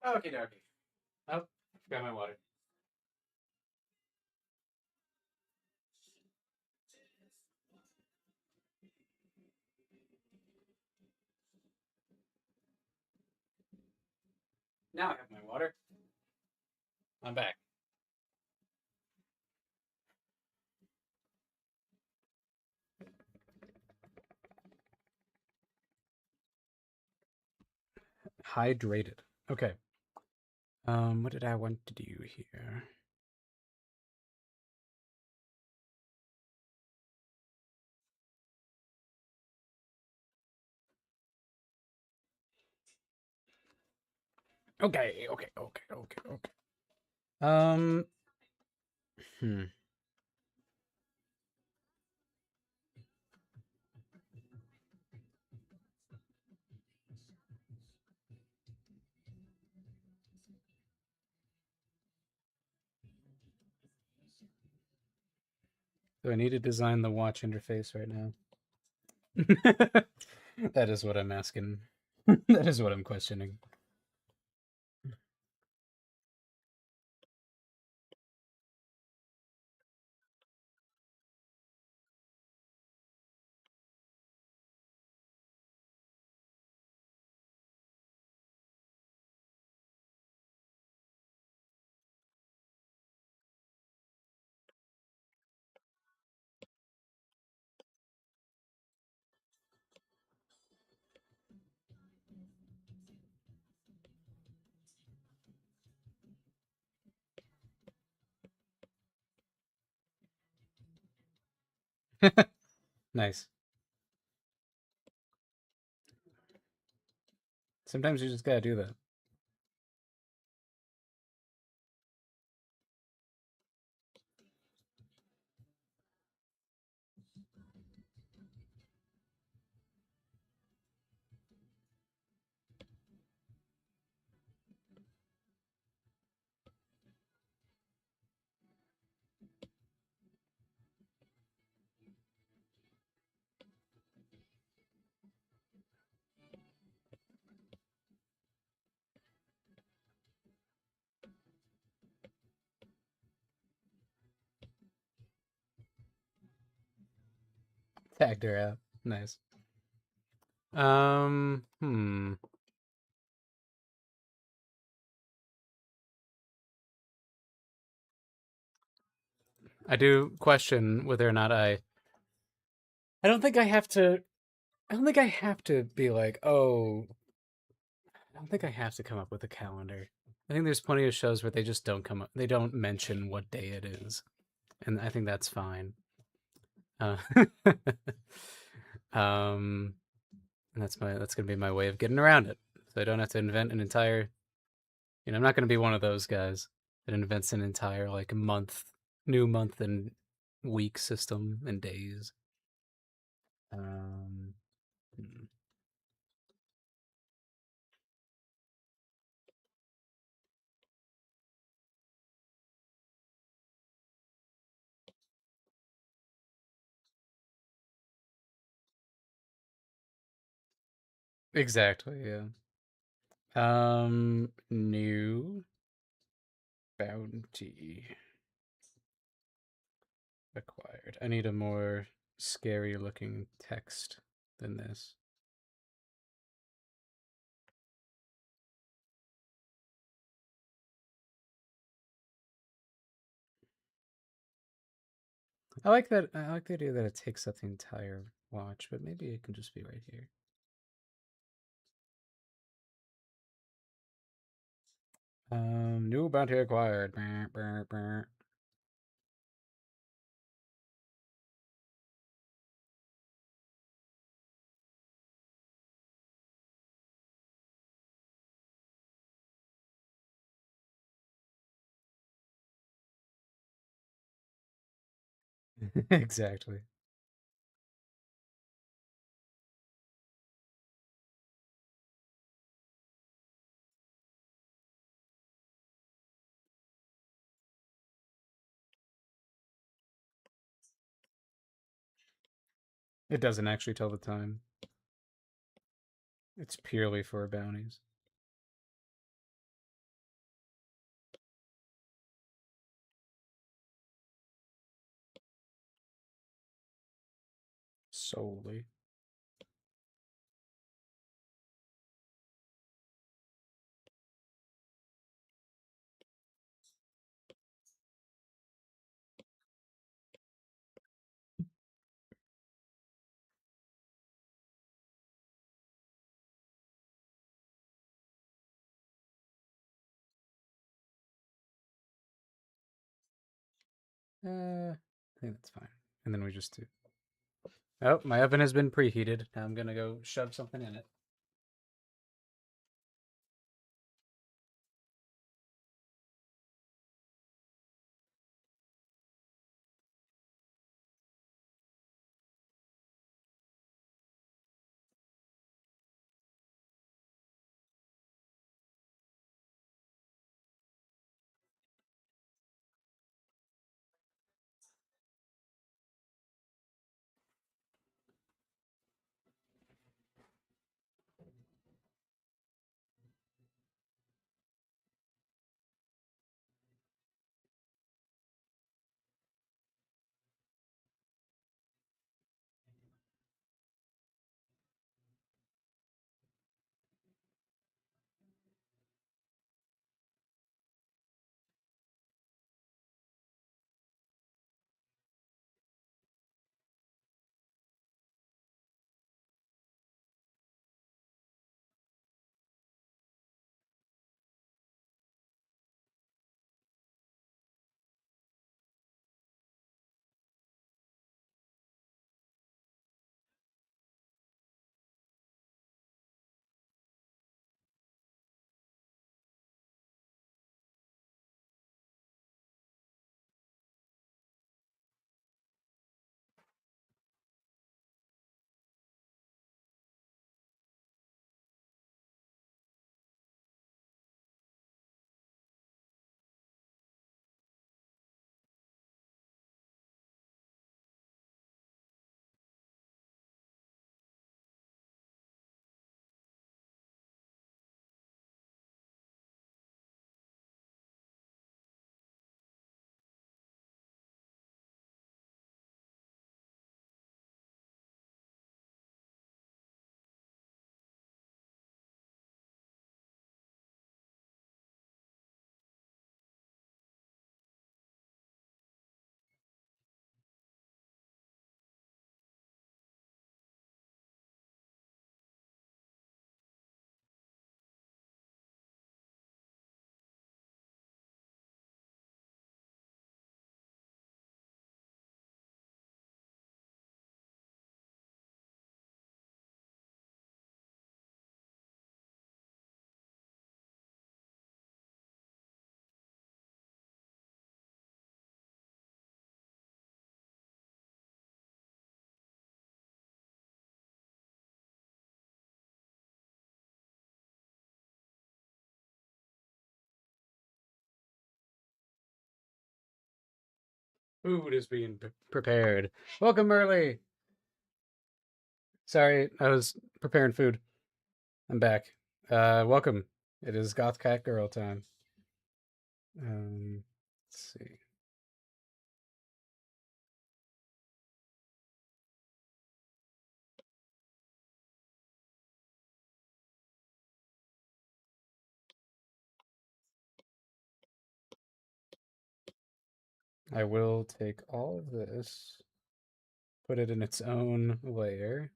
Okay, dokie. Oh, forgot my water. Now I have my water. I'm back. Hydrated. Okay. What did I want to do here? Okay. Um, hmm. Do I need to design the watch interface right now? That is what I'm asking. That is what I'm questioning. Nice. Sometimes you just gotta do that. Tagged her out. Nice. Hmm. I do question whether or not I don't think I have to. I don't think I have to be like, oh, I don't think I have to come up with a calendar. I think there's plenty of shows where they just don't come up. They don't mention what day it is, and I think that's fine. Uh, um, and that's gonna be my way of getting around it, so I don't have to invent an entire. I'm not gonna be one of those guys that invents an entire like new month and week system and days. Um, hmm. Exactly. Yeah. New bounty acquired. I need a more scary looking text than this. I like that. I like the idea that it takes up the entire watch, but maybe it can just be right here. New bounty acquired. Brr, brr, brr. Exactly. It doesn't actually tell the time. It's purely for bounties. Solely. I think that's fine. And then we just do. Oh, my oven has been preheated. Now I'm gonna go shove something in it. Food is being prepared. Welcome, Merly. Sorry, I was preparing food. I'm back. Welcome. It is Goth Cat Girl time. Let's see. I will take all of this, put it in its own layer.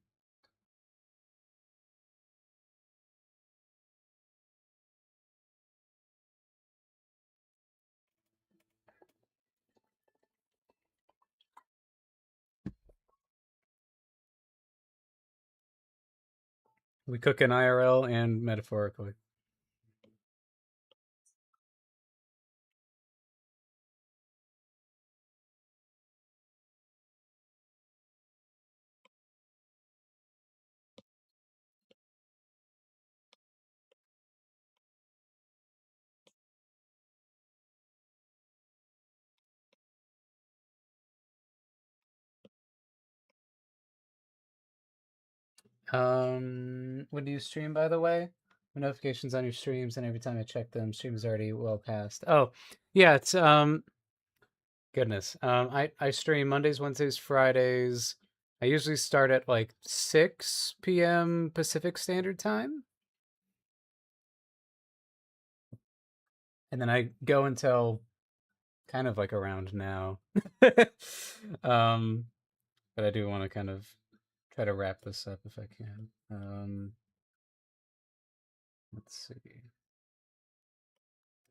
We cook in IRL and metaphorically. When do you stream, by the way? Notifications on your streams, and every time I check them, stream is already well past. Oh, yeah, it's goodness. I stream Mondays, Wednesdays, Fridays. I usually start at like 6 p.m. Pacific Standard Time, and then I go until kind of like around now. um, but I do want to kind of try to wrap this up if I can. Let's see.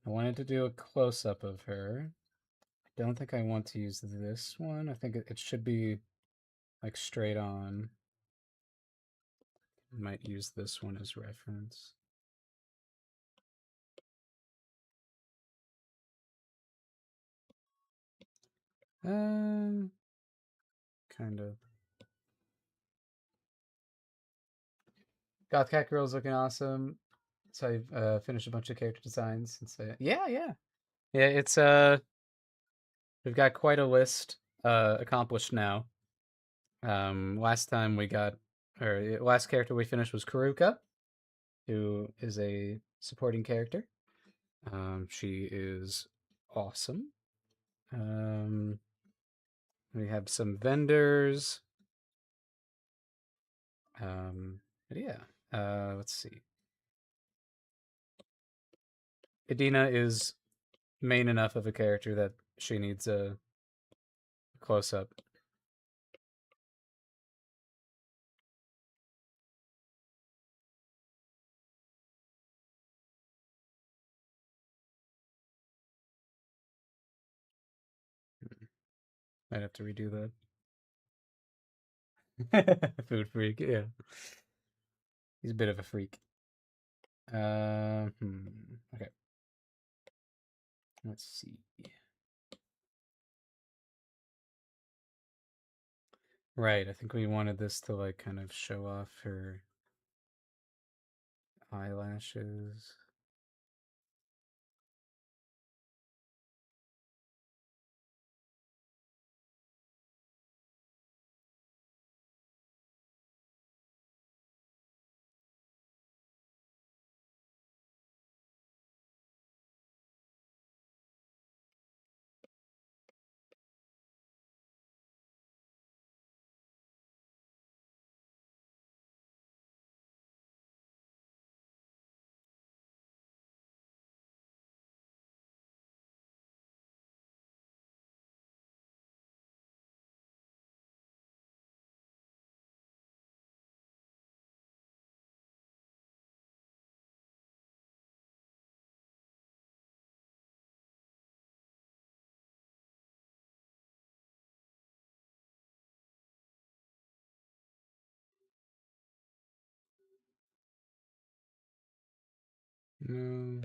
I wanted to do a close up of her. I don't think I want to use this one. I think it should be like straight on. I might use this one as reference. Kind of. Goth Cat Girl's looking awesome. So I've finished a bunch of character designs. And so yeah, yeah, yeah. It's we've got quite a list accomplished now. Last time we got, or last character we finished was Karuka, who is a supporting character. She is awesome. We have some vendors. But yeah, let's see. Idina is main enough of a character that she needs a close up. Might have to redo that. Food freak, yeah. He's a bit of a freak. Okay. Let's see. Right, I think we wanted this to like kind of show off her eyelashes. No.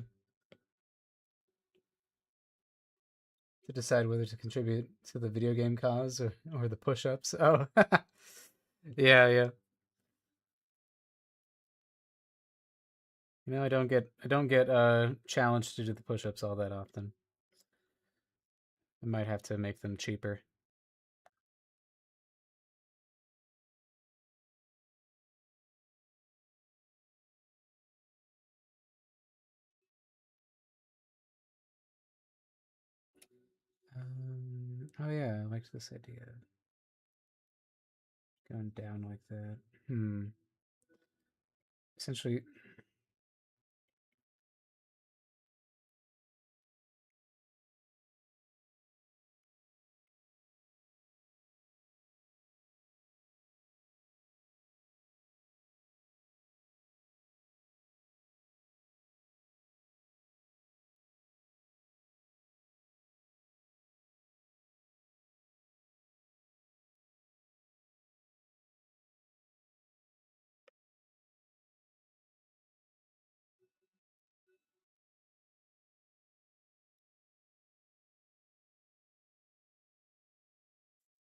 To decide whether to contribute to the video game cause or the push-ups. Oh, yeah, yeah. You know, I don't get challenged to do the push-ups all that often. I might have to make them cheaper. Oh yeah, I liked this idea. Going down like that. Essentially,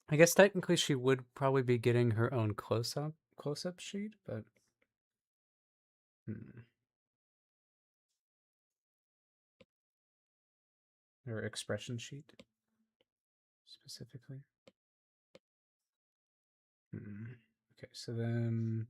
I guess technically she would probably be getting her own close up sheet, but her expression sheet specifically. Okay, so then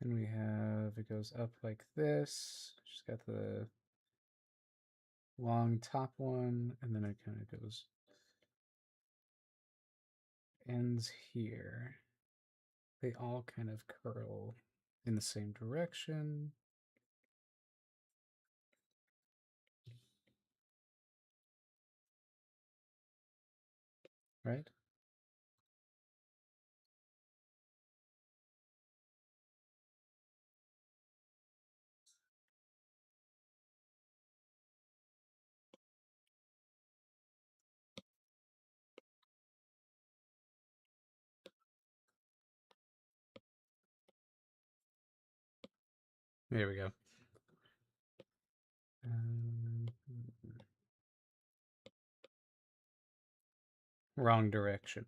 we have, it goes up like this. She's got the long top one, and then it kind of goes, ends here. They all kind of curl in the same direction. Right? There we go. Wrong direction.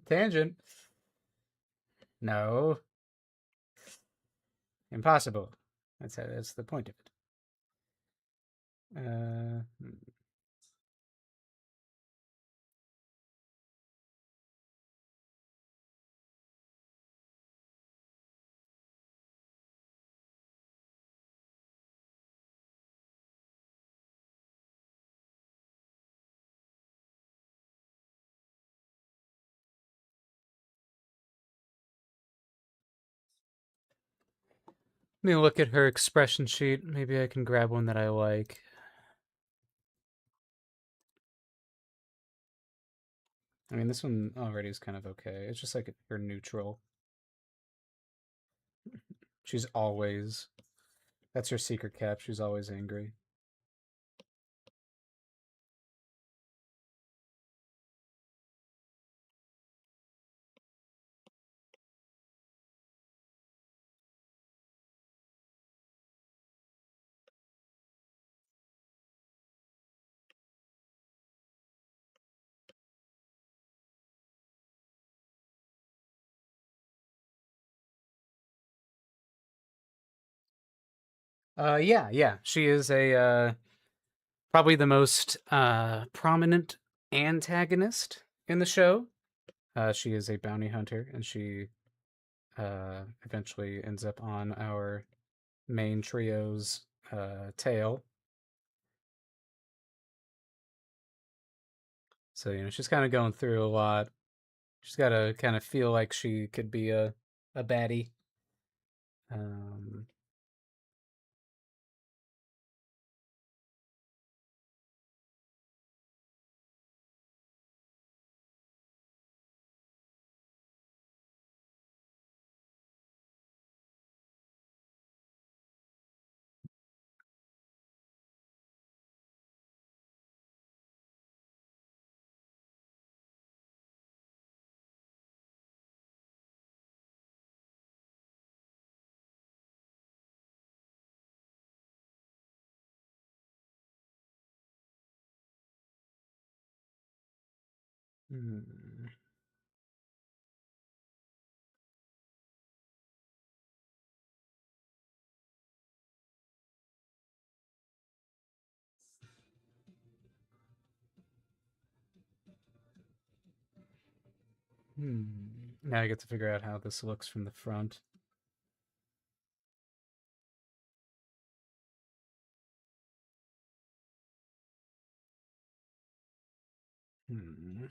Tangent. No. Impossible. That's the point of it. Let me look at her expression sheet. Maybe I can grab one that I like. I mean, this one already is kind of okay. It's just like her neutral. She's always, that's her secret cap. She's always angry. Yeah. She is a probably the most prominent antagonist in the show. She is a bounty hunter, and she eventually ends up on our main trio's tail. So she's kind of going through a lot. She's got to kind of feel like she could be a baddie. Um, Hmm. Hmm. Now I get to figure out how this looks from the front. Hmm.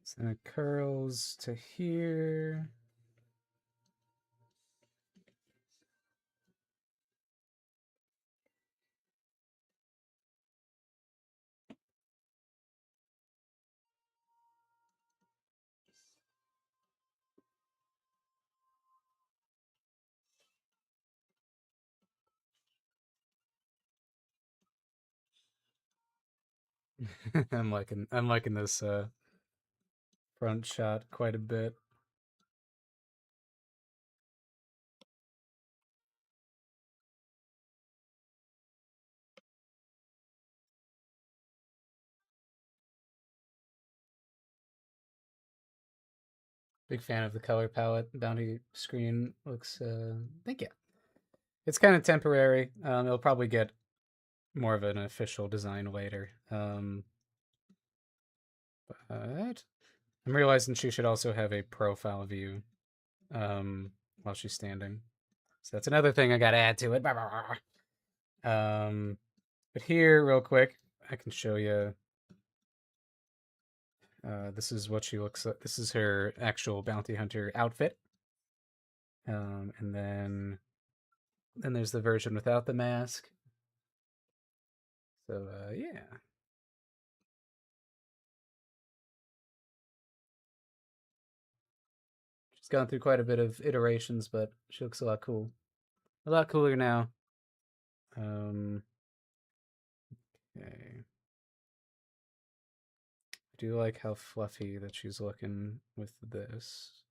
So it curls to here. I'm liking this front shot quite a bit. Big fan of the color palette. Bounty screen looks I think yeah. It's kind of temporary. It'll probably get more of an official design later. But I'm realizing she should also have a profile view while she's standing. So that's another thing I got to add to it. But here, real quick, I can show you. This is what she looks like. This is her actual bounty hunter outfit. And then there's the version without the mask. So yeah. She's gone through quite a bit of iterations, but she looks a lot cool. A lot cooler now. Okay. I do like how fluffy that she's looking with this.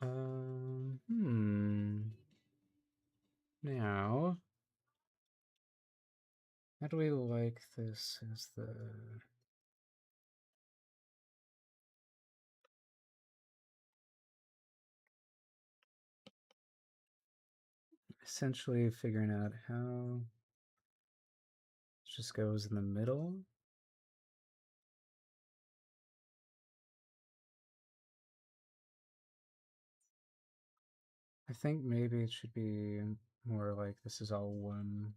Um, hmm. Now, how do we like this as the essentially figuring out how it just goes in the middle? I think maybe it should be more like this is all one.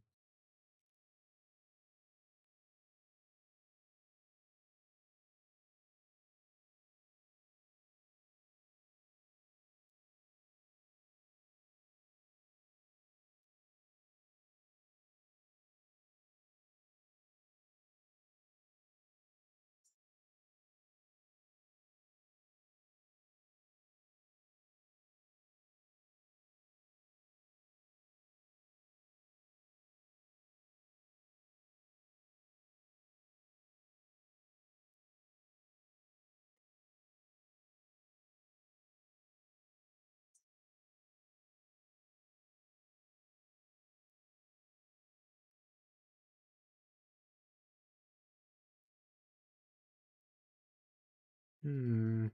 Hmm.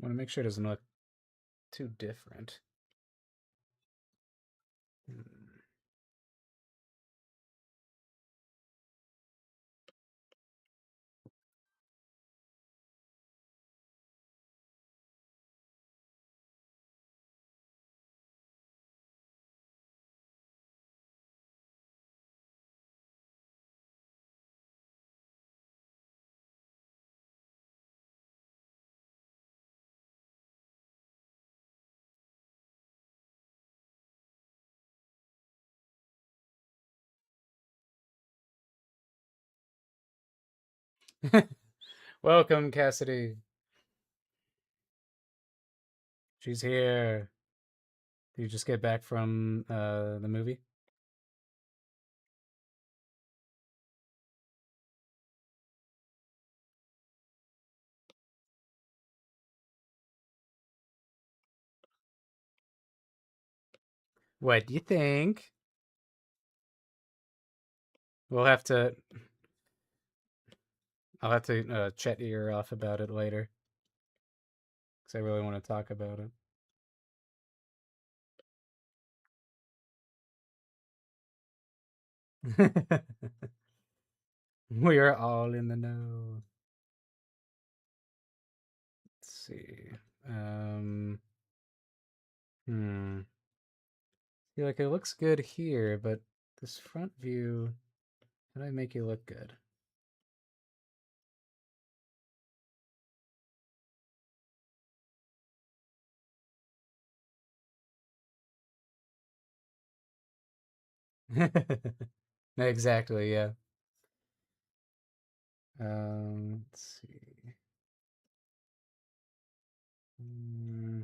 Want to make sure it doesn't look too different. Hmm. Welcome, Cassidy. She's here. Did you just get back from the movie? What do you think? We'll have to. I'll have to chat your ear off about it later because I really want to talk about it. We are all in the know. Let's see. Um, hmm. Feel like it looks good here, but this front view, how do I make you look good? Exactly, yeah. Let's see. Mm,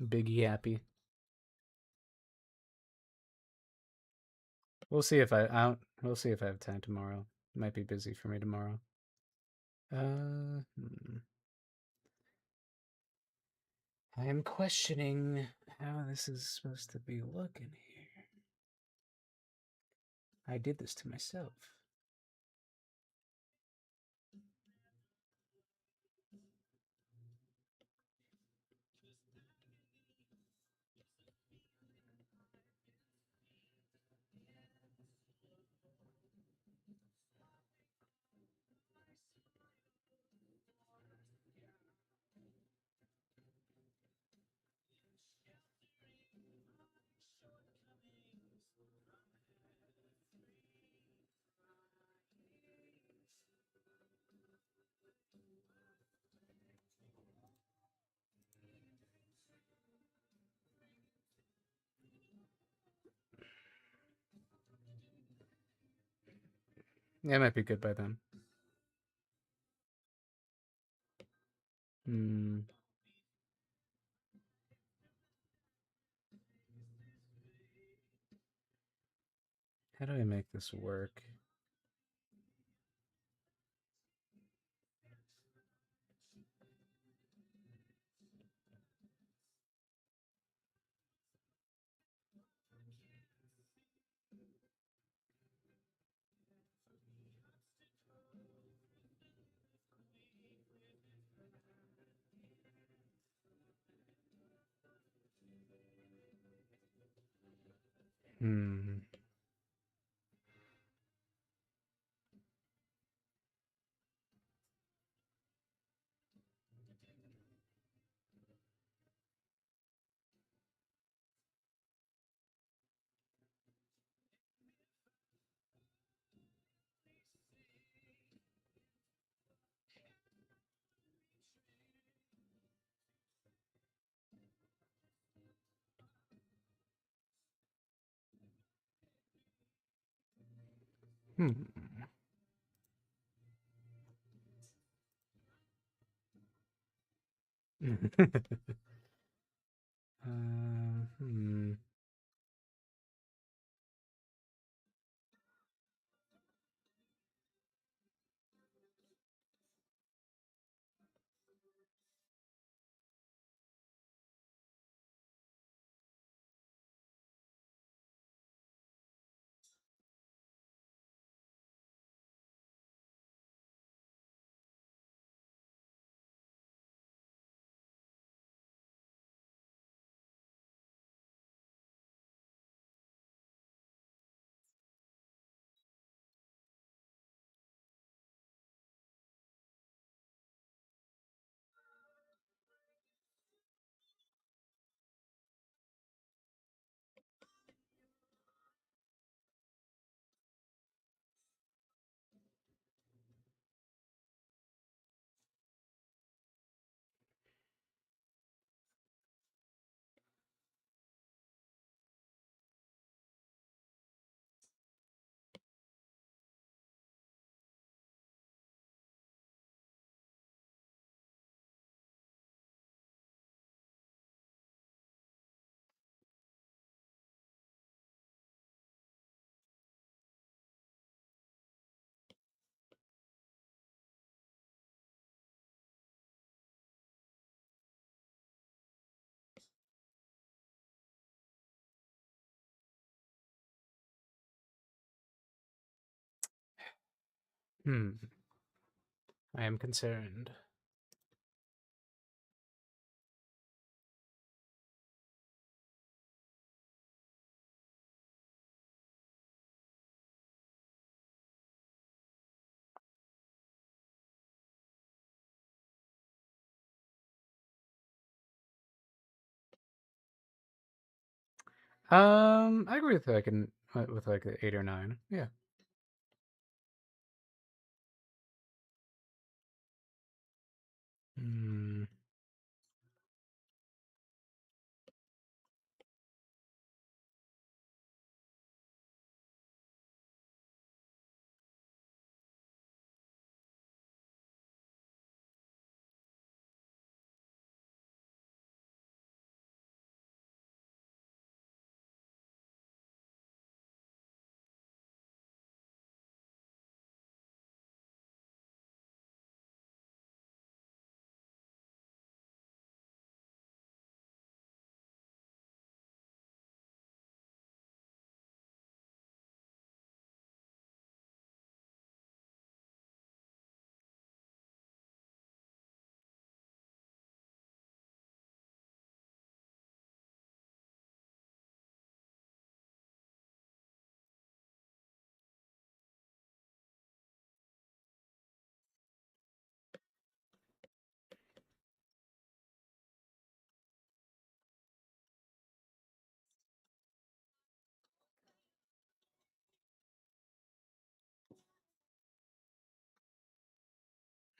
big yappy. We'll see if I don't. We'll see if I have time tomorrow. Might be busy for me tomorrow. Hmm. I am questioning how this is supposed to be looking here. I did this to myself. Yeah, it might be good by then. Hmm. How do I make this work? Hmm. Hmm. Hmm. Hmm. I am concerned. I agree with like an with like an 8 or 9. Yeah.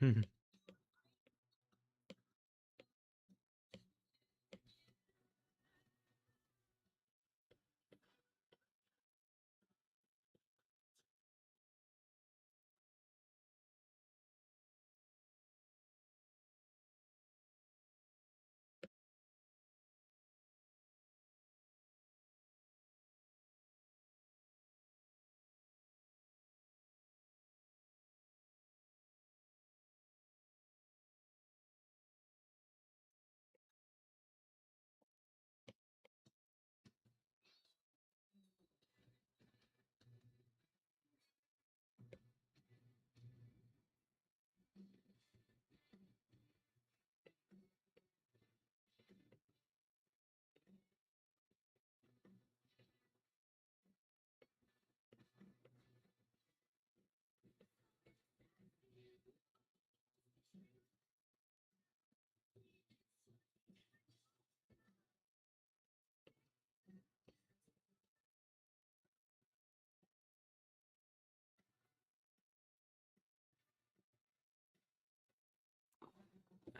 Hmm.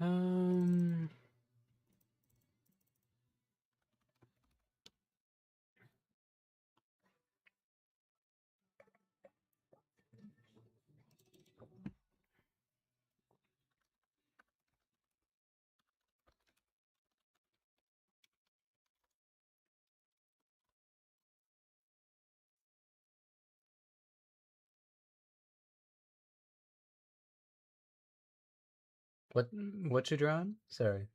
um. What you drawing? Sorry.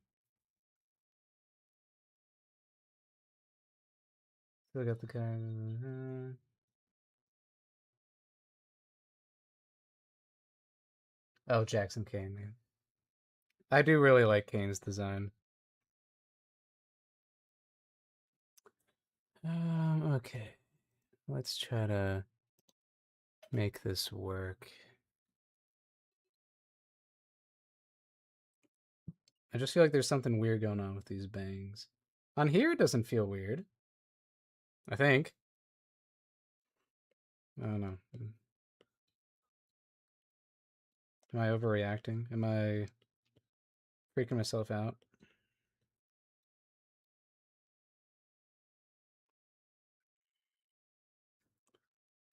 Still got the card. Oh, Jackson Kane, man. I do really like Kane's design. Okay. Let's try to make this work. I just feel like there's something weird going on with these bangs. On here, it doesn't feel weird. I think. I don't know. Am I overreacting? Am I freaking myself out?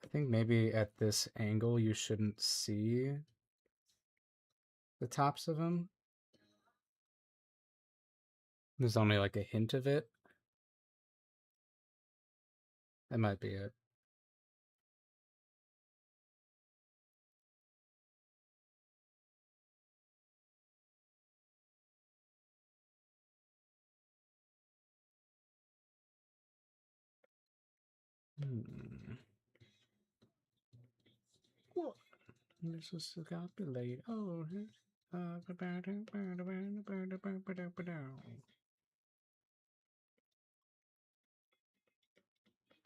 I think maybe at this angle you shouldn't see the tops of them. There's only like a hint of it. That might be it. Hmm. What? This is a calculate. Oh,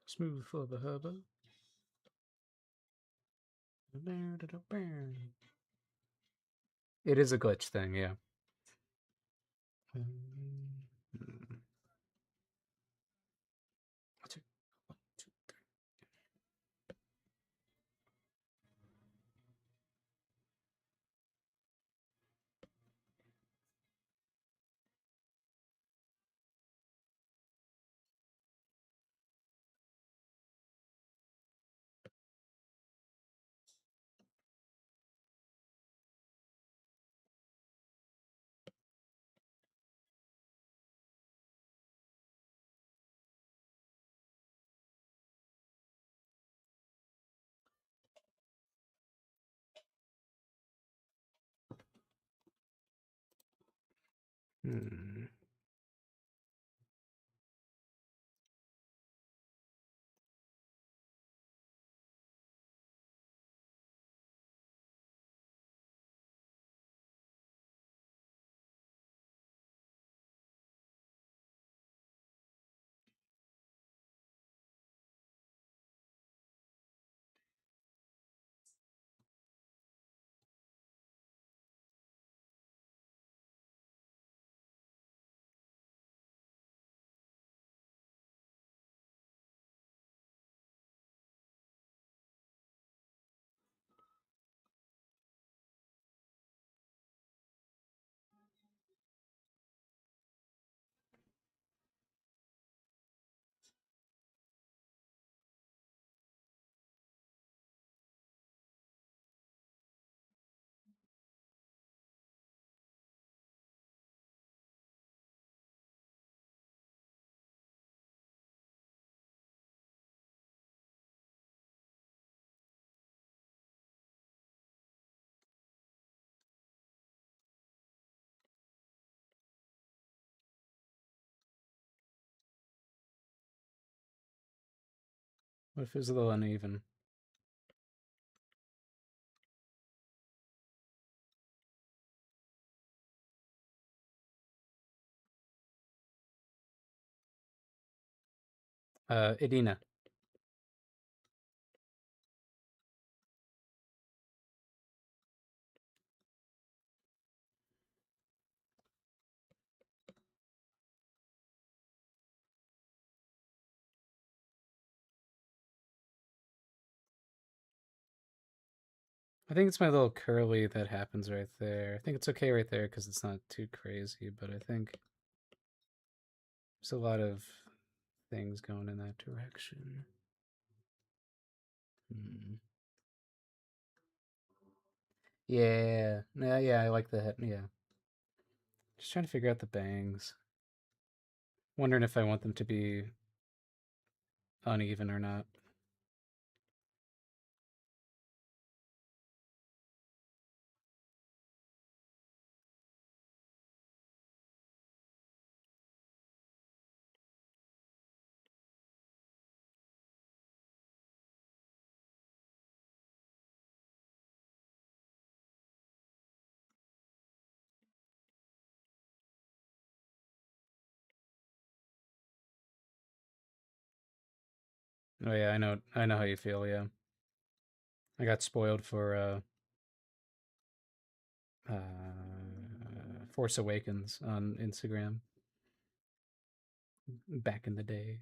smooth for the hubba. It is a glitch thing, yeah. Hmm. What if it's a little uneven? Idina. I think it's my little curly that happens right there. I think it's okay right there because it's not too crazy, but I think there's a lot of things going in that direction. Hmm. Yeah, yeah, I like the head. Yeah, just trying to figure out the bangs. Wondering if I want them to be uneven or not. Oh yeah, I know how you feel. Yeah, I got spoiled for Force Awakens on Instagram back in the day.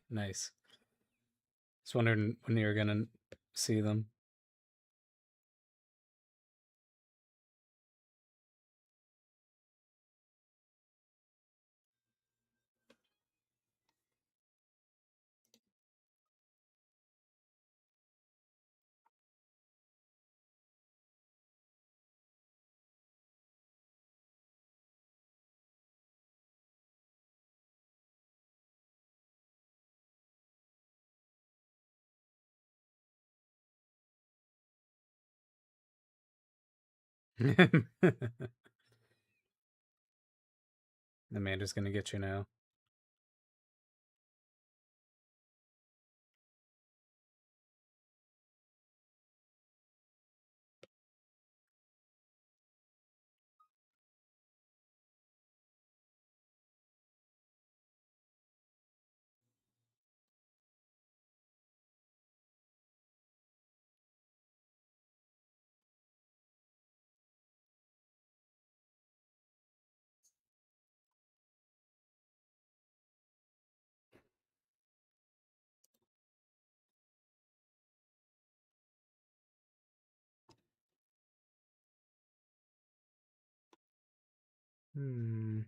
Nice. Just wondering when you were gonna see them. Amanda's gonna get you now. Hmm.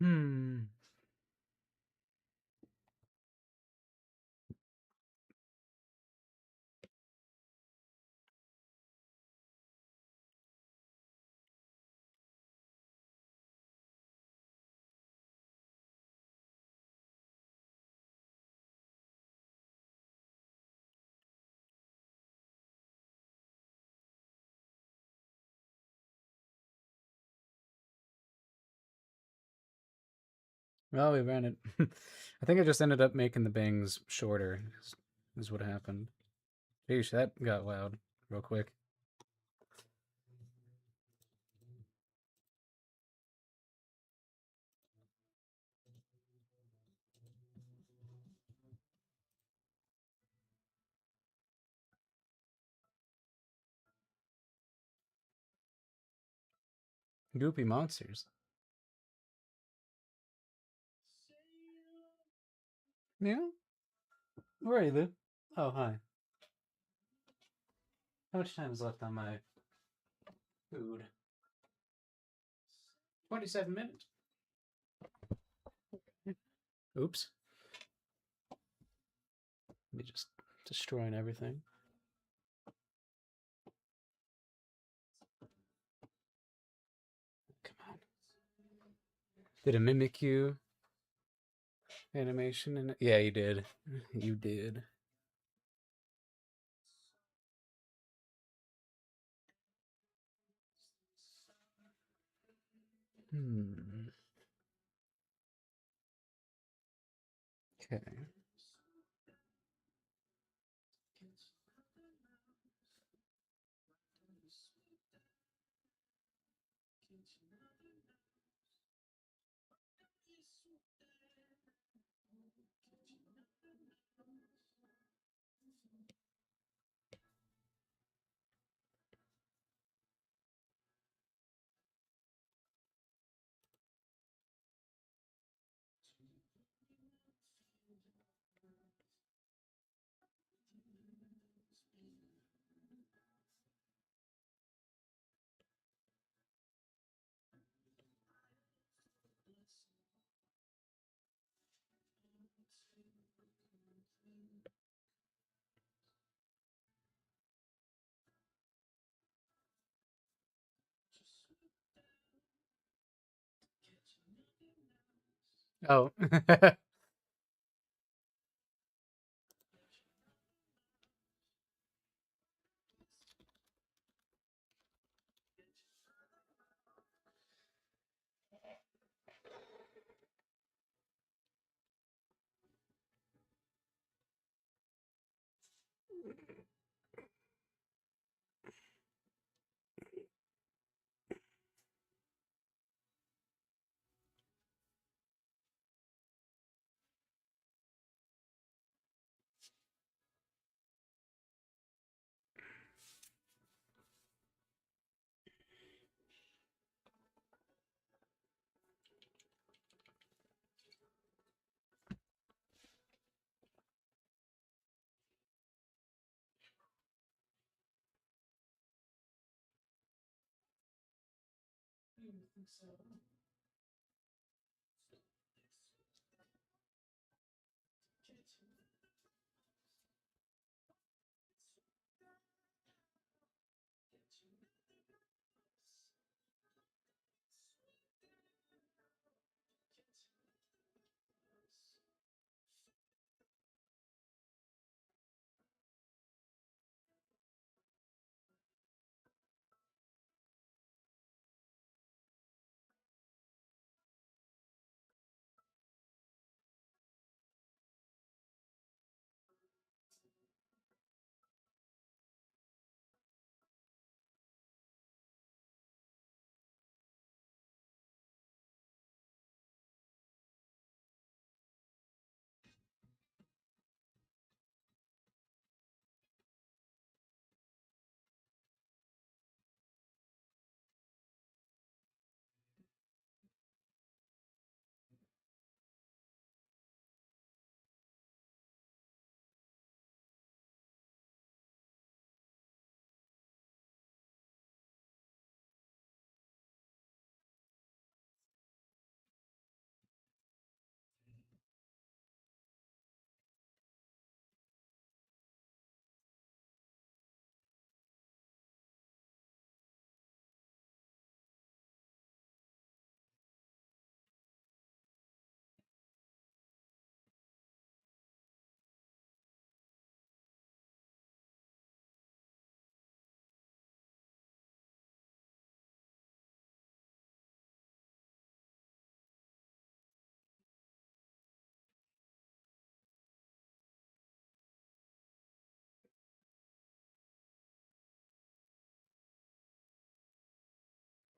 Hmm. Well, we ran it. I think I just ended up making the bangs shorter, is what happened. Yeesh, that got loud real quick. Goopy monsters. Yeah? Where are you, Lou? Oh, hi. How much time is left on my food? 27 minutes. Oops. Me just destroying everything. Come on. Did it mimic you? Animation? And yeah, you did. You did. Hmm. Okay. Oh.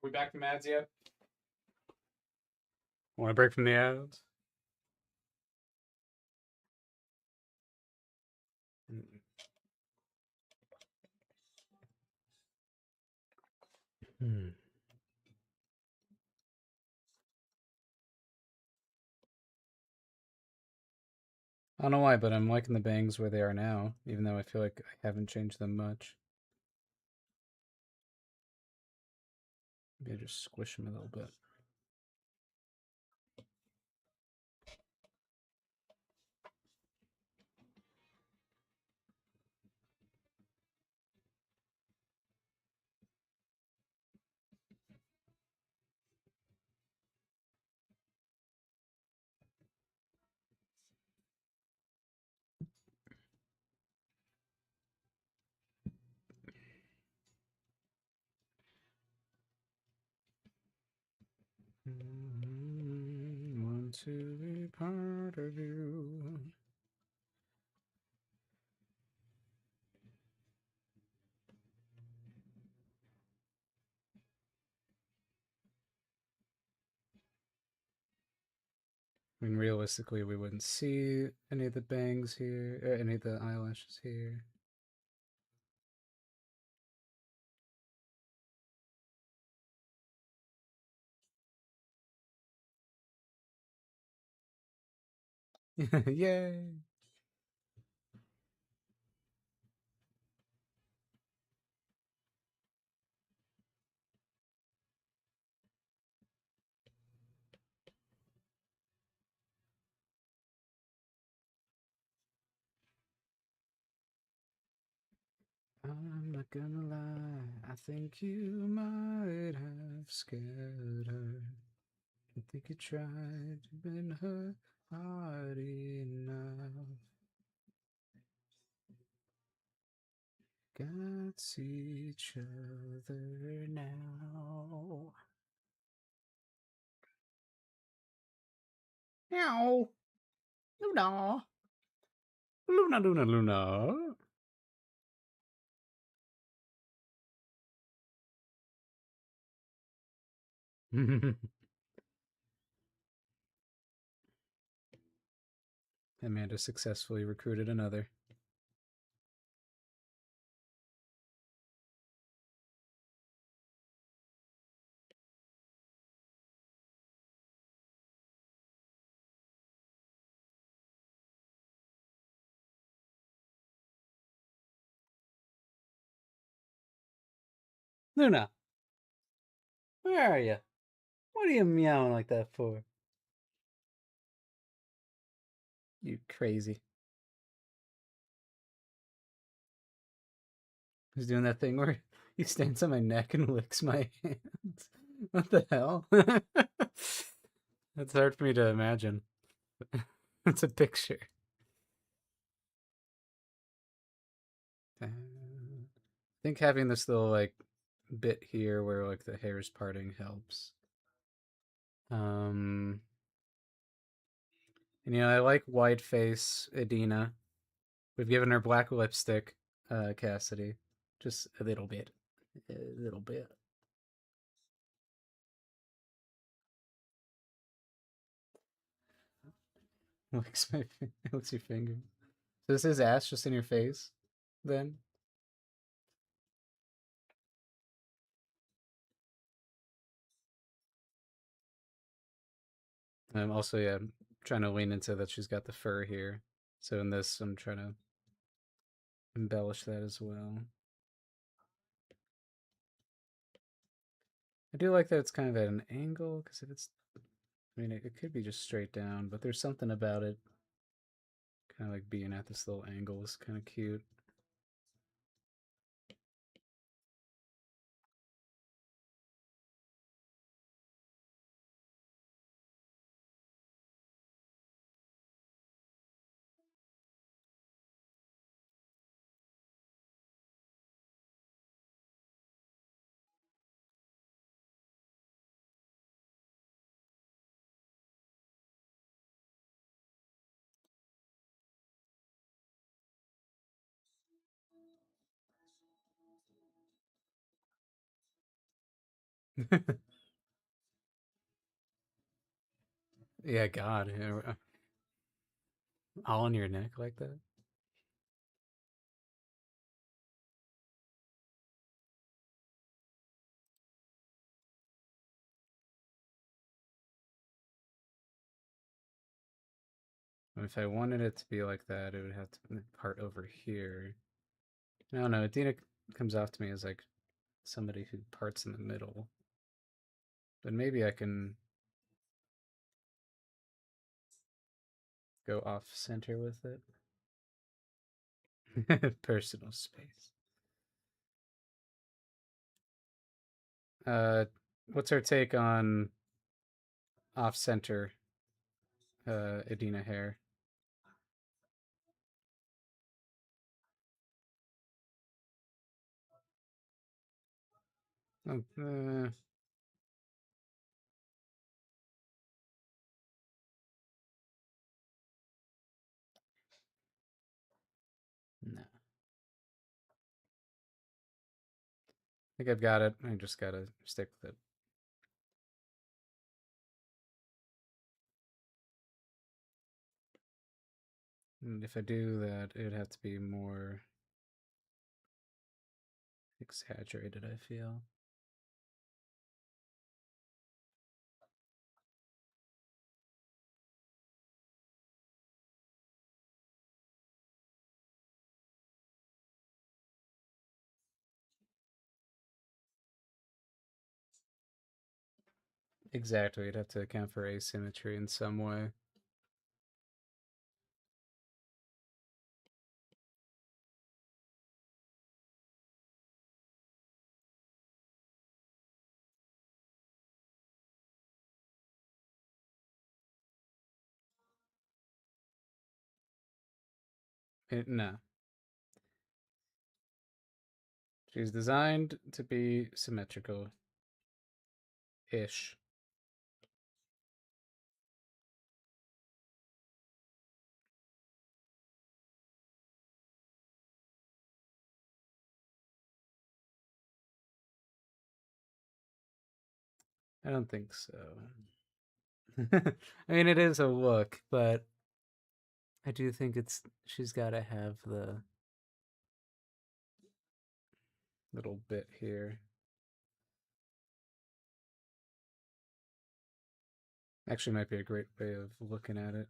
We back from ads yet? Want to break from the ads? Hmm. I don't know why, but I'm liking the bangs where they are now, even though I feel like I haven't changed them much. Maybe I just squish them a little bit. Want to be part of you. I mean, realistically, we wouldn't see any of the bangs here, or any of the eyelashes here. Yay! I'm not gonna lie, I think you might have scared her. I think you tried to win her heart enough. Got each other now. Meow. Luna. Luna, Luna, Luna. Amanda successfully recruited another. Luna, where are you? What are you meowing like that for? You crazy. He's doing that thing where he stands on my neck and licks my hands. What the hell? That's hard for me to imagine. It's a picture. I think having this little like bit here where like the hair is parting helps. Um, and I like white face Edina. We've given her black lipstick, Cassidy, just a little bit, a little bit. Licks my licks your finger. So this is ass just in your face, then. I'm also yeah trying to lean into that she's got the fur here. So in this, I'm trying to embellish that as well. I do like that it's kind of at an angle because if it's, I mean, it could be just straight down, but there's something about it, kind of like being at this little angle is kind of cute. Yeah, God, yeah, all on your neck like that. If I wanted it to be like that, it would have to be part over here. No, no, Adina comes off to me as like somebody who parts in the middle. But maybe I can go off center with it. Personal space. Uh, what's our take on off center Adina hair? Oh, no. I think I've got it. I just gotta stick with it. And if I do that, it would have to be more exaggerated, I feel. Exactly, you'd have to account for asymmetry in some way. No. She's designed to be symmetrical ish. I don't think so. I mean, it is a look, but I do think she's got to have the little bit here. Actually, might be a great way of looking at it.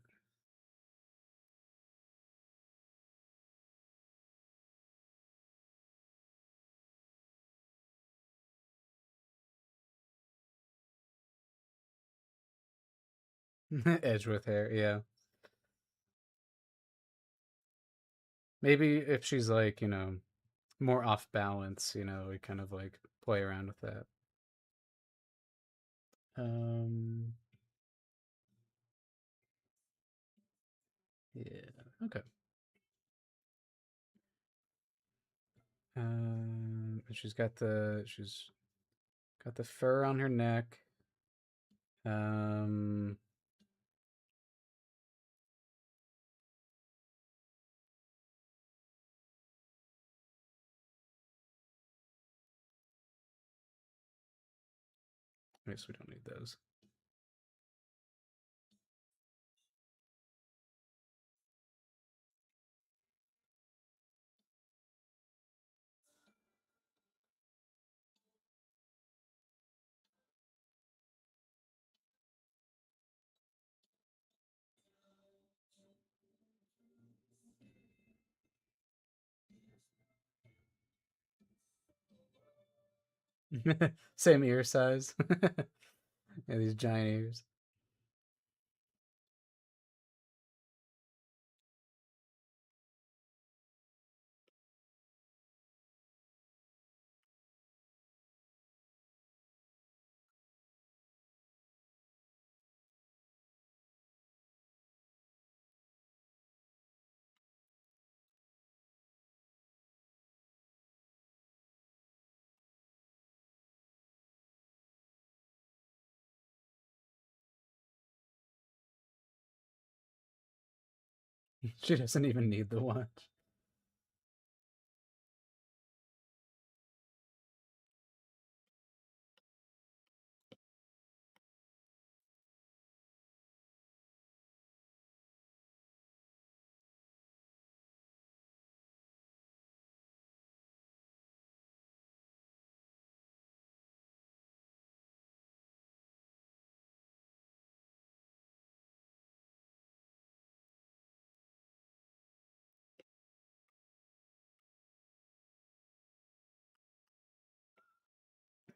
Edge with hair, yeah. Maybe if she's like, more off balance, we kind of like play around with that. Um, yeah, okay. She's got the fur on her neck. Um, I guess we don't need those. Same ear size. Yeah, these giant ears. She doesn't even need the watch.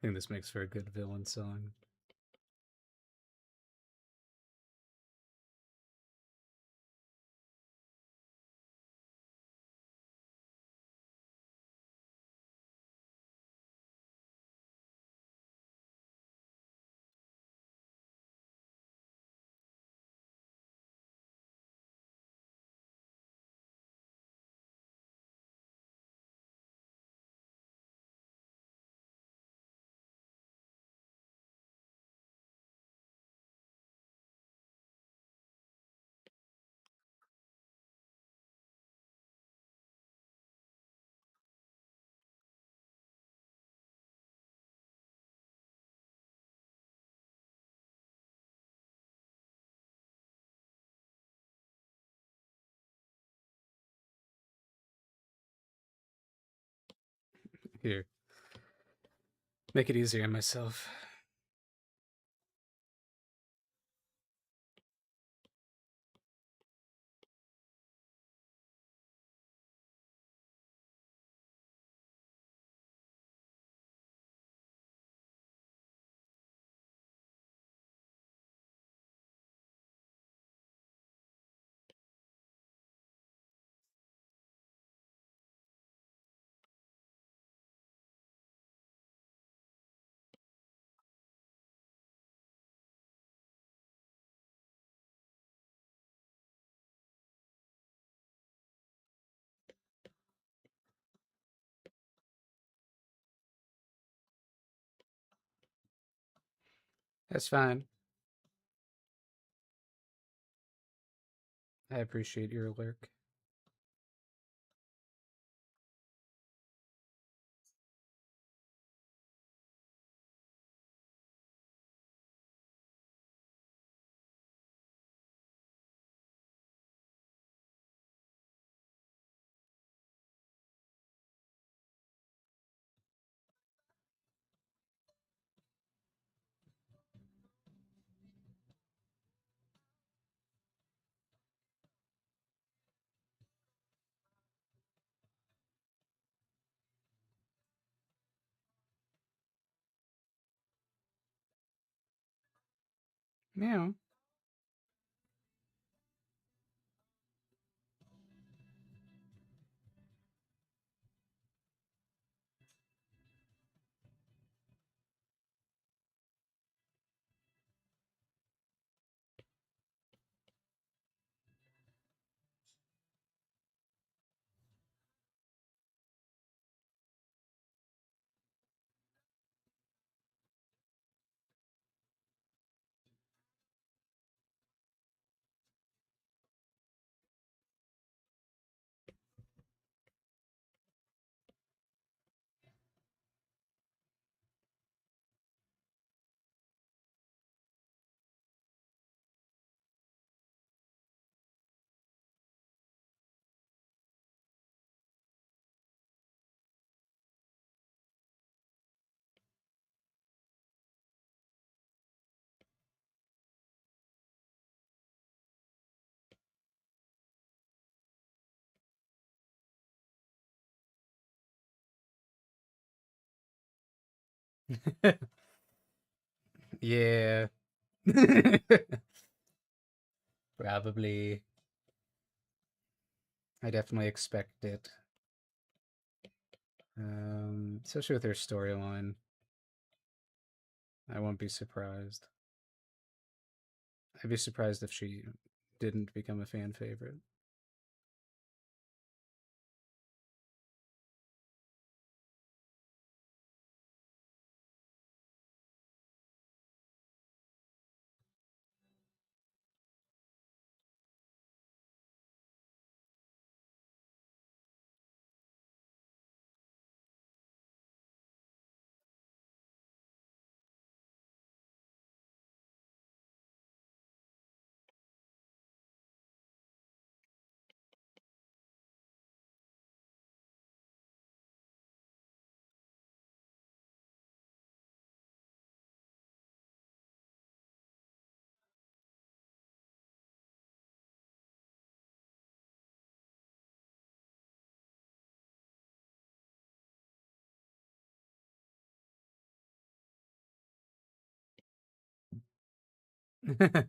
think this makes for a good villain song. Here, make it easier on myself. That's fine. I appreciate your lurk. Meow. Yeah. Probably. I definitely expect it. Especially with her storyline. I won't be surprised. I'd be surprised if she didn't become a fan favorite.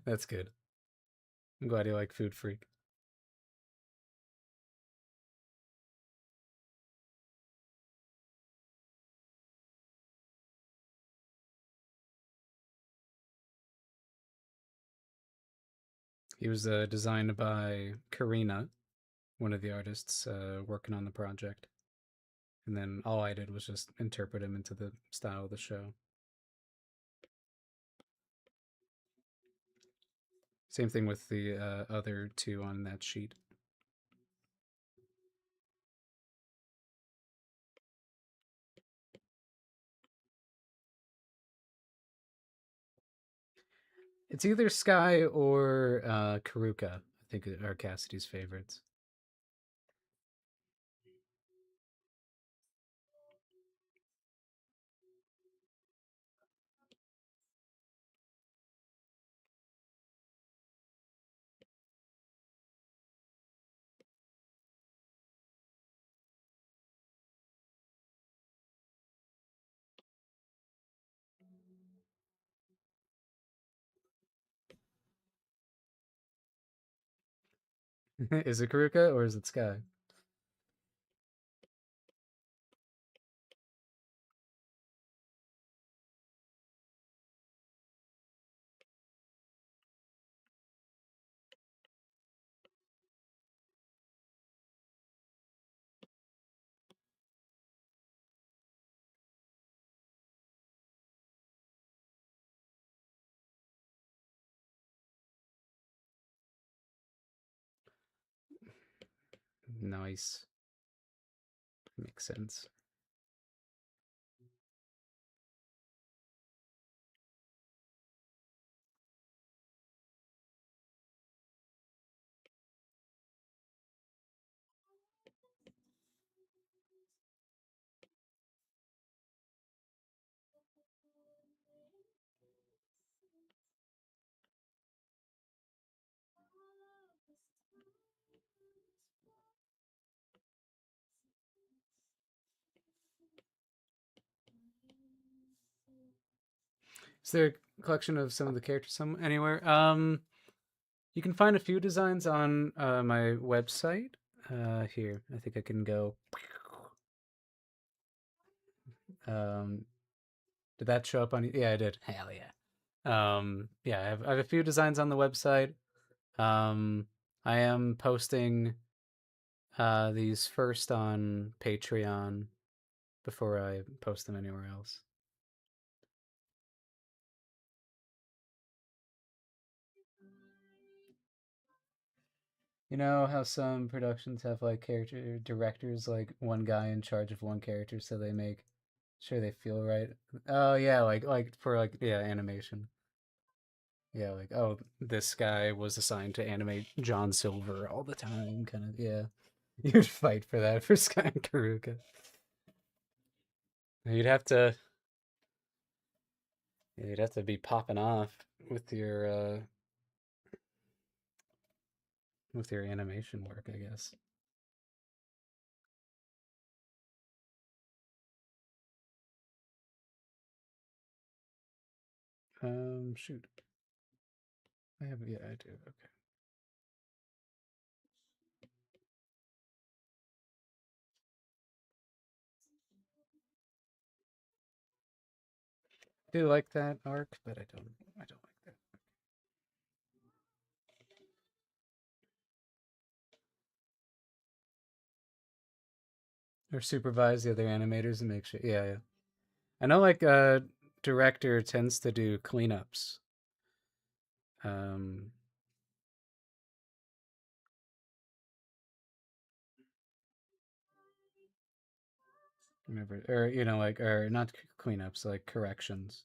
That's good. I'm glad you like Food Freak. He was designed by Karina, one of the artists working on the project. And then all I did was just interpret him into the style of the show. Same thing with the other two on that sheet. It's either Sky or Karuka. I think are Cassidy's favorites. Is it Karuka or is it Sky? Nice. Makes sense. Is there a collection of some of the characters anywhere? You can find a few designs on my website. Here, I think I can go. Um, did that show up on? Yeah, I did. Hell yeah. Yeah, I have a few designs on the website. Um, I am posting these first on Patreon before I post them anywhere else. You know how some productions have like character directors, like one guy in charge of one character, so they make sure they feel right. Oh yeah, like for like yeah animation. Yeah, like oh this guy was assigned to animate John Silver all the time, kind of yeah. You'd fight for that for Sky and Karuka. You'd have to you'd have to be popping off with your animation work, I guess. Shoot. I have yeah, I do. Okay. I do like that arc, but I don't like that. Or supervise the other animators and make sure yeah, yeah. I know like director tends to do cleanups. Um remember or you know like or not cleanups, like corrections.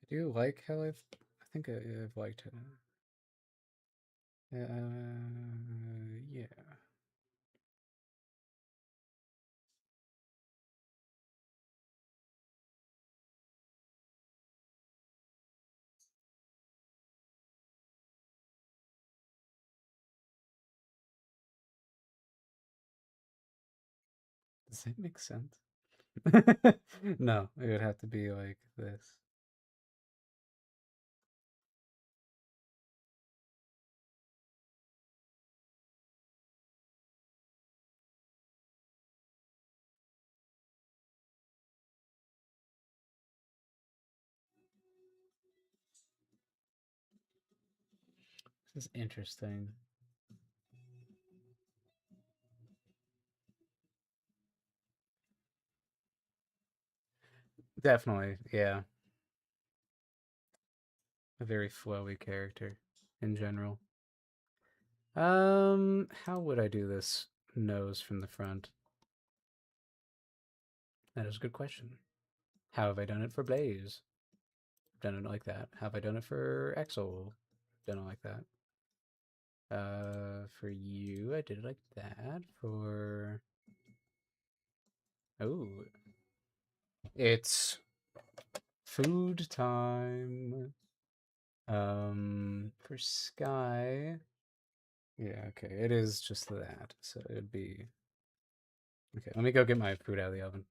I do like how I think I've liked it. Yeah. Does that make sense? No, it would have to be like this. This is interesting. Definitely, yeah. A very flowy character in general. How would I do this nose from the front? That is a good question. How have I done it for Blaze? Done it like that. Have I done it for Axel? Done it like that. For you, I did it like that. For oh, it's food time. For Sky, yeah, okay, it is just that. So it'd be okay. Let me go get my food out of the oven.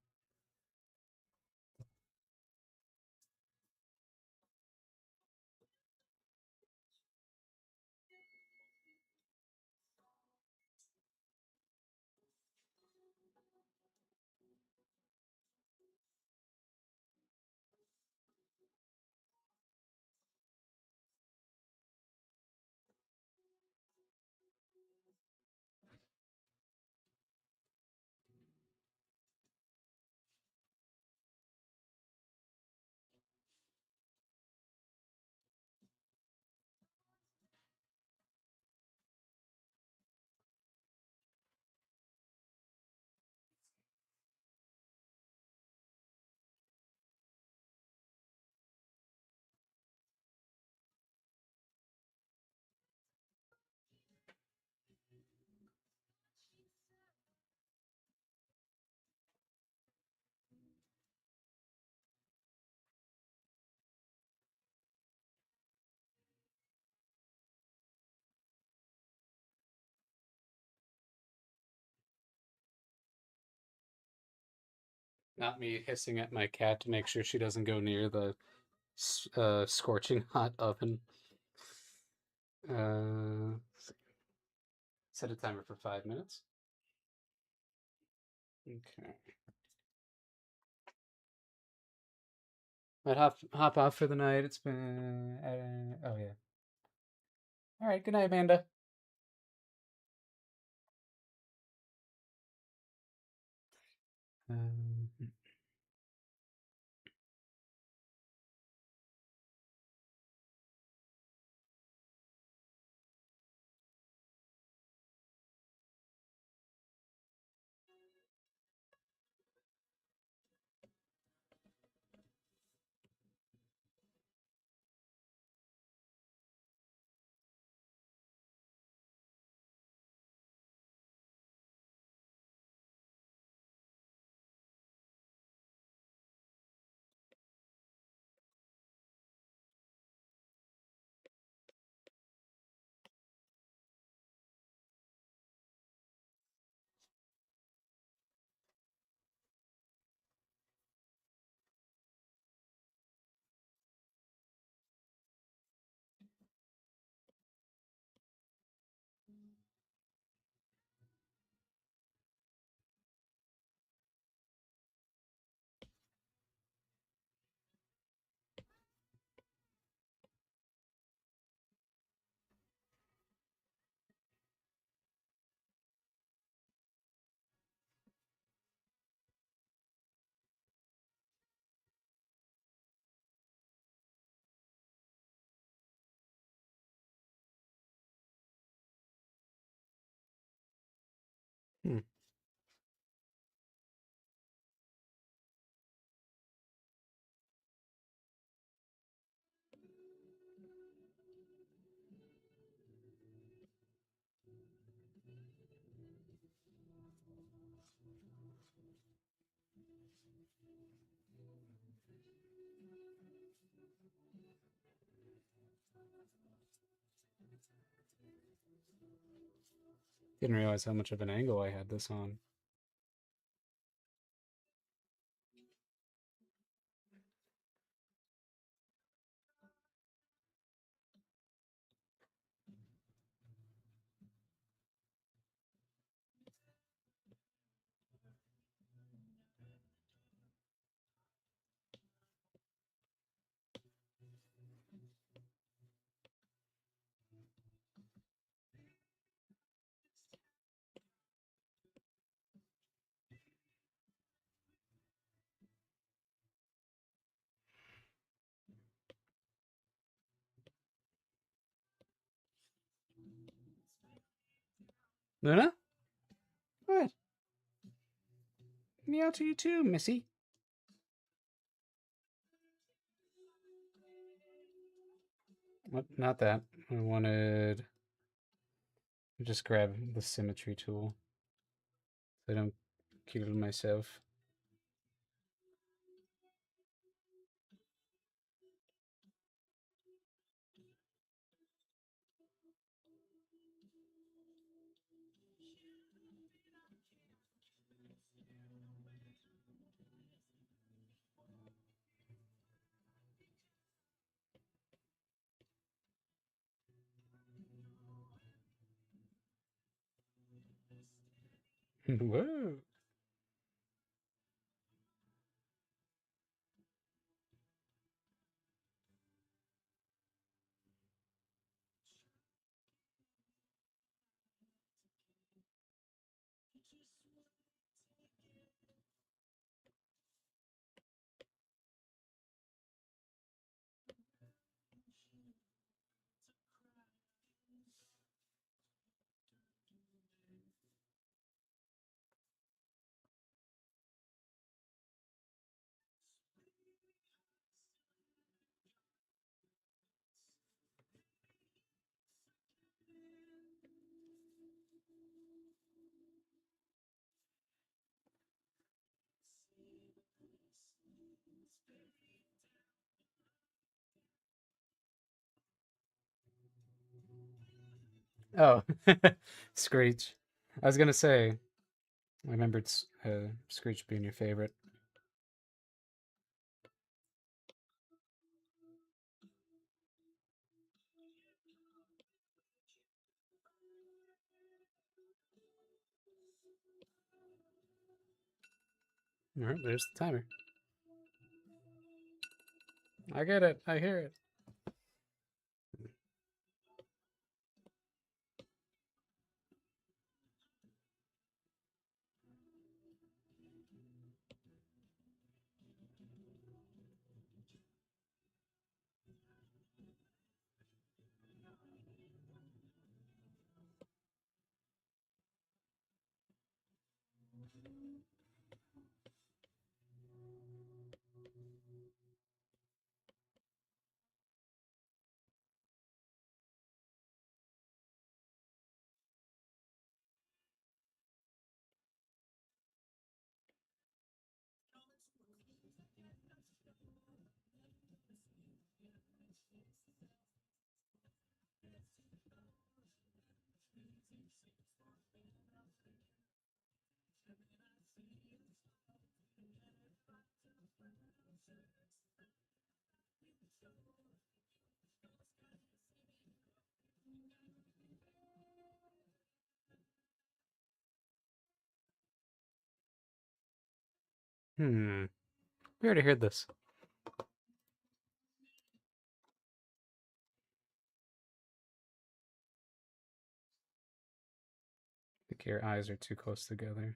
Not me hissing at my cat to make sure she doesn't go near the scorching hot oven. Set a timer for 5 minutes. Okay. Might hop off for the night. It's been oh yeah. All right. Good night, Amanda. Um, hmm. Didn't realize how much of an angle I had this on. Luna? What? Meow to you too, Missy. What? Not that. I wanted just grab the symmetry tool so I don't kill myself. Whoa. Oh, Screech. I was gonna say, I remembered Screech being your favorite. All right, there's the timer. I get it. I hear it. Hmm. We already heard this. I think your eyes are too close together.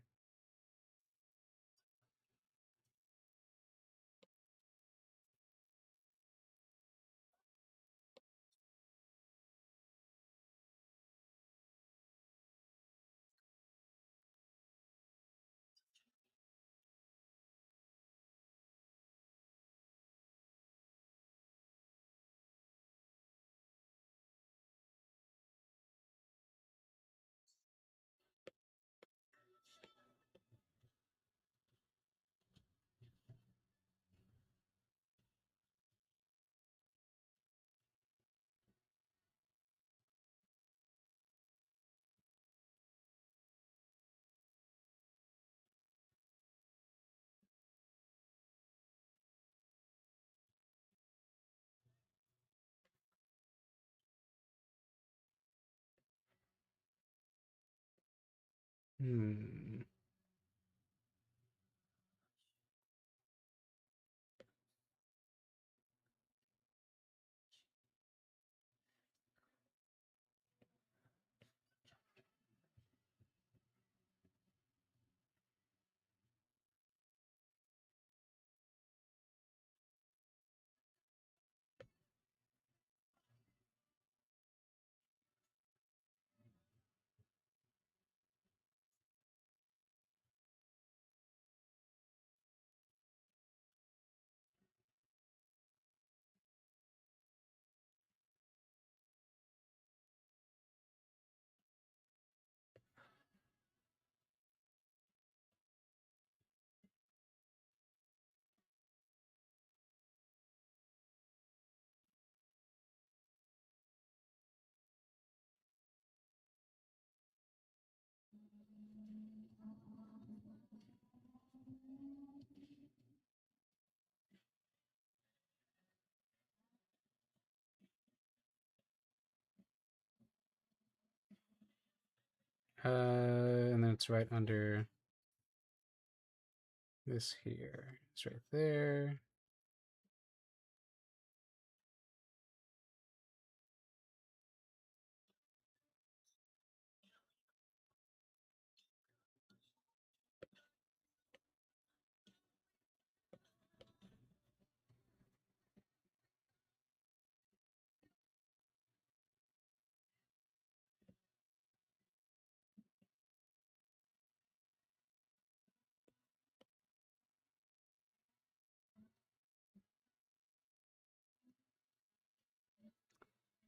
Hmm. And then it's right under this here. It's right there.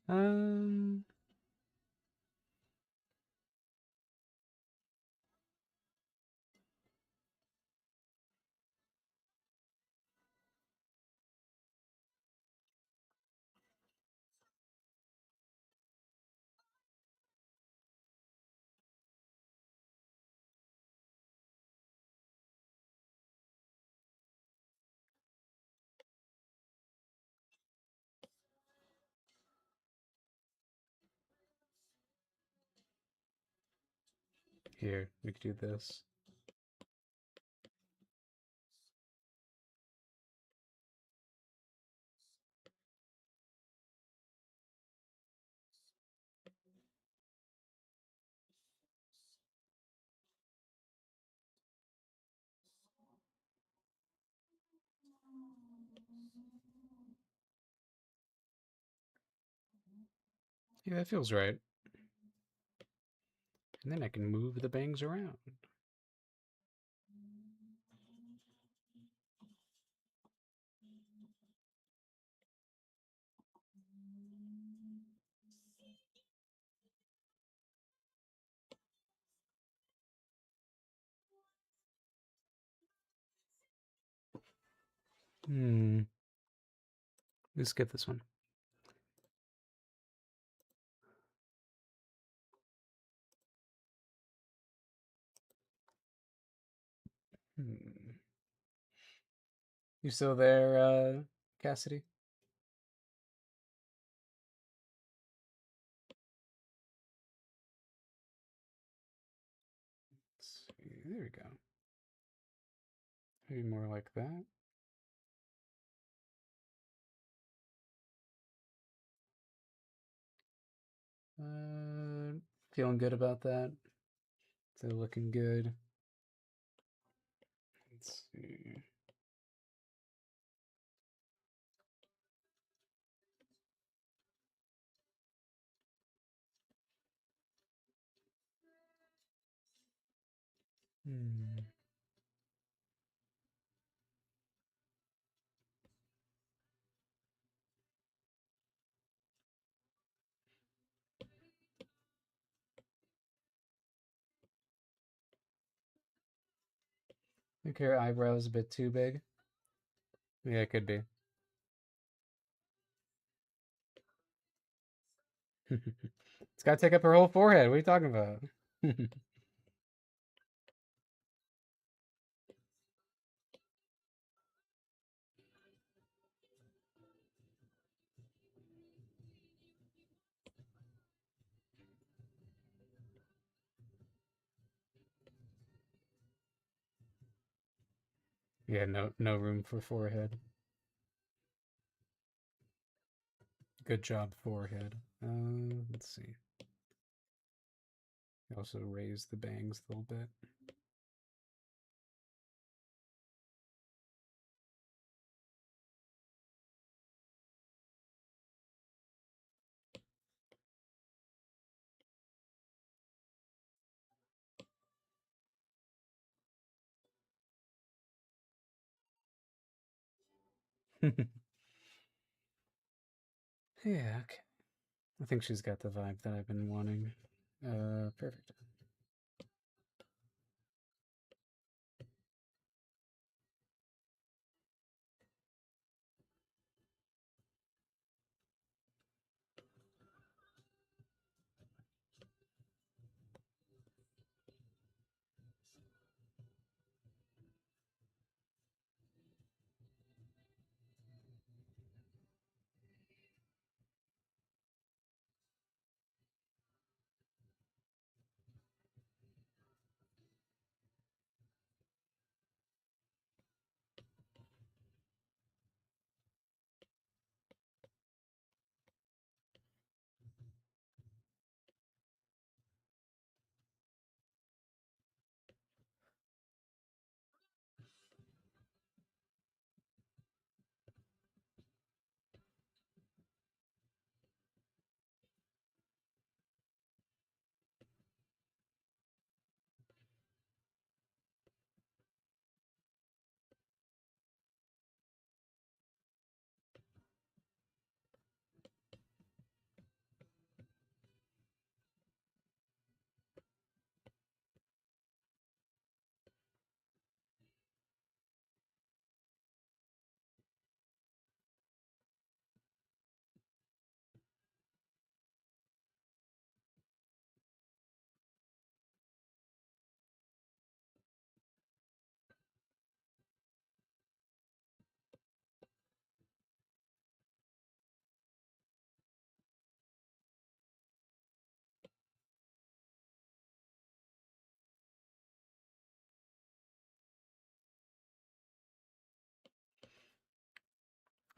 Um, Here, we could do this. Yeah, that feels right. And then I can move the bangs around. Let's skip this one. Hmm. You still there, Cassidy? Let's see. There we go. Maybe more like that. Feeling good about that. Still looking good. Let's see. Hmm. I think her eyebrow's a bit too big. Yeah, it could be. It's got to take up her whole forehead. What are you talking about? Yeah, no room for forehead. Good job, forehead. Let's see. Also raise the bangs a little bit. Yeah, okay. I think she's got the vibe that I've been wanting. Perfect.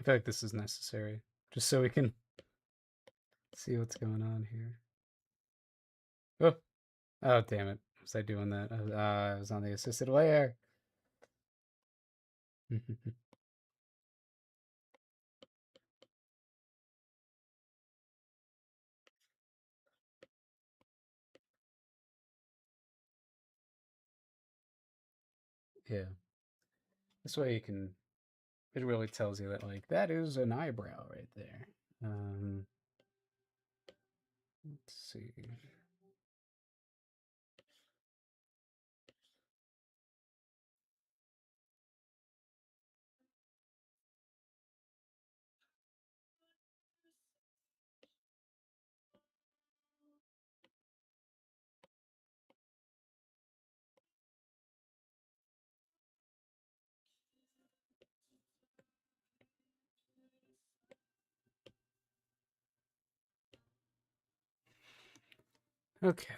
I feel like this is necessary, just so we can see what's going on here. Oh, oh, damn it! Was I doing that? I was on the assisted layer. Yeah, this way you can. It really tells you that like that is an eyebrow right there. Let's see. Okay.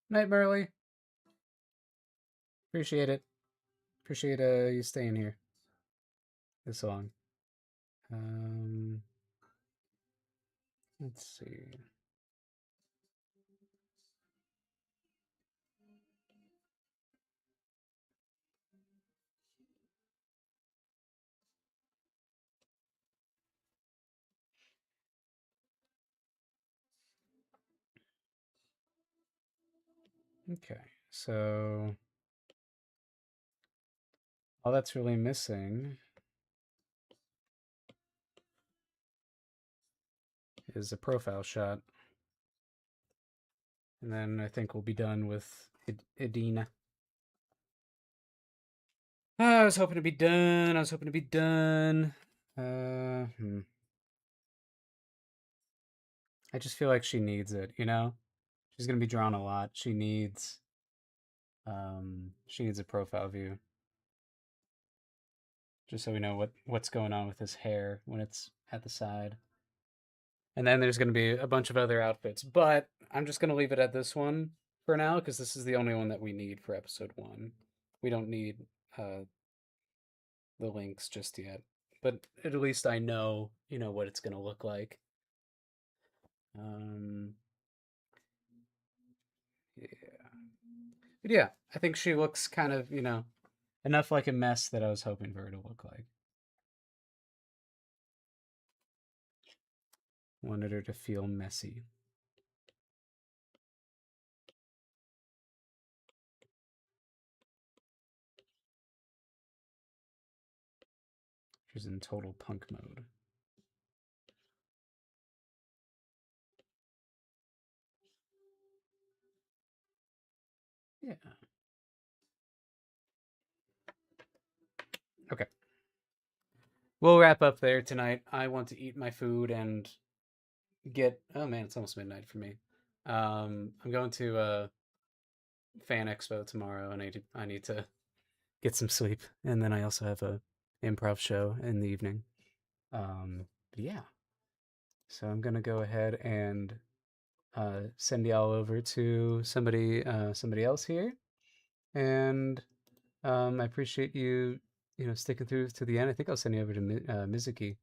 Night, Burley. Appreciate it. Appreciate you staying here this long. Um, let's see. Okay, so all that's really missing is a profile shot, and then I think we'll be done with Edina. I was hoping to be done. I was hoping to be done. Hmm. I just feel like she needs it, you know? She's gonna be drawn a lot. She needs a profile view. Just so we know what's going on with his hair when it's at the side. And then there's gonna be a bunch of other outfits. But I'm just gonna leave it at this one for now, because this is the only one that we need for episode 1. We don't need uh the links just yet. But at least I know, what it's gonna look like. Um yeah. But yeah, I think she looks kind of, enough like a mess that I was hoping for her to look like. Wanted her to feel messy. She's in total punk mode. Yeah. Okay. We'll wrap up there tonight. I want to eat my food and get. Oh man, it's almost midnight for me. I'm going to Fan Expo tomorrow, and I need to get some sleep, and then I also have a improv show in the evening. But yeah, so I'm gonna go ahead and send y'all over to somebody else here, and I appreciate you, sticking through to the end. I think I'll send you over to Mizuki.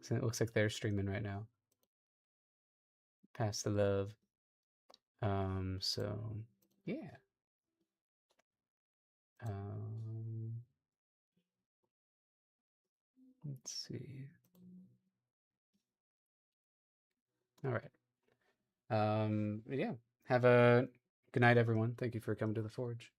So it looks like they're streaming right now. Pass the love. So yeah. Um, let's see. All right. Yeah. Have a good night, everyone. Thank you for coming to the Forge.